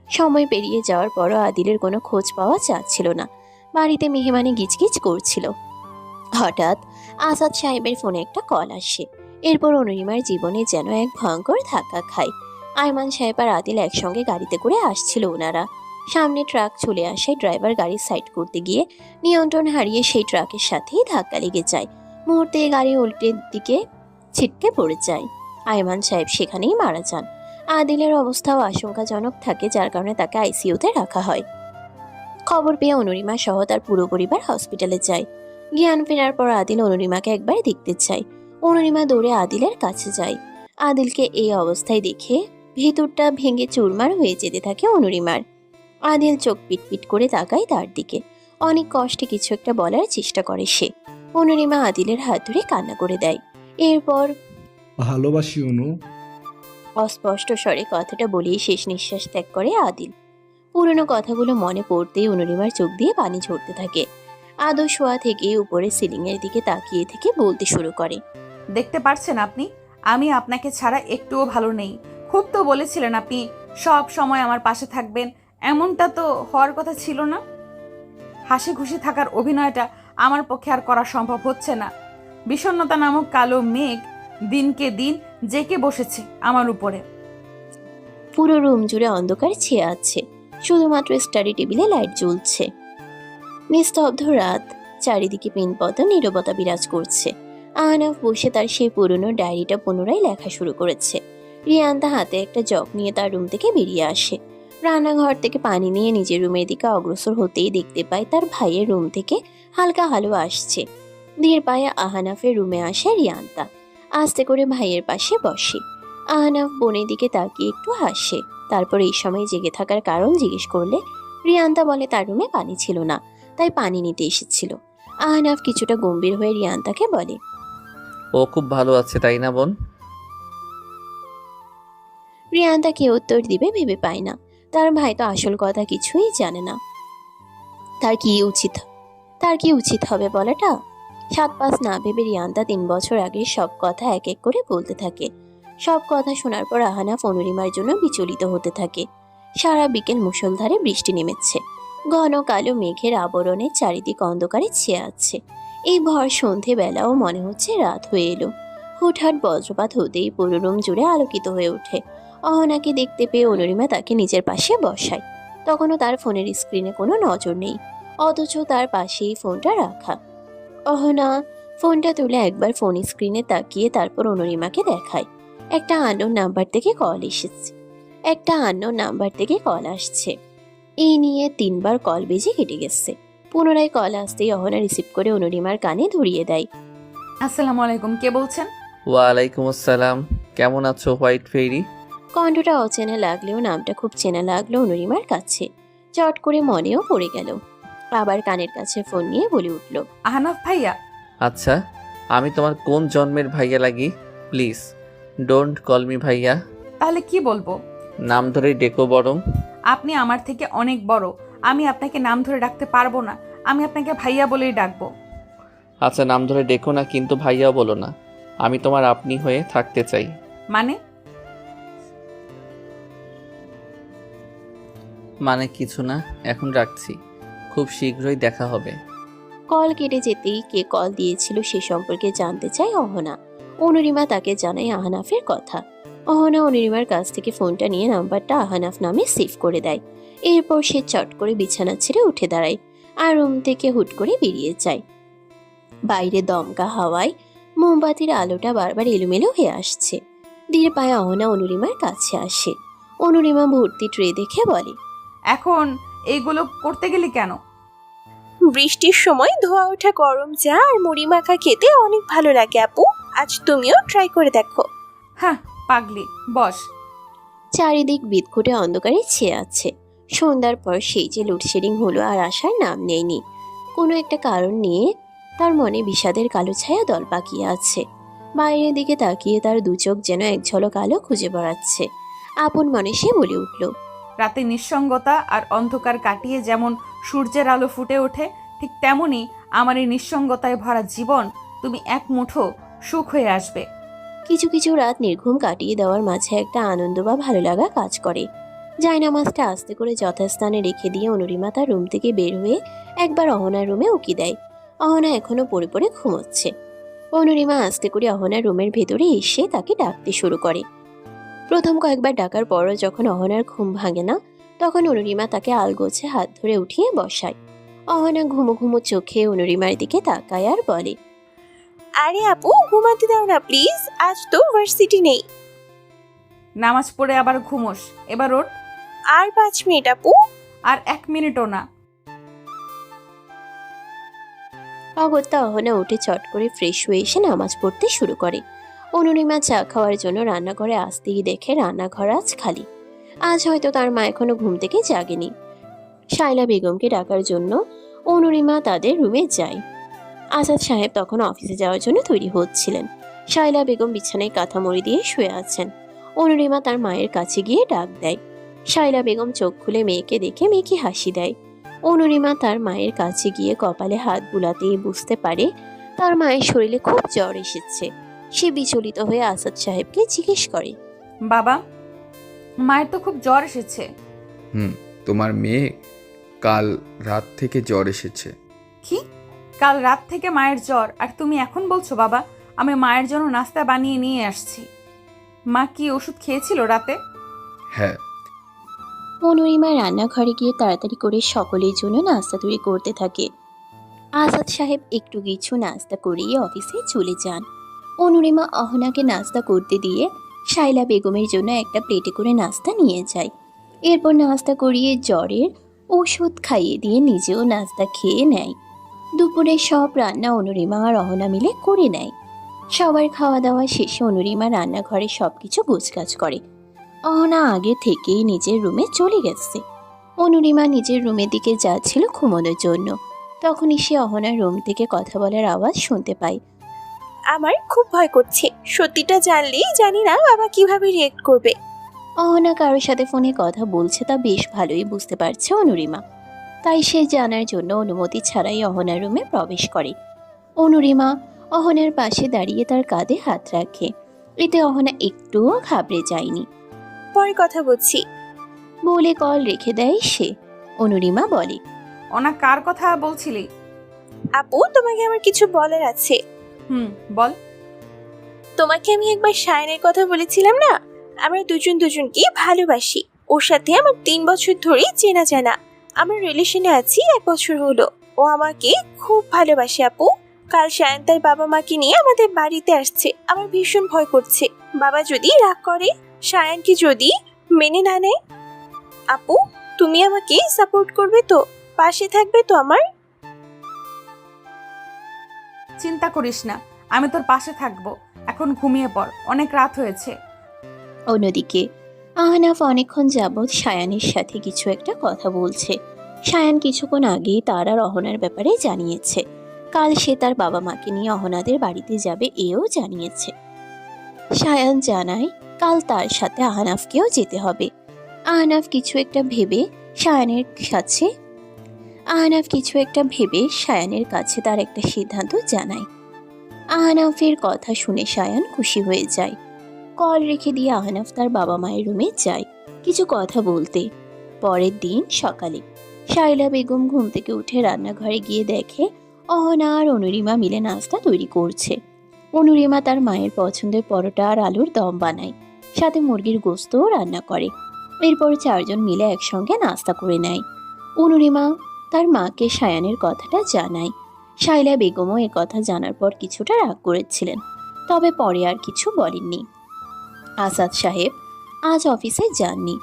সময় পেরিয়ে যাওয়ার পরও আদিলের কোনো খোঁজ পাওয়া যাচ্ছিল না। বাড়িতে মেহমানি গিজগিজ করছিল। হঠাৎ আসাদ সাহেবের ফোনে একটা কল আসে। এরপর অনুরিমার জীবনে যেন এক ভয়ঙ্কর ধাক্কা খায়। আয়মান সাহেব আর আদিল একসঙ্গে গাড়িতে করে আসছিল ওনারা। সামনে ট্রাক চলে আসে। ড্রাইভার গাড়ি সাইড করতে গিয়ে নিয়ন্ত্রণ হারিয়ে সেই ট্রাকের সাথেই ধাক্কা লেগে যায়। মুহূর্তে গাড়ি উল্টের দিকে ছিটকে পড়ে যায়। আয়মান সাহেব সেখানেই মারা যান। আদিলের অবস্থাও আশঙ্কাজনক থাকে, যার কারণে তাকে আইসিইউতে রাখা হয়। খবর পেয়ে অনুরিমা সহ তার পুরো পরিবার হসপিটালে যায়। জ্ঞান ফেরার পর আদিল অনুরিমাকে একবার দেখতে চায়। অনুরিমা দৌড়ে আদিলের কাছে যায়। আদিলকে এই অবস্থায় দেখে ভেতরটা ভেঙে চুরমার হয়ে যেতে থাকে অনুরিমার। আদিল চোখ পিটপিট করে তাকায় তার দিকে। অনেক কষ্টে কিছু একটা বলার চেষ্টা করে সে। অনুরিমা আদিলের হাত ধরে কান্না করে দেয়। এরপর ভালোবাসি অনু। অস্পষ্ট স্বরে কথাটা বলেই শেষ নিঃশ্বাস ত্যাগ করে আদিল। পুরনো কথাগুলো মনে পড়তেই অনুরিমার চোখ দিয়ে পানি ঝরতে থাকে। আদো শোয়া থেকে উপরে সিলিংয়ের দিকে তাকিয়ে থেকে বলতে শুরু করে, দেখতে পারছেন আপনি, আমি আপনাকে ছাড়া একটুও ভালো নেই। খুব তো বলেছিলেন আপনি সব সময় আমার পাশে থাকবেন, এমনটা তো হওয়ার কথা ছিল না। হাসি খুশি থাকার অভিনয়টা আমার পক্ষে আর করা সম্ভব হচ্ছে না। বিষণ্ণতা নামক কালো মেঘ দিনকে দিন জেঁকে বসেছে আমার উপরে। পুরো রুম জুড়ে অন্ধকার ছেয়ে আছে। শুধুমাত্র স্টাডি টেবিলে লাইট জ্বলছে। নিস্তব্ধ রাত, চারিদিকে পিনপত নীরবতা বিরাজ করছে। আহনাফ বসে তার সেই পুরনো ডায়েরিটা পুনরায় লেখা শুরু করেছে। রিয়ান্তা হাতে একটা জগ নিয়ে তার রুম থেকে বেরিয়ে আসে। রান্নাঘর থেকে পানি নিয়ে নিজের রুমের দিকে অগ্রসর হতেই দেখতে পায় তার ভাইয়ের রুম থেকে হালকা আলো আসছে। ধীর পায়ে আহনাফের রুমে আসে রিয়ান্তা। আস্তে করে ভাইয়ের পাশে বসে। আহনাফ বোনের দিকে তাকিয়ে একটু হাসে। তারপর এই সময় জেগে থাকার কারণ জিজ্ঞেস করলে রিয়ান্তা বলে তার রুমে পানি ছিল না, তাই পানি নিতে এসেছিল। আহনাফ কিছুটা গম্ভীর হয়ে রিয়ান্তাকে বলে, ও খুব ভালো আছে তাই না বোন? রিয়ান্তা কি উত্তর দিবে ভেবে পায় না। তার ভাই তো আসল কথা কিছুই জানে না। তার কি উচিত হবে বলাটা? 7-5 না ভেবে রিয়ান্তা 3 বছর আগে সব কথা এক এক করে বলতে থাকে। সব কথা শোনার পর আহনাফ অনুরিমার জন্য বিচলিত হতে থাকে। সারা বিকেল মুষলধারে বৃষ্টি নেমেছে। ঘন কালো মেঘের আবরণে চারিদিক অন্ধকারে ছেয়ে আছে। এই ভর সন্ধেবেলাও মনে হচ্ছে রাত হয়ে এলো। হুটহাট বজ্রপাত হতেই পুরো রুম জুড়ে আলোকিত হয়ে ওঠে। অহনাকে দেখতে পেয়ে অনুরিমা তাকে নিজের পাশে বসায়। তখনও তার ফোনের স্ক্রিনে কোনো নজর নেই, অথচ তার পাশেই ফোনটা রাখা। অহনা ফোনটা তুলে একবার ফোন স্ক্রিনে তাকিয়ে তারপর অনুরিমাকে দেখায়। একটা আননোন নাম্বার থেকে কল আসছে। এই নিয়ে 3 বার কল বেজে কেটে গেছে। পুনরায় কল আসতেই অহনা রিসিভ করে অনুরিমার কানে ধরিয়ে দেয়। আসসালামু আলাইকুম, কে বলছেন? ওয়ালাইকুম আসসালাম, কেমন আছো হোয়াইট ফেরি? কণ্ঠটা অচেনা লাগলেও নামটা খুব চেনা লাগলো অনুরিমার কাছে। চট করে মনেও পড়ে গেল। আবার কানের কাছে ফোন নিয়ে বলে উঠল, আহনাফ ভাইয়া। আচ্ছা, আমি তোমার কোন জন্মের ভাইয়া লাগি? প্লিজ ডোন্ট কল মি ভাইয়া। তাহলে কি বলবো? নাম ধরে ডেকো বরং। আপনি আমার থেকে অনেক বড়, আমি আপনাকে নাম ধরে ডাকতে পারবো না। আমি আপনাকে ভাইয়া বলেই ডাকবো। আচ্ছা, নাম ধরে ডেকো না, কিন্তু ভাইয়াও বলো না। আমি তোমার আপনি হয়ে থাকতে চাই। মানে কিছু না, এখন রাখছি, খুব শীঘ্রই দেখা হবে। কল কেটে যেতেই কে কল দিয়েছিল সে সম্পর্কে জানতে চায় অহনা। অনুরিমা তাকে জানায় আহনাফের কথা। অহনা অনুরিমার কাছ থেকে ফোনটা নিয়ে নাম্বারটা আহনাফ নামে সেভ করে দেয়। এরপর সে চট করে বিছানা ছেড়ে উঠে দাঁড়ায় আর রুম থেকে হুট করে বেরিয়ে যায়। বাইরে দমকা হাওয়ায় মোমবাতির আলোটা বারবার এলোমেলো হয়ে আসছে। ধীরে পায়ে অহনা অনুরিমার কাছে আসে। অনুরিমা ভর্তি ট্রে দেখে বলে, এখন এইগুলো করতে গেলে কেন? বৃষ্টির সময় ধোয়া ওঠা গরম চা আর মুড়ি মাখা খেতে অনেক ভালো লাগে আপু। আজ তুমিও ট্রাই করে দেখো। হ্যাঁ পাগলি, বস। চারিদিক বিদঘুটে অন্ধকারে ছেয়ে আছে। সন্ধ্যার পর সেই যে লোডশেডিং হলো আর আসার নাম নেয়নি। কোনো একটা কারণ নিয়ে তার মনে বিষাদের কালো ছায়া দল পাকিয়ে আছে। বাইরের দিকে তাকিয়ে তার দু চোখ যেন এক ঝলক আলো খুঁজে বেড়াচ্ছে। আপন মনে সে বলে উঠল, রাতে নিঃসঙ্গতা আর অন্ধকার কাটিয়ে যেমন সূর্যের আলো ফুটে ওঠে, ঠিক তেমনি আমার এই নিঃসঙ্গতায় ভরা জীবন তুমি এক মুঠো সুখ হয়ে আসবে। কিছু কিছু রাত নির্ঘুম কাটিয়ে দেওয়ার মাঝে একটা আনন্দ বা ভালো লাগা কাজ করে। জায়নামাজটা আস্তে করে যথাস্থানে রেখে দিয়ে অনুরিমা তার রুম থেকে বের হয়ে একবার অহনার রুমে উকি দেয়। অহনা এখনো পড়ে পড়ে ঘুমোচ্ছে। অনুরিমা আস্তে করে অহনার রুমের ভেতরে এসে তাকে ডাকতে শুরু করে। প্রথম কয়েকবার ডাকার পরও যখন অহনার ঘুম ভাঙে না, তখন অনুরিমা তাকে আলগোছে হাত ধরে উঠিয়ে বসায়। অহনা ঘুমো ঘুমো চোখে অনুরিমার দিকে তাকায় আর বলে, আরে আপু ঘুমাতে দাও না প্লিজ, আজ তো ভার্সিটি নেই। নামাজ পড়ে আবার ঘুমোস, এবার ওঠ। আর 5 মিনিট আপু। আর 1 মিনিটও না। অগত্যা অহনা উঠে চট করে ফ্রেশ হয়ে এসে নামাজ পড়তে শুরু করে। অনুরিমা চা খাওয়ার জন্য রান্নাঘরে আসতেই দেখে রান্নাঘর আজ খালি। আজ হয়তো তার মা এখনো ঘুম থেকে জাগেনি। শায়লা বেগমকে ডাকার জন্য অনুরিমা তাদের রুমে যায়। আসাদ সাহেব তখন অফিসে যাওয়ার জন্য তৈরি হচ্ছিলেন। শায়লা বেগম বিছানায় কাঁথা মুড়ি দিয়ে শুয়ে আছেন। অনুরিমা তার মায়ের কাছে গিয়ে ডাক দেয়। শায়লা বেগম চোখ খুলে মেয়েকে দেখে মেয়েকে হাসি দেয়। অনুরিমা তার মায়ের কাছে গিয়ে কপালে হাত বুলাতেই বুঝতে পারে তার মায়ের শরীরে খুব জ্বর এসেছে। সে বিচলিত হয়ে আসাদ সাহেবকে জিজ্ঞেস করে, বাবা, মায়ের তো খুব জ্বর এসেছে। তোমার মেয়ে কাল রাত থেকে জ্বর এসেছে। কি? কাল রাত থেকে মায়ের জ্বর, আর তুমি এখন বলছো? বাবা, আমি মায়ের জন্য নাস্তা বানিয়ে নিয়ে আসছি। মা কি ওষুধ খেয়েছিল রাতে? হ্যাঁ। অনুরিমা রান্নাঘরে গিয়ে তাড়াতাড়ি করে সকলের জন্য নাস্তা তৈরি করতে থাকে। আসাদ সাহেব একটু কিছু নাস্তা করিয়ে অফিসে চলে যান। অনুরিমা অহনাকে নাস্তা করতে দিয়ে শায়লা বেগমের জন্য একটা প্লেটে করে নাস্তা নিয়ে যায়। এরপর নাস্তা করিয়ে জ্বরের ওষুধ খাইয়ে দিয়ে নিজেও নাস্তা খেয়ে নেয়। দুপুরে সব রান্না অনুরিমা আর অহনা মিলে করে নেয়। সবার খাওয়া দাওয়া শেষে অনুরিমা রান্নাঘরে সবকিছু গোছগাছ করে। অহনা আগে থেকেই নিজের রুমে চলে গেছে। অনুরিমা নিজের রুমের দিকে যাচ্ছিল ঘুমানোর জন্য। তখনই সে অহনার রুম থেকে কথা বলার আওয়াজ শুনতে পায়। আমার খুব ভয় করছে, সত্যিটা জানলেই জানি না বাবা কিভাবে রিয়েক্ট করবে। অহনা কারোর সাথে ফোনে কথা বলছে তা বেশ ভালোই বুঝতে পারছে অনুরিমা। তাই সে জানার জন্য অনুমতি ছাড়াই অহনার রুমে প্রবেশ করে। অনুরিমা অহনার পাশে দাঁড়িয়ে তার কাঁধে হাত রাখে। এতে অহনা একটুও ঘাবড়ে যায়নি। পরে কথা বলছি বলে কল রেখে দেয় সে। অনুরিমা বলে, ওনা কার কথা বলছিলি? আপু তোমাকে আমার কিছু বলার আছে। বল। তোমাকে আমি একবার শায়নের কথা বলেছিলাম না, আমরা দুজন দুজনকে ভালোবাসি। ওর সাথে আমার 3 বছর ধরে চেনা জানা। আমরা রিলেশনে আছি 1 বছর হলো। ও আমাকে খুব ভালোবাসে আপু। কাল শায়ন তার বাবা মাকে নিয়ে আমাদের বাড়িতে আসছে। আমার ভীষণ ভয় করছে, বাবা যদি রাগ করে, শায়নকে যদি মেনে না নেয়। আপু তুমি আমাকে সাপোর্ট করবে তো, পাশে থাকবে তো আমার? চিন্তা করিস না, আমি তোর পাশে থাকবো। এখন ঘুমিয়ে পড়, অনেক রাত হয়েছে। অন্যদিকে আহনাফ অনেকক্ষণ যাবৎ শায়ানের সাথে কিছু একটা কথা বলছে। শায়ান কিছুক্ষণ আগেই তার আর অহনার ব্যাপারে জানিয়েছে। কাল সে তার বাবা মাকে নিয়ে অহনাদের বাড়িতে যাবে এও জানিয়েছে। শায়ান জানায় কাল তার সাথে আহনাফকেও যেতে হবে। আহনাফ কিছু একটা ভেবে সায়ানের কাছে তার একটা সিদ্ধান্ত জানায়। আহনাফের কথা শুনে সায়ান খুশি হয়ে যায়। কল রেখে দিয়ে আহনাফ তার বাবা মায়ের রুমে যায় কিছু কথা বলতে। পরের দিন সকালে শাইলা বেগম ঘুম থেকে উঠে রান্নাঘরে গিয়ে দেখে অহনা আর অনুরিমা মিলে নাস্তা তৈরি করছে। অনুরিমা তার মায়ের পছন্দের পরোটা আর আলুর দম বানায়, সাথে মুরগির গোস্তও রান্না করে। এরপর চারজন মিলে একসঙ্গে নাস্তা করে নেয়। অনুরিমা তার মাকে সায়ানের কথাটা জানায়। শাইলা বেগমও এ কথা জানার পর কিছুটা রাগ করেছিলেন, তবে পরে আর কিছু বলেননি। আসাদ সাহেব আজ অফিসে যাননি।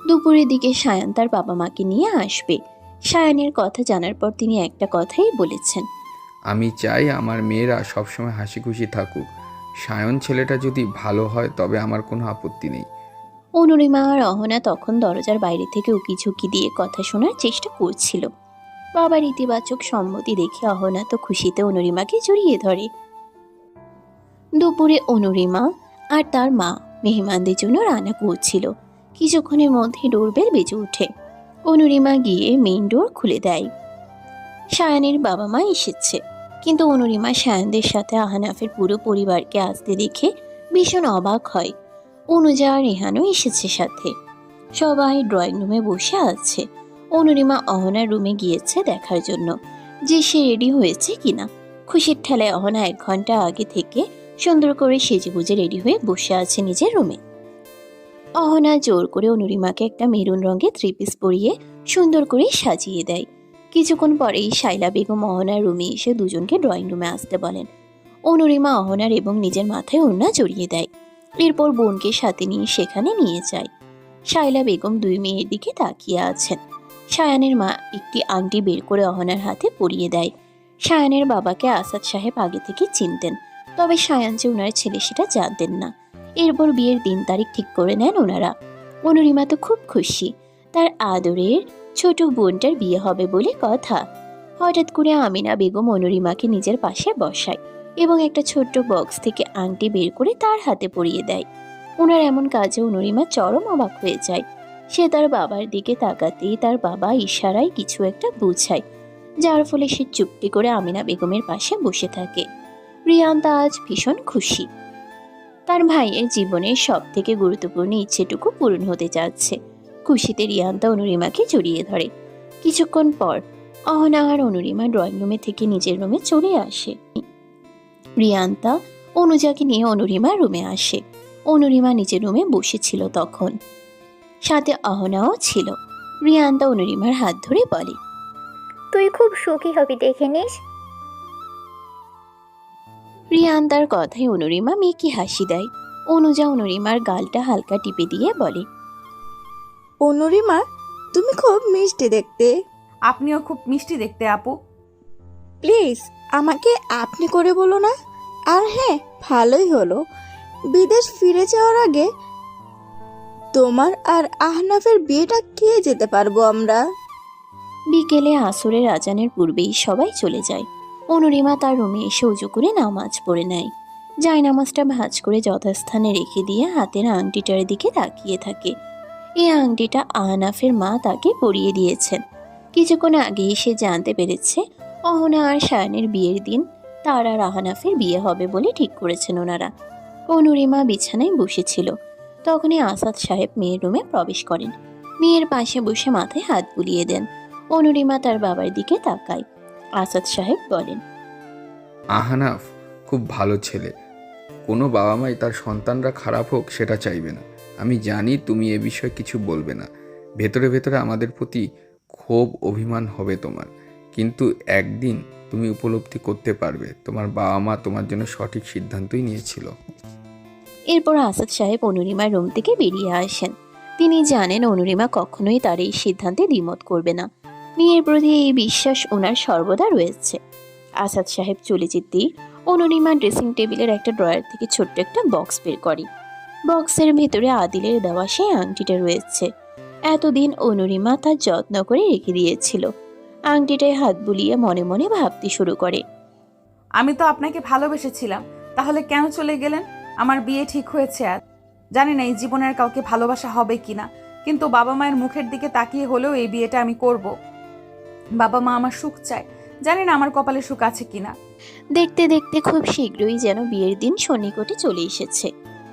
দুপুরের দিকে সায়ান তার বাবা মাকে নিয়ে আসবে। সায়ানের কথা জানার পর তিনি একটা কথাই বলেছেন, আমি চাই আমার মেয়েরা সবসময় হাসি খুশি থাকুক। সায়ন ছেলেটা যদি ভালো হয় তবে আমার কোনো আপত্তি নেই। অনুরিমা আর অহনা তখন দরজার বাইরে থেকে উকিঝুঁকি দিয়ে কথা শোনার চেষ্টা করছিল। বাবার ইতিবাচক সম্মতি দেখে অহনা তো খুশিতে অনুরিমাকে জড়িয়ে ধরে। দুপুরে অনুরিমা আর তার মা মেহমানদের জন্য রান্না করছিল। কিছুক্ষণের মধ্যে ডোরবেল বেজে ওঠে। অনুরিমা গিয়ে মেইন ডোর খুলে দেয়। সায়ানের বাবা মা এসেছে, কিন্তু অনুরিমা সায়ানদের সাথে আহনাফের পুরো পরিবারকে আসতে দেখে ভীষণ অবাক হয়। অনুজা আর রেহানও এসেছে সাথে। সবাই ড্রয়িং রুমে বসে আছে। অনুরিমা অহনার রুমে গিয়েছে দেখার জন্য যে সে রেডি হয়েছে কিনা। খুশির ঠেলায় অহনা 1 ঘন্টা আগে থেকে সুন্দর করে সেজেগুজে রেডি হয়ে বসে আছে নিজের রুমে। অহনা জোর করে অনুরিমাকে একটা মেরুন রঙের 3 পিস পরিয়ে সুন্দর করে সাজিয়ে দেয়। কিছুক্ষণ পরেই শাইলা বেগম অহনার রুমে এসে দুজনকে ড্রয়িং রুমে আসতে বলেন। অনুরিমা অহনার এবং নিজের মাথায় ওড়না জড়িয়ে দেয়। এরপর বোনকে সাথে নিয়ে সেখানে নিয়ে যায়। শাইলা বেগম 2 মেয়ের দিকে তাকিয়ে আছেন। সায়ানের মা একটি আংটি বের করে অহনার হাতে পরিয়ে দেয়। সায়ানের বাবাকে আসাদ সাহেব আগে থেকে চিনতেন, তবে সায়ান যে ওনার ছেলে সেটা জানতেন না। এরপর বিয়ের দিন তারিখ ঠিক করে নেন ওনারা। অনুরিমা তো খুব খুশি, তার আদরের ছোট বোনটার বিয়ে হবে বলে কথা। হঠাৎ করে আমিনা বেগম অনুরিমাকে নিজের পাশে বসায় এবং একটা ছোট্ট বক্স থেকে আংটি বের করে তার হাতে পরিয়ে দেয়। ওনার এমন কাজে অনুরিমা চরম অবাক হয়ে যায়। সে তার বাবার দিকে তাকাতেই তার বাবা ইশারায় কিছু একটা বুঝায়, যার ফলে সে চুপটি করে আমিনা বেগমের পাশে বসে থাকে। রিয়ান্তা আজ ভীষণ খুশি। তার ভাইয়ের জীবনের সব থেকে গুরুত্বপূর্ণ ইচ্ছেটুকু পূরণ হতে যাচ্ছে। খুশিতে রিয়ান্তা অনুরিমাকে জড়িয়ে ধরে। কিছুক্ষণ পর অহনা আর অনুরিমা ড্রয়িং রুমে থেকে নিজের রুমে চলে আসে। রিয়ান্তা অনুজাকে নিয়ে অনুরিমার রুমে আসে। অনুরিমা নিজের রুমে বসেছিল তখন, সাথে অহনাও ছিল। রিয়ান্তা অনুরিমার হাত ধরে বলে, তুই খুব সুখী হবি দেখে নিস। রিয়ান্তার কথায় অনুরিমা মেয়েকে হাসি দেয়। অনুজা অনুরিমার গালটা হালকা টিপে দিয়ে বলে, অনুরিমা তুমি খুব মিষ্টি দেখতে। আপনিও খুব মিষ্টি দেখতে আপু। প্লিজ আমাকে আপনি করে বলো না। আর হ্যাঁ, ভালোই হলো, বিদেশ ফিরে যাওয়ার আগে তোমার আর আহনাফের বিয়েটা খেয়ে যেতে পারবো আমরা। বিকেলে আসরের আজানের পূর্বেই সবাই চলে যায়। অনুরিমা তার রুমে এসে উজু করে নামাজ পড়ে নেয়। জায়নামাজটা ভাঁজ করে যথাস্থানে রেখে দিয়ে হাতের আংটিটার দিকে তাকিয়ে থাকে। এই আংটিটা আহনাফের মা তাকে পরিয়ে দিয়েছেন। কিছুক্ষণ আগেই সে জানতে পেরেছে অহনা আর সায়ানের বিয়ের দিন তার আর আহনাফের বিয়ে হবে বলে ঠিক করেছেন ওনারা। অনুরিমা বিছানায় বসেছিল, তখনই আসাদ সাহেব মেয়ের রুমে প্রবেশ করেন। মেয়ের পাশে বসে মাথায় হাত বুলিয়ে দেন। অনুরিমা তার বাবার দিকে তাকায়। আসাদ সাহেব বলেন, আহনাফ খুব ভালো ছেলে। কোনো বাবা মাই তার সন্তানরা খারাপ হোক সেটা চাইবে না। আমি জানি তুমি এ বিষয়ে কিছু বলবে না। ভেতরে ভেতরে আমাদের প্রতি ক্ষোভ অভিমান হবে তোমার, কিন্তু একদিন তুমি উপলব্ধি করতে পারবে তোমার বাবা মা তোমার জন্য সঠিক সিদ্ধান্তই নিয়েছিল। এরপর আসাদ সাহেব অনুরিমার রুম থেকে বেরিয়ে আসেন। তিনি জানেন অনুরিমা কখনোই তার এই সিদ্ধান্তে দ্বিমত করবে না। মেয়ের প্রতি এই বিশ্বাস ওনার সর্বদা রয়েছে। আসাদ সাহেব চলে যেতেই অনুরিমা ড্রেসিং টেবিলের একটা ড্রয়ার থেকে ছোট্ট একটা বক্স বের করে। বক্সের ভেতরে আদিলের দেওয়া সেই আংটিটা রয়েছে। এতদিন অনুরিমা তার যত্ন করে রেখে দিয়েছিল। আংটিটায় হাত বুলিয়ে মনে মনে ভাবতে শুরু করে, আমি তো আপনাকে ভালোবেসেছিলাম, তাহলে কেন চলে গেলেন? আমার বিয়ে ঠিক হয়েছে, আর জানি না এই জীবনের কাউকে ভালোবাসা হবে কিনা, কিন্তু বাবা মায়ের মুখের দিকে তাকিয়ে হলেও এই বিয়েটা আমি করব। বাবা মা আমার সুখ চায়, জানি না আমার কপালে সুখ আছে কিনা। দেখতে দেখতে খুব শীঘ্রই যেন বিয়ের দিন সন্নিকটে চলে এসেছে।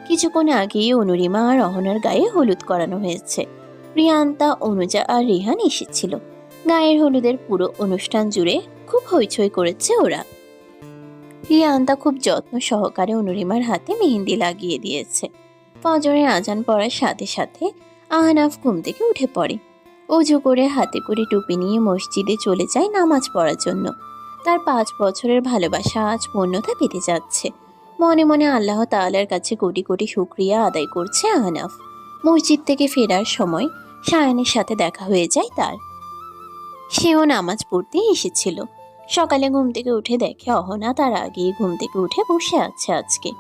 কিছুক্ষণ আগেই অনুরিমা আর অহনার গায়ে হলুদ করানো হয়েছে। রিয়ান্তা, অনুজা আর রেহান এসেছিল। গায়ের হলুদের পুরো অনুষ্ঠান জুড়ে খুব হইচই করেছে ওরা। রিয়ান্তা খুব যত্ন সহকারে অনুরিমার হাতে মেহেন্দি লাগিয়ে দিয়েছে। ফজরের আজান পড়ার সাথে সাথে আহনাফ ঘুম থেকে উঠে পড়ে। অজু করে হাতে করে টুপি নিয়ে মসজিদে চলে যায় নামাজ পড়ার জন্য। তার 5 বছরের ভালোবাসা আজ পূর্ণতা পেতে যাচ্ছে। মনে মনে আল্লাহ তাআলার কাছে কোটি কোটি শুকরিয়া আদায় করছে আহনাফ। মসজিদ থেকে ফেরার সময় সায়ানের সাথে দেখা হয়ে যায় তার। সেও নামাজ পড়তে এসেছিল। সকালে ঘুম থেকে উঠে দেখে অহনা তার আগেই ঘুম থেকে উঠে বসে আছে। আজকে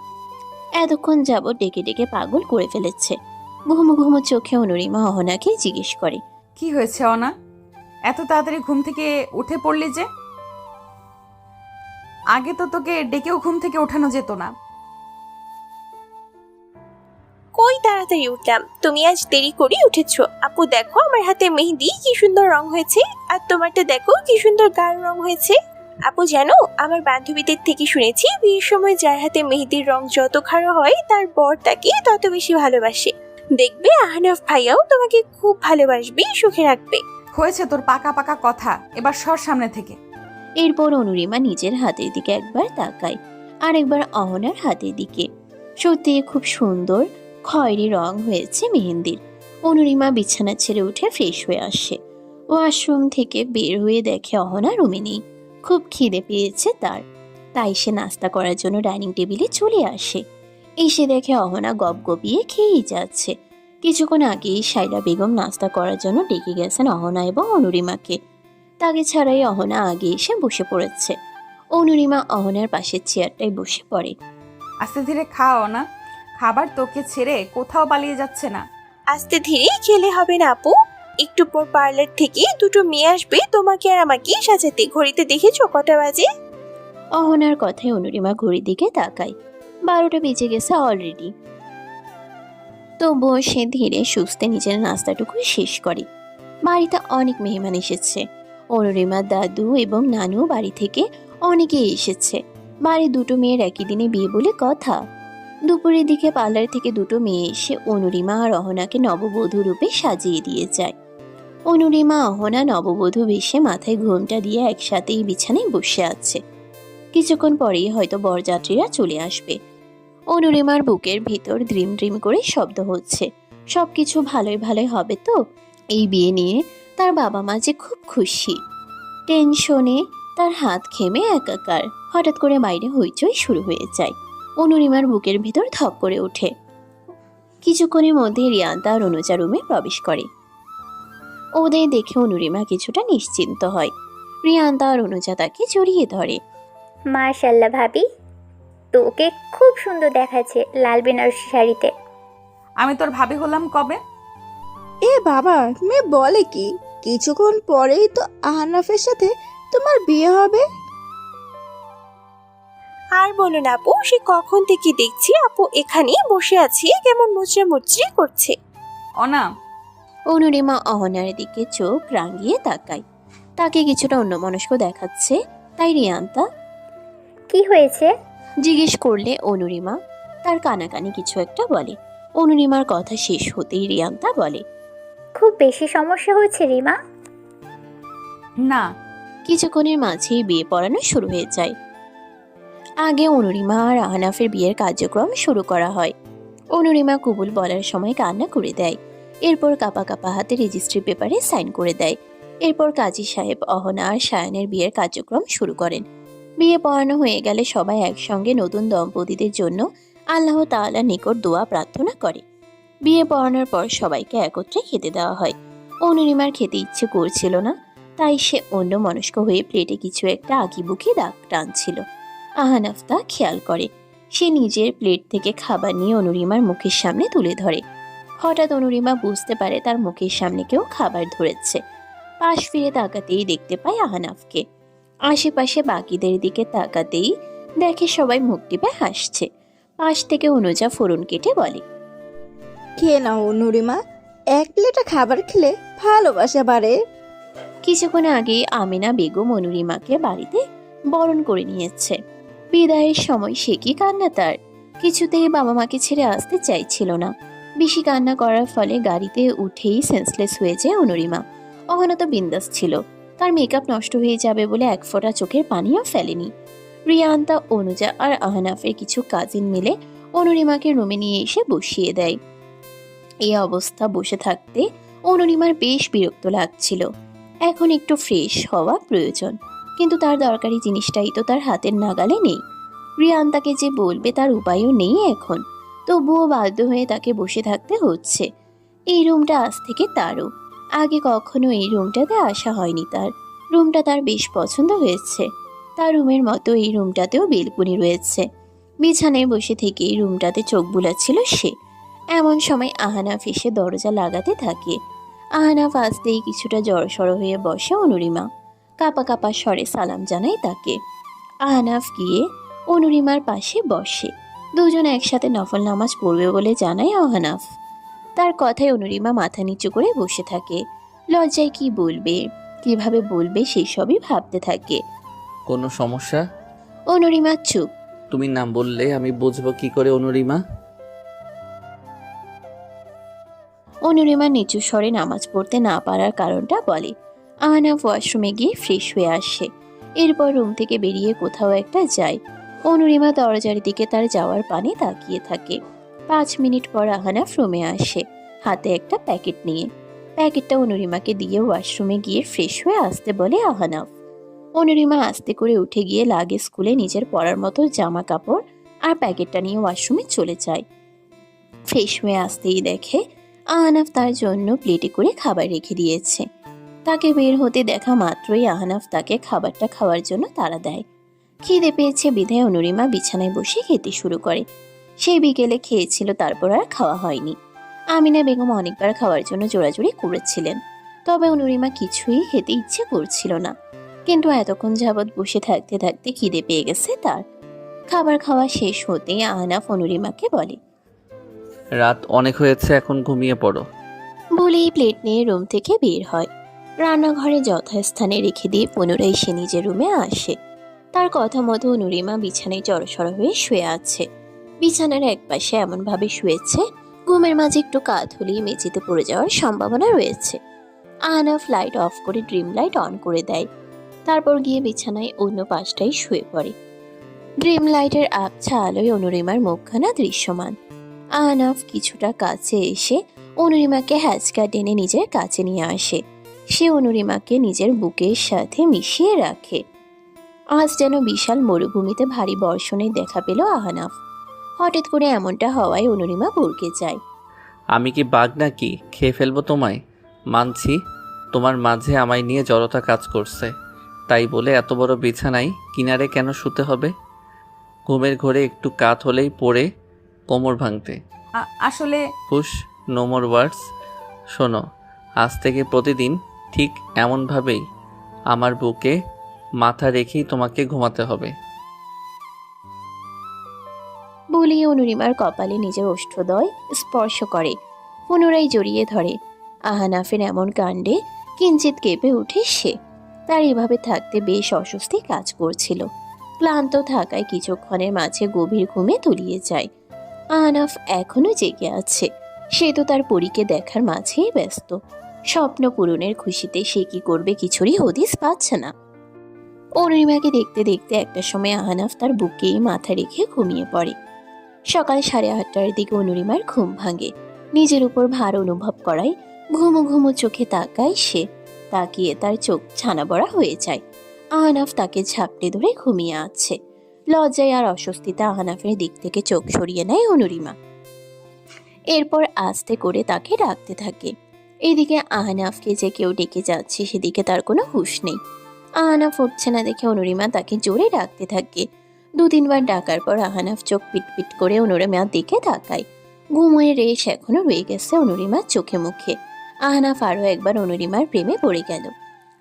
এতক্ষণ যাবৎ ডেকে ডেকে পাগল করে ফেলেছে। ঘুমো ঘুমো চোখে অনুরিমা অহনাকে জিজ্ঞেস করে, কি হয়েছে অনা, এত তাড়াতাড়ি ঘুম থেকে উঠে পড়লি যে? আগে তো তোকে ডেকেও ঘুম থেকে ওঠানো যেত না। কই তাড়াতাড়ি উঠলাম, তুমি আজ দেরি করে উঠেছো। আপু দেখো আমার হাতে মেহেদি কি সুন্দর রং হয়েছে, আর তোমারটা দেখো কি সুন্দর গাঢ় রং হয়েছে। আপু জানো, আমার বান্ধবীদের থেকে শুনেছি বিয়ের সময় যার হাতে মেহেদির রং যত গাঢ় হয় তার বর তাকে তত বেশি ভালোবাসে। দেখবে আহনাফ ভাইয়াও তোমাকে খুব ভালোবাসবে, সুখে রাখবে। হয়েছে তোর পাকা পাকা কথা, এবার সর সামনে থেকে। এরপর অনুরিমা নিজের হাতের দিকে একবার তাকায়, আরেকবার অহনার হাতের দিকে। সত্যি খুব সুন্দর খয়েরি রং হয়েছে মেহেন্দির। অনুরিমা বিছানা ছেড়ে উঠে ফ্রেশ হয়ে আসে। ওয়াশরুম থেকে বের হয়ে দেখে অহনা রুমে নেই। খুব খিদে পেয়েছে তার, তাই সে নাস্তা করার জন্য ডাইনিং টেবিলে চলে আসে। এসে দেখে অহনা গপগপিয়ে খেয়েই যাচ্ছে। কিছুক্ষণ আগেই সাইরা বেগম নাস্তা করার জন্য ডেকে গেছেন অহনা এবং অনুরিমাকে। তাকে ছাড়াই অহনা আগে এসে বসে পড়েছে। অনুরিমা অহনার পাশের চেয়ারটায় বসে পড়ে। আস্তে ধীরে খাও না, খাবার তোকে ছেড়ে কোথাও পালিয়ে যাচ্ছে না। আস্তে ধীরে খেলে হবে না আপু, একটু পর পার্লার থেকে দুটো মেয়ে আসবে তোমাকে আর আমাকে সাজাতে। ঘড়িতে দেখেছো কটা বাজে? অহনার কথায় অনুরিমা ঘড়ির দিকে তাকায়। 12টা বেজে গেছে অলরেডি। তবুও সে ধীরে সুস্থে নিজের নাস্তাটুকু শেষ করে। বাড়িতে অনেক মেহমান এসেছে। অনুরিমার দাদু এবং নানু বাড়ি থেকে অনেকে এসেছে। বাড়ির দুটো মেয়ের একই দিনে বিয়ে বলে কথা। দুপুরের দিকে পার্লার থেকে দুটো মেয়ে এসে অনুরিমা আর অহনাকে নববধূ রূপে সাজিয়ে দিয়ে যায়। অনুরিমা অহনা নববধূ বেশে মাথায় ঘোমটা দিয়ে একসাথেই বিছানায় বসে আছে। কিছুক্ষণ পরেই হয়তো বরযাত্রীরা চলে আসবে। অনুরিমার বুকের ভিতর ড্রিম ড্রিম করে শব্দ হচ্ছে। সবকিছু ভালোই ভালোই হবে তো। এই বিয়ে নিয়ে তার বাবা মা যে খুব খুশি। টেনশনে তার হাত ঘেমে একাকার। হঠাৎ করে বাইরে হইচই শুরু হয়ে যায়। অনুরিমার বুকের ভিতর ধপ করে ওঠে। কিছুক্ষণের মধ্যে রিয়ান্তা আর অনুজা রুমে প্রবেশ করে। ওদের দেখে অনুরিমা কিছুটা নিশ্চিন্ত হয়। রিয়ান্তা আর অনুজা তাকে জড়িয়ে ধরে। মাশাল্লাহ ভাবি, তোকে খুব সুন্দর দেখাচ্ছে লাল বেনারসি শাড়িতে। আমি তোর ভাবি হলাম কবে? এ বাবা, মেয়ে বলে কি? কিছুক্ষণ পরেই তো আহনাফের সাথে তোমার বিয়ে হবে। আর বলো না আপু, সে কখন থেকে দেখছি আপু এখানেই বসে আছে, কেমন মুচড়ে মুচড়ে করছে। অনা। অনুরিমা অহনার দিকে চোখ রাঙিয়ে তাকায়। তাকে কিছুটা অন্যমনস্ক দেখাচ্ছে। তাই রিয়ান্তা কি হয়েছে জিজ্ঞেস করলে অনুরিমা তার কানাকানি কিছু একটা বলে। অনুরিমার কথা শেষ হতেই রিয়ান্তা বলে, খুব বেশি সমস্যা হচ্ছে রিমা? না। কিছুক্ষণের মাঝেই বিয়ে পড়ানো শুরু হয়ে যায়। আগে অনুরিমা আর আহনাফের বিয়ের কার্যক্রম শুরু করা হয়। অনুরিমা কবুল বলার সময় কান্না করে দেয়। এরপর কাপা কাপা হাতে রেজিস্ট্রি পেপারে সাইন করে দেয়। এরপর কাজী সাহেব অহনা আর সায়ানের বিয়ের কার্যক্রম শুরু করেন। বিয়ে পড়ানো হয়ে গেলে সবাই একসঙ্গে নতুন দম্পতিদের জন্য আল্লাহ তাআলার নিকট দোয়া প্রার্থনা করে। বিয়ে পড়ানোর পর সবাইকে একত্রে খেতে দেওয়া হয়। অনুরিমার খেতে ইচ্ছে করছিল না, তাই সে অন্য মনস্ক হয়ে প্লেটে কিছু একটা আঁকিবুকি দাগ টানছিল। আহনাফ তা খেয়াল করে। সে নিজের প্লেট থেকে খাবার নিয়ে অনুরিমার মুখের সামনে তুলে ধরে। হঠাৎ অনুরিমা বুঝতে পারে তার মুখের সামনে কেউ খাবার ধরেছে। পাশ ফিরে তাকাতেই দেখতে পায় আহনাফকে। আশেপাশে বাকিদের দিকে তাকাতেই দেখে সবাই মুখ টিপে হাসছে। পাশ থেকে অনুজা ফোড়ন কেটে বলে, খেয়ে নাও অনুরিমা, এক প্লেটে খাবার খেলে ভালোবাসা বাড়ে। কিছুক্ষণ আগে আমিনা বেগম অনুরিমাকে বাড়িতে বরণ করে নিয়েছে। বিদায়ের সময় সে কি কান্না তার! কিছুতেই বাবা মাকে ছেড়ে আসতে চাইছিল না। বেশি কান্না করার ফলে গাড়িতে উঠেই সেন্সলেস হয়ে যায় অনুরিমা। অহনা তো বিন্দাস ছিল, তার মেকআপ নষ্ট হয়ে যাবে বলে এক ফোঁটা চোখের পানিও ফেলেনি। রিয়ান্তা, অনুজা আর আহনাফের কিছু কাজিন মিলে অনুরিমাকে রুমে নিয়ে এসে বসিয়ে দেয়। এই অবস্থা বসে থাকতে অনুরিমার বেশ বিরক্ত লাগছিল। এখন একটু ফ্রেশ হওয়া প্রয়োজন, কিন্তু তার দরকারি জিনিসটাই তো তার হাতের নাগালে নেই। রিয়ান্তাকে যে বলবে তার উপায়ও নেই এখন, তবুও বাধ্য হয়ে তাকে বসে থাকতে হচ্ছে। এই রুমটা আজ থেকে তারও। আগে কখনো এই রুমটাতে আসা হয়নি তার। রুমটা তার বেশ পছন্দ হয়েছে। তার রুমের মতো এই রুমটাতেও বেলকুনি রয়েছে। বিছানায় বসে থেকে এই রুমটাতে চোখ বুলাচ্ছিল সে। এমন সময় আহনাফ এসে দরজা লাগাতে থাকে। আহনাফ আসতেই কিছুটা জড়সড় হয়ে বসে অনুরিমা। কাপা কাপা স্বরে সালাম জানায় তাকে। আহনাফ গিয়ে অনুরিমার পাশে বসে। দুজন একসাথে নফল নামাজ পড়বে বলে জানায় আহনাফ। তার কথায় অনুরিমা মাথা নিচু করে বসে থাকে। লজ্জায় কি বলবে, কিভাবে বলবে সেই সবই ভাবতে থাকে। কোনো সমস্যা? অনুরিমা চুপ। তুমি নাম বললে আমি বুঝবো কি করে অনুরিমা? অনুরিমা নিচু স্বরে নামাজ পড়তে না পারার কারণটা বলে। আহনাফ ওয়াশরুমে গিয়ে ফ্রেশ হয়ে আসে। এরপর রুম থেকে বেরিয়ে কোথাও একটা যায়। অনুরিমা দরজার দিকে তার যাওয়ার পানে তাকিয়ে থাকে। 5 মিনিট পর আহনাফ রুমে আসে, হাতে একটা প্যাকেট নিয়ে। প্যাকেটটা অনুরিমাকে দিয়ে ওয়াশরুমে গিয়ে ফ্রেশ হয়ে আসতে বলে আহনাফ। অনুরিমা আস্তে করে উঠে গিয়ে লাগেজ খুলে নিজের পরার মতো জামা কাপড় আর প্যাকেটটা নিয়ে ওয়াশরুমে চলে যায়। ফ্রেশ হয়ে আসতেই দেখে আহনাফ তার জন্য প্লেটে করে খাবার রেখে দিয়েছে। তাকে বের হতে দেখা মাত্রই আহনাফ তাকে খাবারটা খাওয়ার জন্য তাড়া দেয়। খিদে পেয়েছে বিধায় অনুরিমা বিছানায় বসে খেতে শুরু করে। সেই বিকেলে খেয়েছিল, তারপর আর খাওয়া হয়নি। আমিনা বেগম অনেকবার খাওয়ার জন্য জোরাজুরি করেছিলেন, তবে অনুরিমা কিছুই খেতে ইচ্ছে করছিল না। কিন্তু এতক্ষণ যাবৎ বসে থাকতে থাকতে খিদে পেয়ে গেছে তার। খাবার খাওয়া শেষ হতেই আহনাফ অনুরিমাকে বলে, রাত অনেক হয়েছে, এখন ঘুমিয়ে পড়ো। বলেই প্লেট নিয়ে রুম থেকে বের হয়। রান্নাঘরে যথাস্থানে রেখে দিয়ে পুনরায় সে নিজের রুমে আসে। তার কথা মতো অনুরিমা বিছানায় জড়সড় হয়ে শুয়ে আছে। বিছানার একপাশে এমনভাবে শুয়েছে ঘুমের মাঝে একটু কাত হলেই মেঝেতে পড়ে যাওয়ার সম্ভাবনা রয়েছে। আহনাফ লাইট অফ করে ড্রিম লাইট অন করে দেয়। তারপর গিয়ে বিছানায় অন্য পাশটায় শুয়ে পড়ে। ড্রিম লাইটের আবছা আলোয় অনুরিমার মুখখানা দৃশ্যমান। আহনাফ কিছুটা কাছে এসে অনুরিমাকে হ্যাচকা টেনে নিজের কাছে নিয়ে আসে। সে অনুরিমাকে নিজের বুকের সাথে মিশিয়ে রাখে। আজ যেন বিশাল মরুভূমিতে ভারী বর্ষণের দেখা পেল আহনাফ। হঠাৎ করে এমনটা হওয়ায় অনুরিমা ভড়কে যায়। আমি কি বাঘ নাকি, খেয়ে ফেলবো তোমায়? মানছি তোমার মাঝে আমায় নিয়ে জড়তা কাজ করছে, তাই বলে এত বড় বিছানায় কিনারে কেন শুতে হবে? ঘুমের ঘোরে একটু কাত হলেই পড়ে কোমর ভাঙতে। আসলে হুশ, নো মোর ওয়ার্ডস। শোনো, আজ থেকে প্রতিদিন ঠিক এমনভাবেই আমার বুকে মাথা রেখেই তোমাকে ঘুমাতে হবে। বলেই অনুরিমার কপালে নিজের ওষ্ঠদ্বয় স্পর্শ করে, পুনরায় জড়িয়ে ধরে। আহনাফের এমন কাণ্ডে কিঞ্চিত কেঁপে উঠে সে। তার এভাবে থাকতে বেশ অস্বস্তি কাজ করছিল। ক্লান্ত থাকায় কিছুক্ষণের মাঝে গভীর ঘুমে তলিয়ে যায়। আহনাফ এখনো জেগে আছে। সে তো তার পরীকে দেখার মাঝেই ব্যস্ত। স্বপ্ন পূরণের খুশিতে সে কি করবে কিছুরই হদিস পাচ্ছে না। অনুরিমাকে দেখতে দেখতে একটা সময় আহনাফ তার বুকেই মাথা রেখে ঘুমিয়ে পড়ে। সকাল 8:30টার দিকে অনুরিমার ঘুম ভাঙে। নিজের উপর ভার অনুভব করায় ঘুমো ঘুমো চোখে তাকায় সে। তাকিয়ে তার চোখ ছানা বড়া হয়ে যায়। আহনাফ তাকে ঝাপটে ধরে ঘুমিয়ে আছে। লজ্জায় আর অস্বস্তিতে আহনাফের দিক থেকে চোখ সরিয়ে নেয় অনুরিমা। এরপর আস্তে করে তাকে ডাকতে থাকে। এদিকে আহনাফকে যে কেউ ডেকে যাচ্ছে সেদিকে তার কোনো হুঁশ নেই। আহনাফ উঠছে না দেখে অনুরিমা তাকে জোরে ডাকতে থাকে। 2-3 বার ডাকার পর আহনাফ চোখ পিটপিট করে অনুরিমার দিকে তাকায়। ঘুমের রেশ এখনো রয়ে গেছে অনুরিমার চোখে মুখে। আহনাফ আরও একবার অনুরিমার প্রেমে পড়ে গেল।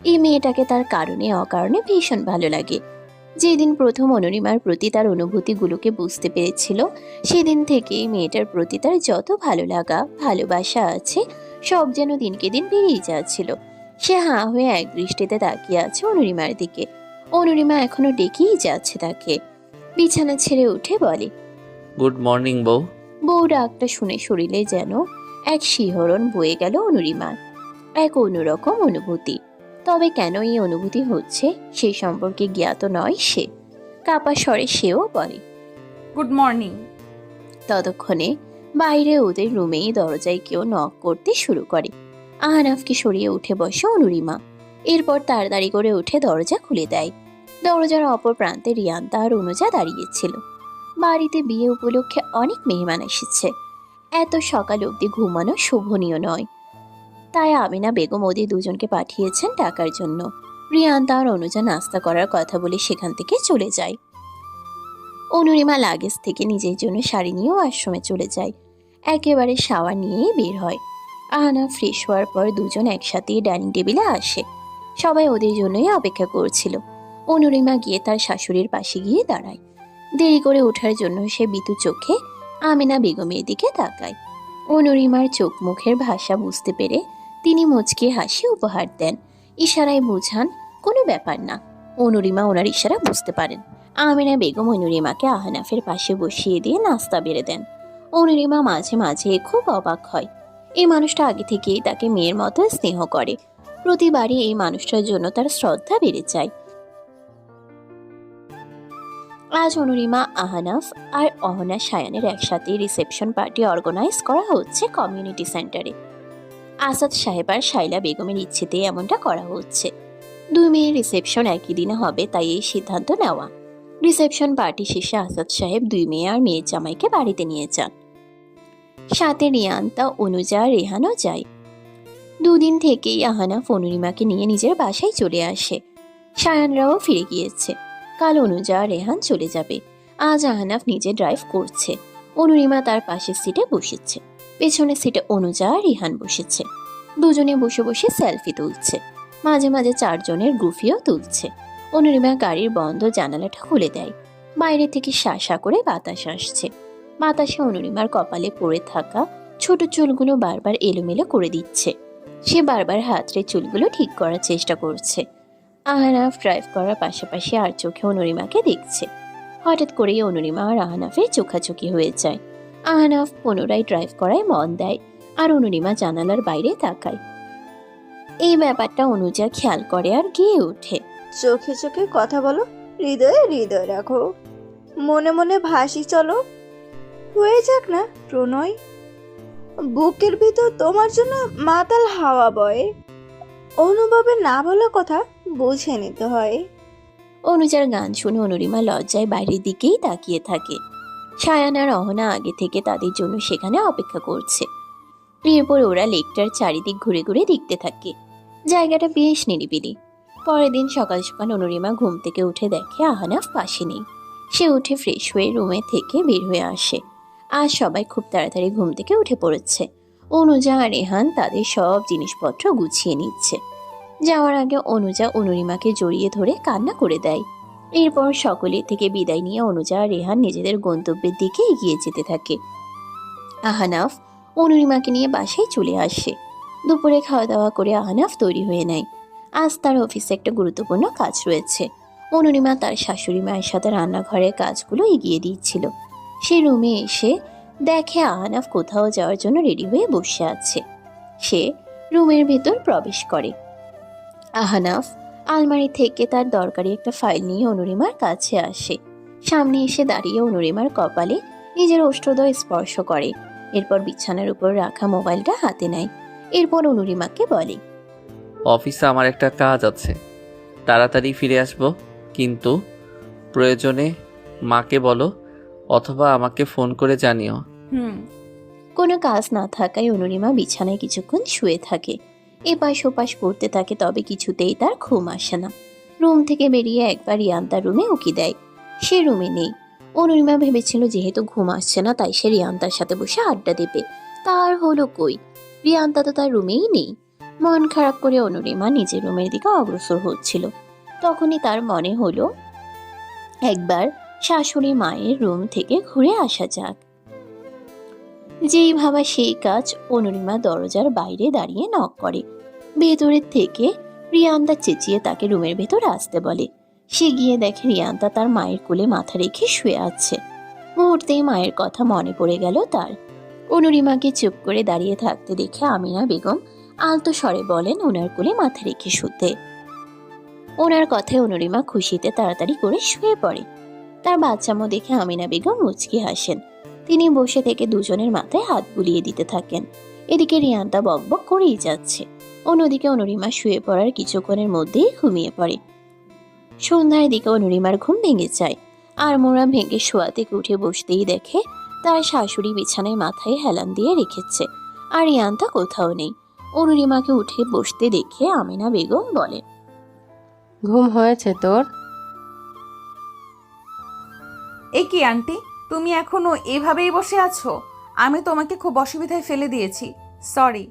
এই মেয়েটাকে তার কারণে অকারণে ভীষণ ভালো লাগে। যেদিন প্রথম অনুরিমার প্রতি তার অনুভূতিগুলোকে বুঝতে পেরেছিল, সেদিন থেকেই মেয়েটার প্রতি তার যত ভালো লাগা ভালোবাসা আছে সব যেন দিনকে দিন বেড়েই যাচ্ছিল। সে হাঁ হয়ে এক দৃষ্টিতে তাকিয়ে আছে অনুরিমার দিকে। অনুরিমা এখনো ডেকেই যাচ্ছে তাকে। বিছানা ছেড়ে উঠে বলে, গুড মর্নিং বউ। বউ ডাকটা শুনে শরীরে যেন এক শিহরণ বয়ে গেল অনুরিমার, এক অন্যরকম অনুভূতি। তবে কেন এই অনুভূতি হচ্ছে সেই সম্পর্কে জ্ঞাত নয় সে। কাপা স্বরে সেও বলে, গুড মর্নিং। ততক্ষণে বাইরে ওদের রুমেই দরজায় কেউ নক করতে শুরু করে। আহনাফকে সরিয়ে উঠে বসে অনুরিমা। এরপর তাড়াতাড়ি করে উঠে দরজা খুলে দেয়। দরজার অপর প্রান্তে রিয়ান্তা আর অনুজা দাঁড়িয়েছিল। বাড়িতে বিয়ে উপলক্ষে অনেক মেহমান এসেছে। এত সকাল অবধি ঘুমানো শোভনীয় নয়, তাই আমিনা বেগম ওদের দুজনকে পাঠিয়েছেন টাকার জন্য। রিয়ান্তা আর অনুজা নাস্তা করার কথা বলে সেখান থেকে চলে যায়। অনুরিমা লাগেজ থেকে নিজের জন্য শাড়ি নিয়েও আশ্রমে চলে যায়। একেবারে শাওয়ার নিয়েই বের হয়। আহানা ফ্রেশ হওয়ার পর দুজন একসাথে ডাইনিং টেবিলে আসে। সবাই ওদের জন্যই অপেক্ষা করছিল। অনুরিমা গিয়ে তার শাশুড়ির পাশে গিয়ে দাঁড়ায়। দেরি করে ওঠার জন্য সে বিতু চোখে আমিনা বেগমের দিকে তাকায়। অনুরিমার চোখ মুখের ভাষা বুঝতে পেরে তিনি মুচকি হাসি উপহার দেন, ইশারায় বুঝান কোনো ব্যাপার না। অনুরিমা ওনার ইশারা বুঝতে পারেন। আমিনা বেগম অনুরিমাকে আহনাফের পাশে বসিয়ে দিয়ে নাস্তা বেড়ে দেন। অনুরিমা মাঝে মাঝে খুব অবাক হয়। এই মানুষটা আগে থেকেই তাকে মেয়ের মতো স্নেহ করে। প্রতিবারই এই মানুষটার জন্য তার শ্রদ্ধা বেড়ে যায়। আজ অনুরিমা, আহনাফ আর অহনা সায়ানের একসাথে রিসেপশন পার্টি অর্গানাইজ করা হচ্ছে কমিউনিটি সেন্টারে। আসাদ সাহেব আর শাইলা বেগমের ইচ্ছেতেই এমনটা করা হচ্ছে। দুই মেয়ের রিসেপশন একই দিনে হবে, তাই এই সিদ্ধান্ত নেওয়া। রিসেপশন পার্টি শেষে আসাদ সাহেব দুই মেয়ে আর মেয়ের জামাইকে বাড়িতে নিয়ে যান। সাথে রিয়ান্তা, অনুজা, রেহানও যায়। দুদিন থেকেই আহনাফ অনুরিমাকে নিয়ে নিজের বাসায় চলে আসে। সায়ানরাও ফিরে গিয়েছে। কাল অনুজা আর রেহান চলে যাবে। আজ আহনাফ নিজে ড্রাইভ করছে। অনুরিমা তার পাশের সিটে বসেছে। পেছনের সিটে অনুজা আর রিহান বসেছে। দুজনে বসে বসে সেলফি তুলছে। মাঝে মাঝে চারজনের গ্রুফিও তুলছে। অনুরিমা গাড়ির বন্ধ জানালাটা খুলে দেয়। বাইরে থেকে শাঁসা করে বাতাস আসছে। বাতাসে অনুরিমার কপালে পড়ে থাকা ছোট চুলগুলো বারবার এলোমেলো করে দিচ্ছে। সে বারবার হাতরে চুলগুলো ঠিক করার চেষ্টা করছে। আহনাফ ড্রাইভ করার পাশাপাশি আর চোখে অনুরিমাকে দেখছে। হঠাৎ করেই অনুরিমা আর আহনাফের চোখাচোখি হয়ে যায়। আহনাফ পুনরায় ড্রাইভ করায় মন দেয় আর অনুরিমা জানালার বাইরে তাকায়। এই ব্যাপারটা অনুজা খেয়াল করে আর গিয়ে ওঠে। চোখে চোখে কথা বলো, হৃদয়ে হৃদয় রাখো, মনে মনে ভাসি চলো, হয়ে যাক না প্রণয়। বুকের ভিতর তোমার জন্য মাতাল হাওয়া বয়, অনুভবে না বলা কথা বুঝে নিতে হয়। অনুজার গান শুনে অনুরিমা লজ্জায় বাইরের দিকেই তাকিয়ে থাকে। সায়ান আর অহনা আগে থেকে তাদের জন্য সেখানে অপেক্ষা করছে। এরপর ওরা লেকটার চারিদিক ঘুরে ঘুরে দেখতে থাকে। জায়গাটা বেশ নিরিবিলি। পরের দিন সকাল সকাল অনুরিমা ঘুম থেকে উঠে দেখে আহনাফ পাশে নেই। সে উঠে ফ্রেশ হয়ে রুমে থেকে বের হয়ে আসে। আজ সবাই খুব তাড়াতাড়ি ঘুম থেকে উঠে পড়েছে। অনুজা আর রেহান তাদের সব জিনিসপত্র গুছিয়ে নিচ্ছে। যাওয়ার আগে অনুজা অনুরিমাকে জড়িয়ে ধরে কান্না করে দেয়। এরপর সকলে থেকে বিদায় নিয়ে অনুজা আর রেহান নিজেদের গন্তব্যের দিকে এগিয়ে যেতে থাকে। আহনাফ অনুরিমাকে নিয়ে বাসায় চলে আসে। দুপুরে খাওয়া দাওয়া করে আহনাফ তৈরি হয়ে নেয়। আজ তার অফিসে একটা গুরুত্বপূর্ণ কাজ রয়েছে। অনুরিমা তার শাশুড়ি মায়ের সাথে রান্নাঘরের কাজগুলো এগিয়ে দিচ্ছিল। সে রুমে এসে দেখে আহনাফ কোথাও যাওয়ার জন্য রেডি হয়ে বসে আছে। সে রুমের ভেতর প্রবেশ করে। আহনাফ আলমারি থেকে তার দরকারি একটা ফাইল নিয়ে অনুরিমার কাছে আসে। সামনে এসে দাঁড়িয়ে অনুরিমার কপালে নিজের ওষ্ঠদ্বয় স্পর্শ করে। এরপর বিছানার উপর রাখা মোবাইলটা হাতে নেয়। এরপর অনুরিমাকে বলে, অফিসে আমার একটা কাজ আছে, তাড়াতাড়ি ফিরে আসব, কিন্তু প্রয়োজনে মাকে বলো অথবা আমাকে ফোন করে জানিও। কোনো কাজ না থাকায় অনুরিমা বিছানায় কিছুক্ষণ শুয়ে থাকে। এপাশ ওপাশ করতে থাকে, তবে কিছুতেই তার ঘুম আসে না। রুম থেকে বেরিয়ে একবার রিয়ান্তার রুমে উকি দেয়। সে রুমে নেই। অনুরিমা ভেবেছিল যেহেতু ঘুম আসছে না তাই সে রিয়ান্তার সাথে বসে আড্ডা দেবে। তার হলো কই, রিয়ান্তা তো তার রুমেই নেই। মন খারাপ করে অনুরিমা নিজের রুমের দিকে অগ্রসর হচ্ছিল। তখনই তার মনে হলো একবার শাশুড়ি মায়ের রুম থেকে ঘুরে আসা যাক। যেই ভাবা সেই কাজ। অনুরিমা দরজার বাইরে দাঁড়িয়ে নক করে। ভেতরের থেকে রিয়ান্তা চেঁচিয়ে তাকে রুমের ভেতর আসতে বলে। সে গিয়ে দেখে রিয়ান্তা তার মায়ের কোলে মাথা রেখে শুয়ে আছে। মুহূর্তেই মায়ের কথা মনে পড়ে গেল তার। অনুরিমাকে চুপ করে দাঁড়িয়ে থাকতে দেখে আমিনা বেগম আলতো স্বরে বলেন ওনার কোলে মাথা রেখে শুতে। ওনার কথায় অনুরিমা খুশিতে তাড়াতাড়ি করে শুয়ে পড়ে। তার বাচ্চামো দেখে আমিনা বেগম মুচকি হাসেন। তিনি বসে থেকে দুজনের মাথায় হাত বুলিয়ে দিতে থাকেন। এদিকে রিয়ান্তা বকবক করেই যাচ্ছে। অন্যদিকে অনুরিমা শুয়ে পড়ার কিছুক্ষণের মধ্যেই ঘুমিয়ে পড়ে। সন্ধ্যার দিকে অনুরিমার ঘুম ভেঙে যায়। আর মোড়া ভেঙে শোয়া থেকে উঠে বসতেই দেখে তার শাশুড়ি বিছানায় মাথায় হেলান দিয়ে রেখেছে, আর রিয়ান্তা কোথাও নেই। অনুরিমাকে উঠে বসতে দেখে আমিনা বেগম বলে, ঘুম হয়েছে তোর? এ কি আন্টি, তুমি এখনো এভাবেই বসে আছো? আমি তোমাকে খুব অসুবিধায় ফেলে দিয়েছি, সরি।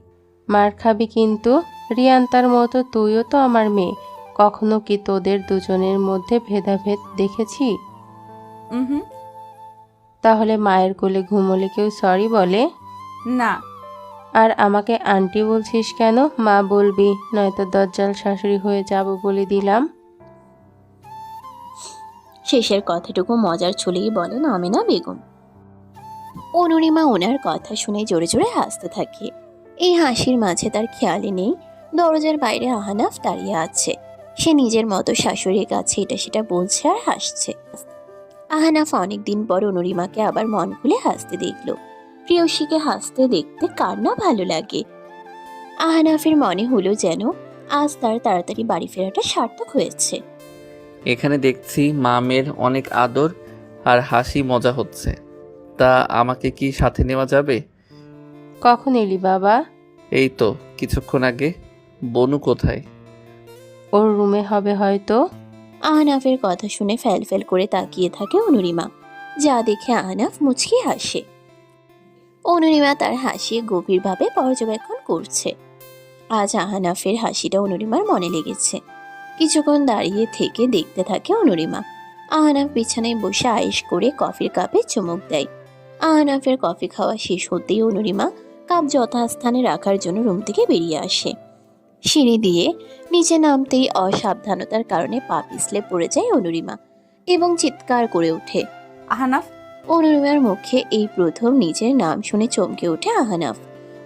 মার খাবি কিন্তু। রিয়ান্তার মতো তুইও তো আমার মেয়ে। কখনো কি তোদের দুজনের মধ্যে ভেদাভেদ দেখেছি? হুম। তাহলে মায়ের কোলে ঘুমোলে কেউ সরি বলে না। আর আমাকে আন্টি বলছিস কেন? মা বলবি, নয়তো দজ্জাল শাশুড়ি হয়ে যাব বলে দিলাম। শেষের কথাটুকু মজার ছলেই বলেন আমিনা বেগম। অনুরিমা ওনার কথা শুনে জোরে জোরে হাসতে থাকে। এই হাসির মাঝে তার খেয়ালই নেই দরজার বাইরে আহনাফ দাঁড়িয়ে আছে। সে নিজের মতো শাশুড়ির কাছে এটা সেটা বলছে আর হাসছে। আহনাফ অনেকদিন পর অনুরিমাকে আবার মন খুলে হাসতে দেখল। প্রিয়সীকে হাসতে দেখতে কার না ভালো লাগে। আহনাফের মনে হলো যেন আজ তার তাড়াতাড়ি বাড়ি ফেরাটা সার্থক হয়েছে। এখানে দেখছি মামের অনেক আদর আর হাসি মজা হচ্ছে। তা আমাকে কি সাথে নেওয়া যাবে? কখন এলি বাবা? এই তো কিছুক্ষণ আগে। বনু কোথায়? ওর রুমে হবে হয়তো। আহনাফের কথা শুনে ফ্যাল ফ্যাল করে তাকিয়ে থাকে অনুরিমা, যা দেখে আহনাফ মুচকি হাসে। অনুরিমা তার হাসি গভীরভাবে পর্যবেক্ষণ করছে। আজ আহনাফের হাসিটা অনুরিমার মনে লেগেছে। কিছুক্ষণ দাঁড়িয়ে থেকে দেখতে থাকে অনুরিমা। আহনাফ বিছানায় বসে আয়েশ করে কফির কাপে চুমুক দেয়। আহনাফের কফি খাওয়া শেষ হতেই অনুরিমা কাপ যথাস্থানে রাখার জন্য রুম থেকে বেরিয়ে আসে। সিঁড়ি দিয়ে নিচে নামতেই অসাবধানতার কারণে পা পিছলে পড়ে যায় অনুরিমা এবং চিৎকার করে ওঠে, আহনাফ! অনুরিমার মুখে এই প্রথম নিজের নাম শুনে চমকে ওঠে আহনাফ।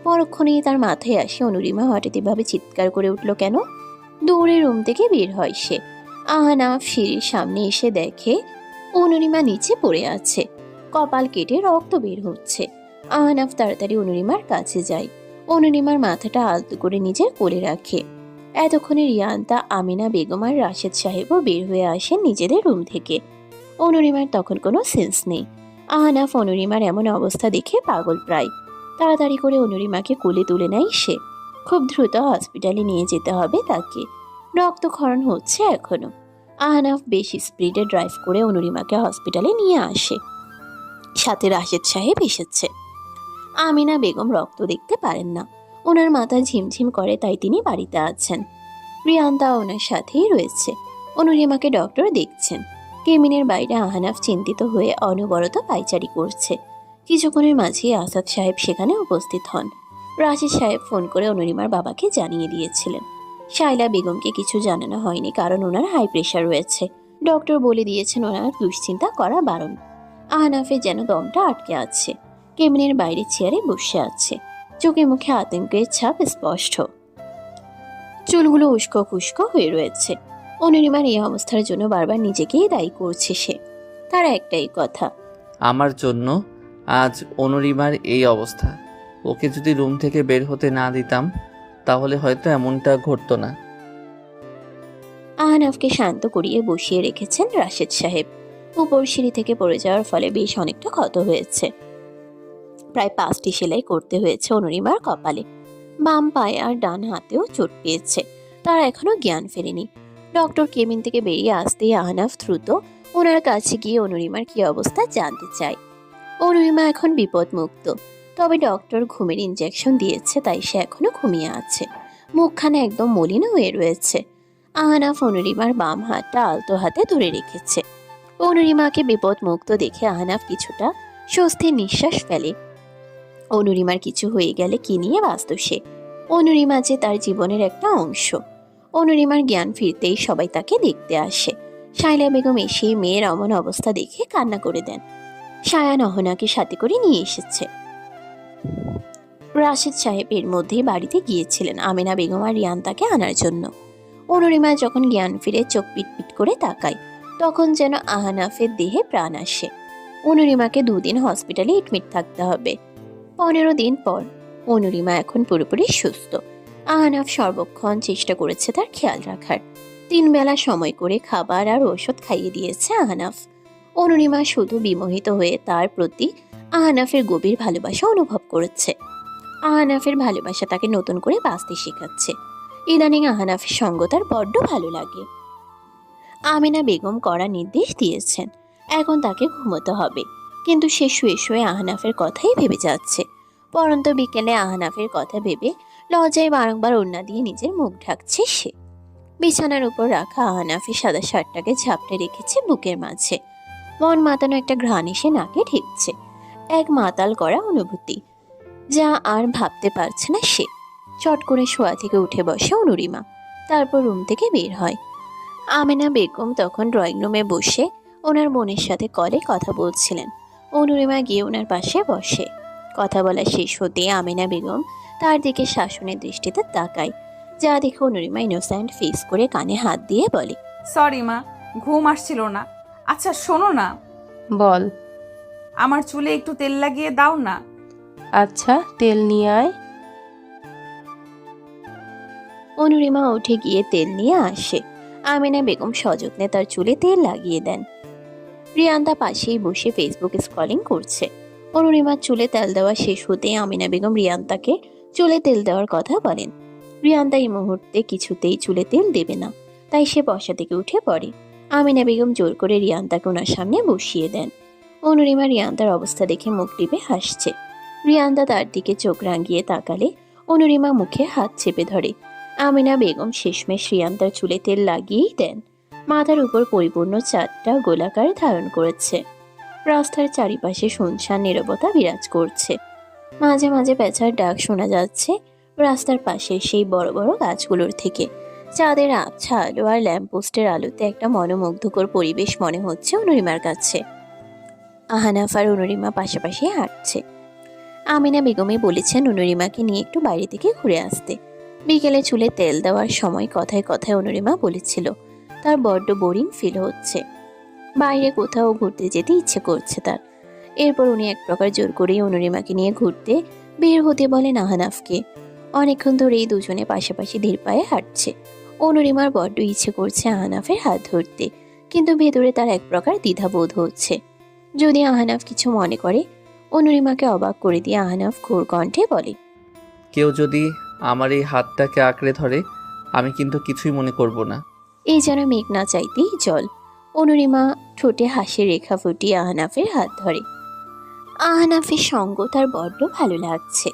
পরক্ষণেই তার মাথায় আসে অনুরিমা হঠাৎ এভাবে চিৎকার করে উঠল কেন। দৌড়ে রুম থেকে বের হয় সে। আহনাফ সিঁড়ির সামনে এসে দেখে অনুরিমা নিচে পড়ে আছে, কপাল কেটে রক্ত বের হচ্ছে। আহনাফ তাড়াতাড়ি অনুরিমার কাছে যায়। অনুরিমার মাথাটা আলতো করে নিজের কোলে রাখে। এতক্ষণে রিয়ান্তা, আমিনা বেগম আর রাশেদ সাহেবও বের হয়ে আসেন নিজেদের রুম থেকে। অনুরিমার তখন কোনো সেন্স নেই। আহনাফ অনুরিমার এমন অবস্থা দেখে পাগল প্রায়। তাড়াতাড়ি করে অনুরিমাকে কোলে তুলে নেয় সে। খুব দ্রুত হসপিটালে নিয়ে যেতে হবে তাকে। রক্তক্ষরণ হচ্ছে এখনো। আহনাফ বেশ স্পিডে ড্রাইভ করে অনুরিমাকে হসপিটালে নিয়ে আসে। সাথে রাশেদ সাহেব এসেছে। আমিনা বেগম রক্ত দেখতে পারেন না, ওনার মাথা ঝিমঝিম করে, তাই তিনি বাড়িতে আছেন। রিয়ান্তা ওনার সাথেই রয়েছে। অনুরিমাকে ডক্টর দেখছেন। কেবিনের বাইরে আহনাফ চিন্তিত হয়ে অনবরত পায়চারি করছে। কিছুক্ষণের মাঝেই আসাদ সাহেব সেখানে উপস্থিত হন। রাশেদ সাহেব ফোন করে অনুরিমার বাবাকে জানিয়ে দিয়েছিলেন। শাইলা বেগমকে কিছু জানানো হয়নি, কারণ ওনার হাই প্রেশার রয়েছে। ডক্টর বলে দিয়েছেন ওনার দুশ্চিন্তা করা বারণ। আহনাফের যেন দমটা আটকে আছে। কেবিনের বাইরে চেয়ারে বসে আছে, চোখে মুখে আতঙ্কের ছাপ স্পষ্ট। চুলগুলো উস্কো খুস্কো হয়ে রয়েছে। অনুরিমার এই অবস্থার জন্য বারবার নিজেকেই দায়ী করছে সে। তার একটাই কথা, আমার জন্য আজ অনুরিমার এই অবস্থা। ওকে যদি রুম থেকে বের হতে না দিতাম তাহলে হয়তো এমনটা ঘটতো না। আহনাফকে শান্ত করিয়ে বসিয়ে রেখেছেন রাশেদ সাহেব। উপর সিঁড়ি থেকে পড়ে যাওয়ার ফলে বেশ অনেকটা ক্ষত হয়েছে। প্রায় 5টি সেলাই করতে হয়েছে অনুরিমার কপালে। বাম পায়ে আর ডান হাতেও চোট পেয়েছে। তার এখনো জ্ঞান ফেরেনি। ডক্টর কেবিন থেকে বেরিয়ে আসতেই আহনাফ দ্রুত ওনার কাছে গিয়ে অনুরিমার কি অবস্থা জানতে চায়। অনুরিমা এখন বিপদমুক্ত, তবে ডক্টর ঘুমের ইনজেকশন দিয়েছে, তাই সে এখনো ঘুমিয়ে আছে। মুখখানা একদম মলিন হয়ে রয়েছে। আহনাফ অনুরিমার বাম হাতটা আলতো হাতে ধরে রেখেছে। অনুরিমাকে বিপদমুক্ত দেখে আহনাফ কিছুটা স্বস্তির নিঃশ্বাস ফেলে। অনুরিমার কিছু হয়ে গেলে কি নিয়ে বাঁচত সে? অনুরিমা যে তার জীবনের একটা অংশ। অনুরিমার জ্ঞান ফিরতেই সবাই তাকে দেখতে আসে। শায়লা বেগম এসে মেয়ের অমন অবস্থা দেখে কান্না করে দেন। সায়ান অহনাকে সাথে করে নিয়ে এসেছে। রাশেদ সাহেব এর মধ্যেই বাড়িতে গিয়েছিলেন আমিনা বেগম আর রিয়ান্তাকে আনার জন্য। অনুরিমা যখন জ্ঞান ফিরে চোখ পিটপিট করে তাকায়, তখন যেন আহনাফের দেহে প্রাণ আসে। অনুরিমাকে 2 দিন হসপিটালে এডমিট থাকতে হবে। 15 দিন পর অনুরিমা এখন পুরোপুরি সুস্থ। আহনাফ সর্বক্ষণ চেষ্টা করেছে তার খেয়াল রাখার। 3 বেলা সময় করে খাবার আর ঔষধ খাইয়ে দিয়েছে আহনাফ। অনুরিমা শুধু বিমোহিত হয়ে তার প্রতি আহনাফের গভীর ভালোবাসা অনুভব করেছে। আহনাফের ভালোবাসা তাকে নতুন করে বাঁচতে শেখাচ্ছে। ইদানিং আহনাফের সঙ্গ তার বড্ড ভালো লাগে। আমিনা বেগম কড়া নির্দেশ দিয়েছেন, এখন তাকে ঘুমোতে হবে। কিন্তু সে শুয়ে শুয়ে আহনাফের কথাই ভেবে যাচ্ছে। পরন্ত বিকেলে আহনাফের কথা ভেবে লজ্জায় বারংবার ওড়না দিয়ে নিজের মুখ ঢাকছে সে। বিছানার উপর রাখা আহনাফের সাদা শার্টটাকে ঝাপটে রেখেছে বুকের মাঝে। মন মাতানো একটা ঘ্রাণ এসে নাকে ঠেকছে। এক মাতাল করা অনুভূতি, যা আর ভাবতে পারছে না সে। চট করে শোয়া থেকে উঠে বসে অনুরিমা, তারপর রুম থেকে বের হয়। আমিনা বেগম তখন ড্রয়িং রুমে বসে ওনার বোনের সাথে কলে কথা বলছিলেন। অনুরিমা গিয়ে ওনার পাশে বসে। কথা বলা শেষ হতে আমিনা বেগম তার দিকে শাসনের দৃষ্টিতে তাকায়, যা দেখে অনুরিমা ইনোসেন্ট ফেস করে কানে হাত দিয়ে বলে, সরি মা, ঘুম আসছিল না। আচ্ছা শোনো না, বল। আমার চুলে একটু তেল লাগিয়ে দাও না। আচ্ছা, তেল নিয়ে আয়। অনুরিমা উঠে গিয়ে তেল নিয়ে আসে। আমিনা বেগম সযত্নে তার চুলে তেল লাগিয়ে দেন। রিয়ান্তা পাশেই বসে ফেসবুক স্ক্রলিং করছে। অনুরিমার চুলে তেল দেওয়া শেষ হতে আমিনা বেগম রিয়ান্তাকে চুলে তেল দেওয়ার কথা বলেন। রিয়ান্তা এই মুহূর্তে কিছুতেই চুলে তেল দেবে না, তাই সে বসা থেকে উঠে পড়ে। আমিনা বেগম জোর করে রিয়ান্তাকে ওনার সামনে বসিয়ে দেন। অনুরিমা রিয়ান্তার অবস্থা দেখে মুখ টিপে হাসছে। রিয়ান্তা তার দিকে চোখ রাঙিয়ে তাকালে অনুরিমা মুখে হাত চেপে ধরে। আমিনা বেগম শেষমেশ রিয়ান্তার চুলে তেল লাগিয়েই দেন। মাথার উপর পরিপূর্ণ চাঁদটা গোলাকার ধারণ করেছে। রাস্তার চারিপাশে শুনশান নীরবতা বিরাজ করছে। মাঝে মাঝে পেঁচার ডাক শোনা যাচ্ছে রাস্তার পাশে সেই বড় বড় গাছগুলোর থেকে। চাঁদের আবছা আলো আর ল্যাম্পপোস্টের আলোতে একটা মনোমুগ্ধকর পরিবেশ মনে হচ্ছে অনুরিমার কাছে। আহনাফ আর অনুরিমা পাশাপাশি হাঁটছে। আমিনা বেগমে বলেছেন অনুরিমাকে নিয়ে একটু বাইরে থেকে ঘুরে আসতে। বিকেলে চুলে তেল দেওয়ার সময় কথায় কথায় অনুরিমা বলেছিল তার বড্ড বোরিং ফিল হচ্ছে, বাইরে কোথাও ঘুরতে যেতে ইচ্ছে করছে তার। এরপর উনি এক প্রকার জোর করেই অনুরিমাকে নিয়ে ঘুরতে বের হতে বলেন আহনাফকে। অনেকক্ষণ ধরেই দুজনে পাশাপাশি ধীর পায়ে হাঁটছে। অনুরিমার বড্ড ইচ্ছে করছে আহনাফের হাত ধরতে, কিন্তু ভেতরে তার এক প্রকার দ্বিধাবোধ হচ্ছে। যদি আহনাফ কিছু মনে করে, অনুরিমাকে অবাক করে দিয়ে আহনাফ ঘোর কণ্ঠে বলে, কেউ যদি আমার এই হাতটাকে আঁকড়ে ধরে আমি কিন্তু কিছুই মনে করব না। এই যেন মেঘ না চাইতেই জল। অনুরিমা ঠোঁটে হাসি রেখা ফুটিয়ে আহনাফের হাত ধরে। আহনাফের সঙ্গ তার বড্ড ভালো লাগছে।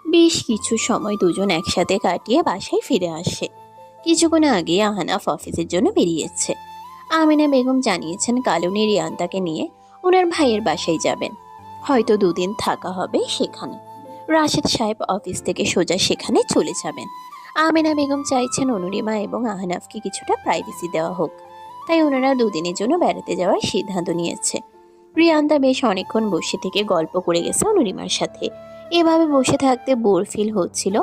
বেশ কিছু সময় দুজন একসাথে কাটিয়ে বাসায় ফিরে আসে। কিছুক্ষণ আগে আহনাফ অফিসের জন্য বেরিয়েছে। আমিনা বেগম জানিয়েছেন কাল উনি রিয়ান্তাকে নিয়ে ওনার ভাইয়ের বাসায় যাবেন। হয়তো 2 দিন থাকা হবে সেখানে। রাশেদ সাহেব অফিস থেকে সোজা সেখানে চলে যাবেন। আমিনা বেগম চাইছেন অনুরিমা এবং আহনাফকে কিছুটা প্রাইভেসি দেওয়া হোক, তাই ওনারা 2 দিনের জন্য বেড়াতে যাওয়ার সিদ্ধান্ত নিয়েছে। রিয়ান্তা বেশ অনেকক্ষণ বসে থেকে গল্প করে গেছে অনুরিমার সাথে। এভাবে বসে থাকতে বোর ফিল হচ্ছিল,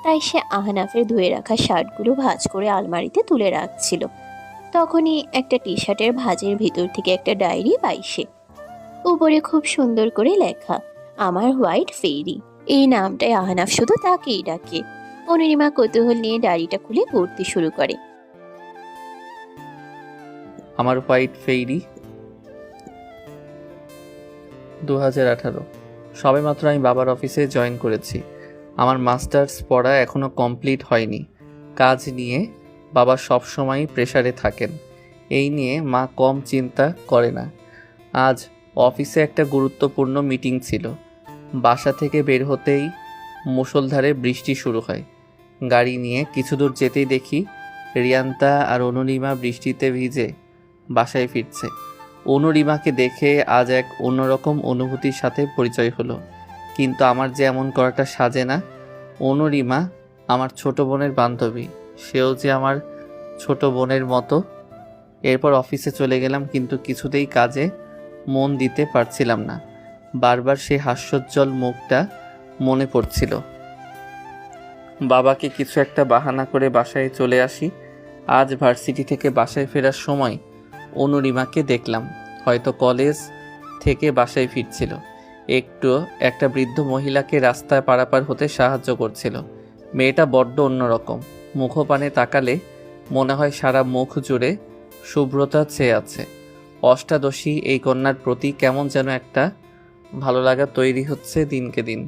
তাই সে আহনাফের ধুয়ে রাখা শার্টগুলো ভাঁজ করে আলমারিতে তুলে রাখছিল। তখনই একটা টি শার্টের ভাঁজের ভিতর থেকে একটা ডায়েরি পাই সে। উপরে খুব সুন্দর করে লেখা, আমার হোয়াইট ফেরি। এই নামটাই আহনাফ শুধু তাকেই ডাকে। অনুরিমা কৌতূহল নিয়ে ডায়েরিটা খুলে পড়তে শুরু করে। আমার হোয়াইট ফেইরি 2018। সবেমাত্র আমি বাবার অফিসে জয়েন করেছি। আমার মাস্টার্স পড়া এখনও কমপ্লিট হয়নি। কাজ নিয়ে বাবা সবসময়ই প্রেসারে থাকেন, এই নিয়ে মা কম চিন্তা করে না। আজ অফিসে একটা গুরুত্বপূর্ণ মিটিং ছিল। বাসা থেকে বের হতেই মুষলধারে বৃষ্টি শুরু হয়। গাড়ি নিয়ে কিছু দূর যেতেই দেখি রিয়ান্তা আর অনুরিমা বৃষ্টিতে ভিজে বাসায় ফিরছে। অনুরিমাকে দেখে আজ এক অন্যরকম অনুভূতির সাথে পরিচয় হলো। কিন্তু আমার যে এমন করাটা সাজে না। অনুরিমা আমার ছোট বোনের বান্ধবী, সেও যে আমার ছোট বোনের মতো। এরপর অফিসে চলে গেলাম, কিন্তু কিছুতেই কাজে মন দিতে পারছিলাম না। বারবার সেই হাস্যোজ্জ্বল মুখটা মনে পড়ছিল। বাবাকে কিছু একটা বাহানা করে বাসায় চলে আসি। আজ ভার্সিটি থেকে বাসায় ফেরার সময় অনুরিমাকে দেখলাম, হয়তো কলেজ থেকে বাসায় ফিরছিল। একটা বৃদ্ধ মহিলাকে রাস্তায় পারাপার হতে সাহায্য করছিল। মেয়েটা বড্ড অন্যরকম, মুখপানে তাকালে মনে হয় সারা মুখ জুড়ে শুভ্রতা ছেয়ে আছে। অষ্টাদশী এই কন্যার প্রতি কেমন যেন একটা ভালো লাগা তৈরি হচ্ছে দিনকে দিন।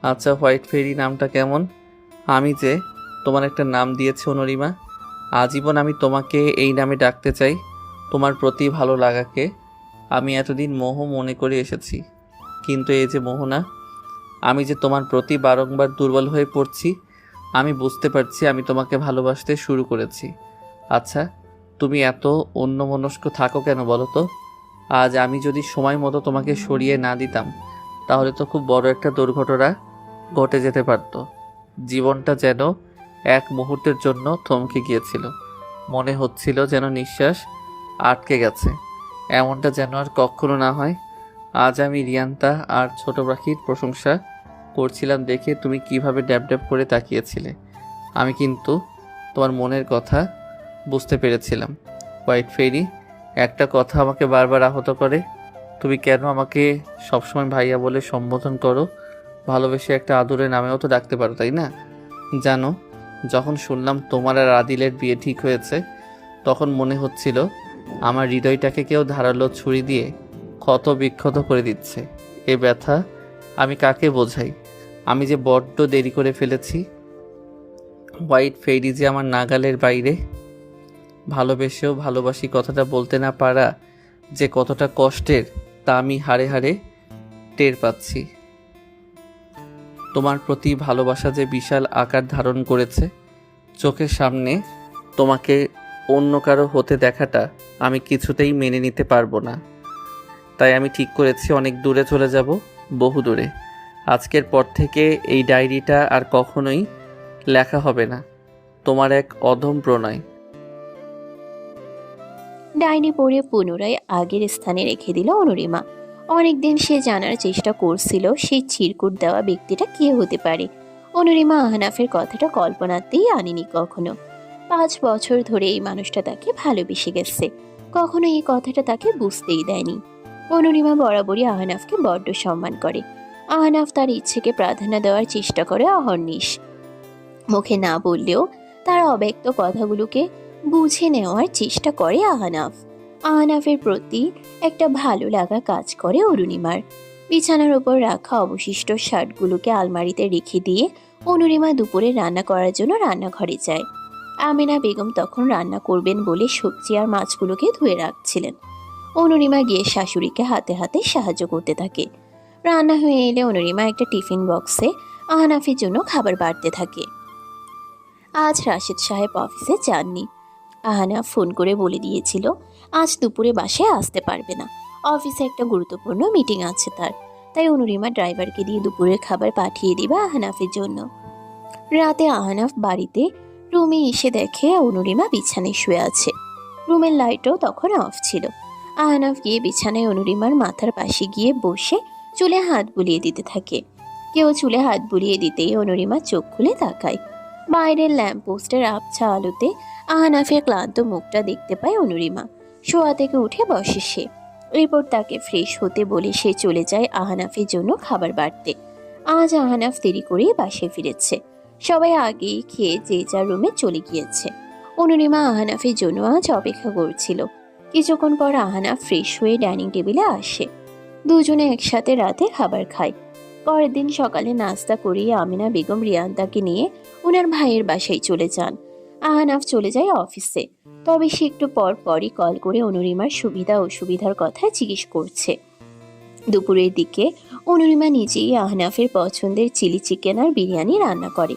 আচ্ছা, হোয়াইট ফেরি নামটা কেমন? আমি যে তোমার একটা নাম দিয়েছি অনুরিমা, আজীবন আমি তোমাকে এই নামে ডাকতে চাই। তোমার প্রতি ভালো লাগাকে আমি এতদিন মোহ মনে করে এসেছি, কিন্তু এই যে মোহনা, আমি যে তোমার প্রতি বারংবার দুর্বল হয়ে পড়ছি। আমি বুঝতে পারছি আমি তোমাকে ভালোবাসতে শুরু করেছি। আচ্ছা, তুমি এত অন্যমনস্ক থাকো কেন বলো তো? আজ আমি যদি সময় মতো তোমাকে সরিয়ে না দিতাম, তাহলে তো খুব বড় একটা দুর্ঘটনা ঘটে যেতে পারত। জীবনটা যেন এক মুহূর্তের জন্য থমকে গিয়েছিল। মনে হচ্ছিল যেন নিঃশ্বাস আটকে গেছে। এমনটা যেন আর কখনো না হয়। আজ আমি রিয়ান্তা আর ছোট পাখির প্রশংসা করছিলাম দেখে তুমি কিভাবে ড্যাব ড্যাব করে তাকিয়েছিলে। আমি কিন্তু তোমার মনের কথা বুঝতে পেরেছিলাম। হোয়াইট ফেরি, একটা কথা আমাকে বারবার আহত করে। তুমি কেন আমাকে সবসময় ভাইয়া বলে সম্বোধন করো? ভালোবেসে একটা আদরের নামেও তো ডাকতে পারো, তাই না? জানো, যখন শুনলাম তোমার আর আদিলের বিয়ে ঠিক হয়েছে, তখন মনে হচ্ছিল আমার হৃদয়টাকে কেউ ধারালো ছুরি দিয়ে ক্ষত বিক্ষত করে দিচ্ছে। এ ব্যথা আমি কাকে বোঝাই? আমি যে বড্ড দেরি করে ফেলেছি। হোয়াইট ফেরি যে আমার নাগালের বাইরে। ভালোবেসেও ভালোবাসি কথাটা বলতে না পারা যে কতটা কষ্টের, তা আমি হাড়ে হাড়ে টের পাচ্ছি। তোমার প্রতি ভালোবাসা যে বিশাল আকার ধারণ করেছে, চোখের সামনে তোমাকে অন্য কারো হতে দেখাটা আমি কিছুতেই মেনে নিতে পারবো না। তাই আমি ঠিক করেছি অনেক দূরে চলে যাব, বহু দূরে। আজকের পর থেকে এই ডায়েরিটা আর কখনোই লেখা হবে না। তোমার এক অধম প্রণয়। ডাইনি পড়ে পুনরায় আগের স্থানে রেখে দিল অনুরিমা। অনেকদিন সে জানার চেষ্টা করছিল সেই চিরকুট দেওয়া ব্যক্তিটা কে হতে পারে। অনুরিমা আহনাফের কথাটা কল্পনাতেই আনেনি কখনো। 5 বছর ধরে এই মানুষটা তাকে ভালোবেসে গেছে, কখনো এই কথাটা তাকে বুঝতেই দেয়নি। অনুরিমা বরাবরই আহনাফকে বড্ড সম্মান করে। আহনাফ তার ইচ্ছেকে প্রাধান্য দেওয়ার চেষ্টা করে অহর্নিশ। মুখে না বললেও তার অব্যক্ত কথাগুলোকে বুঝে নেওয়ার চেষ্টা করে আহনাফ। আহনাফের প্রতি একটা ভালো লাগা কাজ করে অরুণিমার। বিছানার উপর রাখা অবশিষ্ট শার্টগুলোকে আলমারিতে রেখে দিয়ে অনুরিমা দুপুরে রান্না করার জন্য রান্নাঘরে যায়। আমিনা বেগম তখন রান্না করবেন বলে সবজি আর মাছগুলোকে ধুয়ে রাখছিলেন। অনুরিমা গিয়ে শাশুড়িকে হাতে হাতে সাহায্য করতে থাকে। রান্না হয়ে এলে অনুরিমা একটা টিফিন বক্সে আহনাফের জন্য খাবার বাড়তে থাকে। আজ রাশেদ সাহেব অফিসে যাননি। আহনাফ ফোন করে বলে দিয়েছিল আজ দুপুরে বাসায় আসতে পারবে না, অফিসে একটা গুরুত্বপূর্ণ মিটিং আছে তার। তাই অনুরিমা ড্রাইভারকে দিয়ে দুপুরের খাবার পাঠিয়ে দিবে আহনাফের জন্য। রাতে আহনাফ বাড়িতে রুমে এসে দেখে অনুরিমা বিছানায় শুয়ে আছে। রুমের লাইটও তখন অফ ছিল। আহনাফ গিয়ে বিছানায় অনুরিমার মাথার পাশে গিয়ে বসে চুলে হাত বুলিয়ে দিতে থাকে। কেউ চুলে হাত বুলিয়ে দিতেই অনুরিমা চোখ খুলে তাকায়। বাইরের ল্যাম্পপোস্টের আবছা আলোতে আহনাফের ক্লান্ত মুখটা দেখতে পায় অনুরিমা। শোয়া থেকে উঠে বসে সে। এরপর তাকে ফ্রেশ হতে বলে সে চলে যায় আহনাফের জন্য খাবার বাড়তে। আজ আহনাফ দেরি করেই বাসায় ফিরেছে। সবাই আগেই খেয়ে যে যার রুমে চলে গিয়েছে। অনুরিমা আহনাফের জন্য আজ অপেক্ষা করছিল। কিছুক্ষণ পর আহনাফ ফ্রেশ হয়ে ডাইনিং টেবিলে আসে। দুজনে একসাথে রাতে খাবার খায়। পরের দিন সকালে নাস্তা করিয়ে আমিনা বেগম রিয়ান্তাকে নিয়ে ওনার ভাইয়ের বাসায় চলে যান। আহনাফ চলে যায় অফিসে। তবে সে একটু পর পরই কল করে অনুরিমার সুবিধা অসুবিধার কথা জিজ্ঞেস করছে। দুপুরের দিকে অনুরিমা নিজেই আহনাফের পছন্দের চিলি চিকেন আর বিরিয়ানি রান্না করে।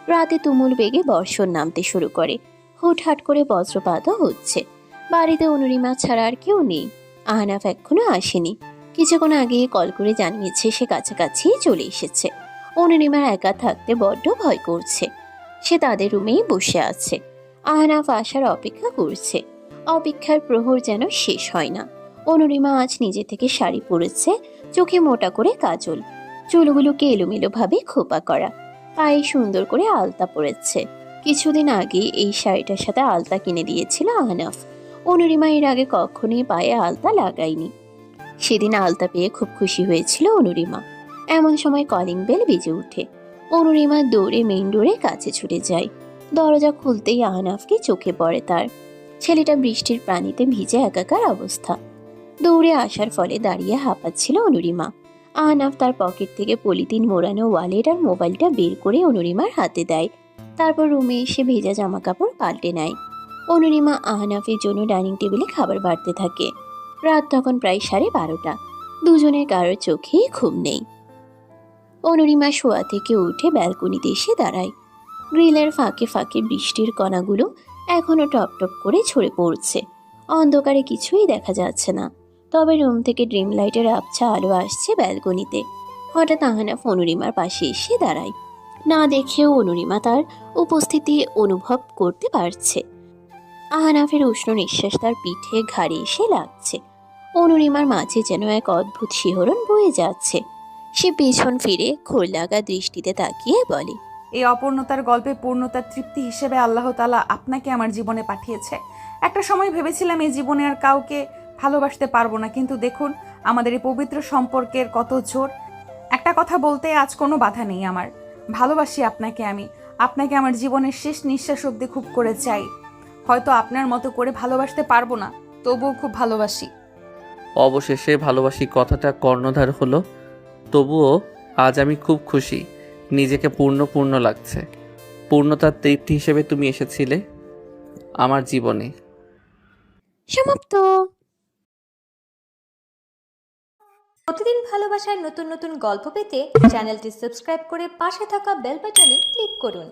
রাতে তুমুল বেগে বর্ষণ নামতে শুরু করে। হুটহাট করে বজ্রপাতও হচ্ছে। বাড়িতে অনুরিমা ছাড়া আর কেউ নেই। আহনাফ এখনো আসেনি। কিছুক্ষণ আগে কল করে জানিয়েছে সে কাছাকাছি চলে এসেছে। অনুরিমার একা থাকতে বড্ড ভয় করছে। সে তাদের রুমেই বসে আছে। আহনাফ আসার অপেক্ষা করছে। অপেক্ষার প্রহর যেন শেষ হয় না। অনুরিমা আজ নিজে থেকে শাড়ি পরেছে, চোখে মোটা করে কাজল, চুলগুলোকে এলোমেলোভাবে খোপা করা, পায়ে সুন্দর করে আলতা পরেছে। কিছুদিন আগে এই শাড়িটার সাথে আলতা কিনে দিয়েছিল আহনাফ। অনুরিমা এর আগে কখনোই পায়ে আলতা লাগায়নি। সেদিন আলতা পেয়ে খুব খুশি হয়েছিল অনুরিমা। এমন সময় কলিং বেল বেজে ওঠে। অনুরিমা দৌড়ে মেইন ডোরে কাছে ছুটে যায়। দরজা খুলতেই আহনাফকে চোখে পড়ে তার। ছেলেটা বৃষ্টির পানিতে ভিজে একাকার অবস্থা। দৌড়ে আসার ফলে দাঁড়িয়ে হাঁপাচ্ছিল অনুরিমা। আহনাফ তার পকেট থেকে পলিথিন মোড়ানো ওয়ালেট আর মোবাইলটা বের করে অনুরিমার হাতে দেয়। তারপর রুমে এসে ভেজা জামা কাপড় পাল্টে নেয়। অনুরিমা আহনাফের জন্য ডাইনিং টেবিলে খাবার বাড়তে থাকে। রাত তখন প্রায় 12:30। দুজনের কারোর চোখেই ঘুম নেই। অনুরিমা শোয়া থেকে উঠে ব্যালকনিতে এসে দাঁড়ায়। গ্রিলের ফাঁকে ফাঁকে বৃষ্টির কণাগুলো এখনো টপ টপ করে ঝরে পড়ছে। অন্ধকারে কিছুই দেখা যাচ্ছে না, তবে রুম থেকে ড্রিম লাইটের আবছা আলো আসছে ব্যালকনিতে। হঠাৎ আহনাফ অনুরিমার পাশে এসে দাঁড়ায়। না দেখেও অনুরিমা তার উপস্থিতি অনুভব করতে পারছে। আহনাফের উষ্ণ নিঃশ্বাস তার পিঠে ঘাড়ে এসে লাগছে। অনুরিমার মাঝে যেন এক অদ্ভুত শিহরণ বয়ে যাচ্ছে। সে পেছন ফিরে খোল লাগা দৃষ্টিতে তাকিয়ে বলে, এই অপূর্ণতার গল্পে পূর্ণতার তৃপ্তি হিসেবে আল্লাহ তাআলা আপনাকে আমার জীবনে পাঠিয়েছে। একটা সময় ভেবেছিলাম এই জীবনে আর কাউকে ভালোবাসতে পারবো না, কিন্তু দেখুন আমাদের এই পবিত্র সম্পর্কের কত জোর। একটা কথা বলতে আজ কোনো বাধা নেই আমার। ভালোবাসি আপনাকে আমি। আপনাকে আমার জীবনের শেষ নিঃশ্বাস অবধি খুব করে চাই। হয়তো আপনার মতো করে ভালোবাসতে পারবো না, তবুও খুব ভালোবাসি। অবশেষে ভালোবাসি কথাটা কর্ণধার হলো। তবুও আজ আমি খুব খুশি, নিজেকে পূর্ণ লাগছে। পূর্ণতার তৃপ্তি হিসেবে তুমি এসেছিলে আমার জীবনে। সমাপ্ত। প্রতিদিন ভালোবাসার নতুন নতুন গল্প পেতে চ্যানেলটি সাবস্ক্রাইব করে পাশে থাকা বেল বাটনে ক্লিক করুন।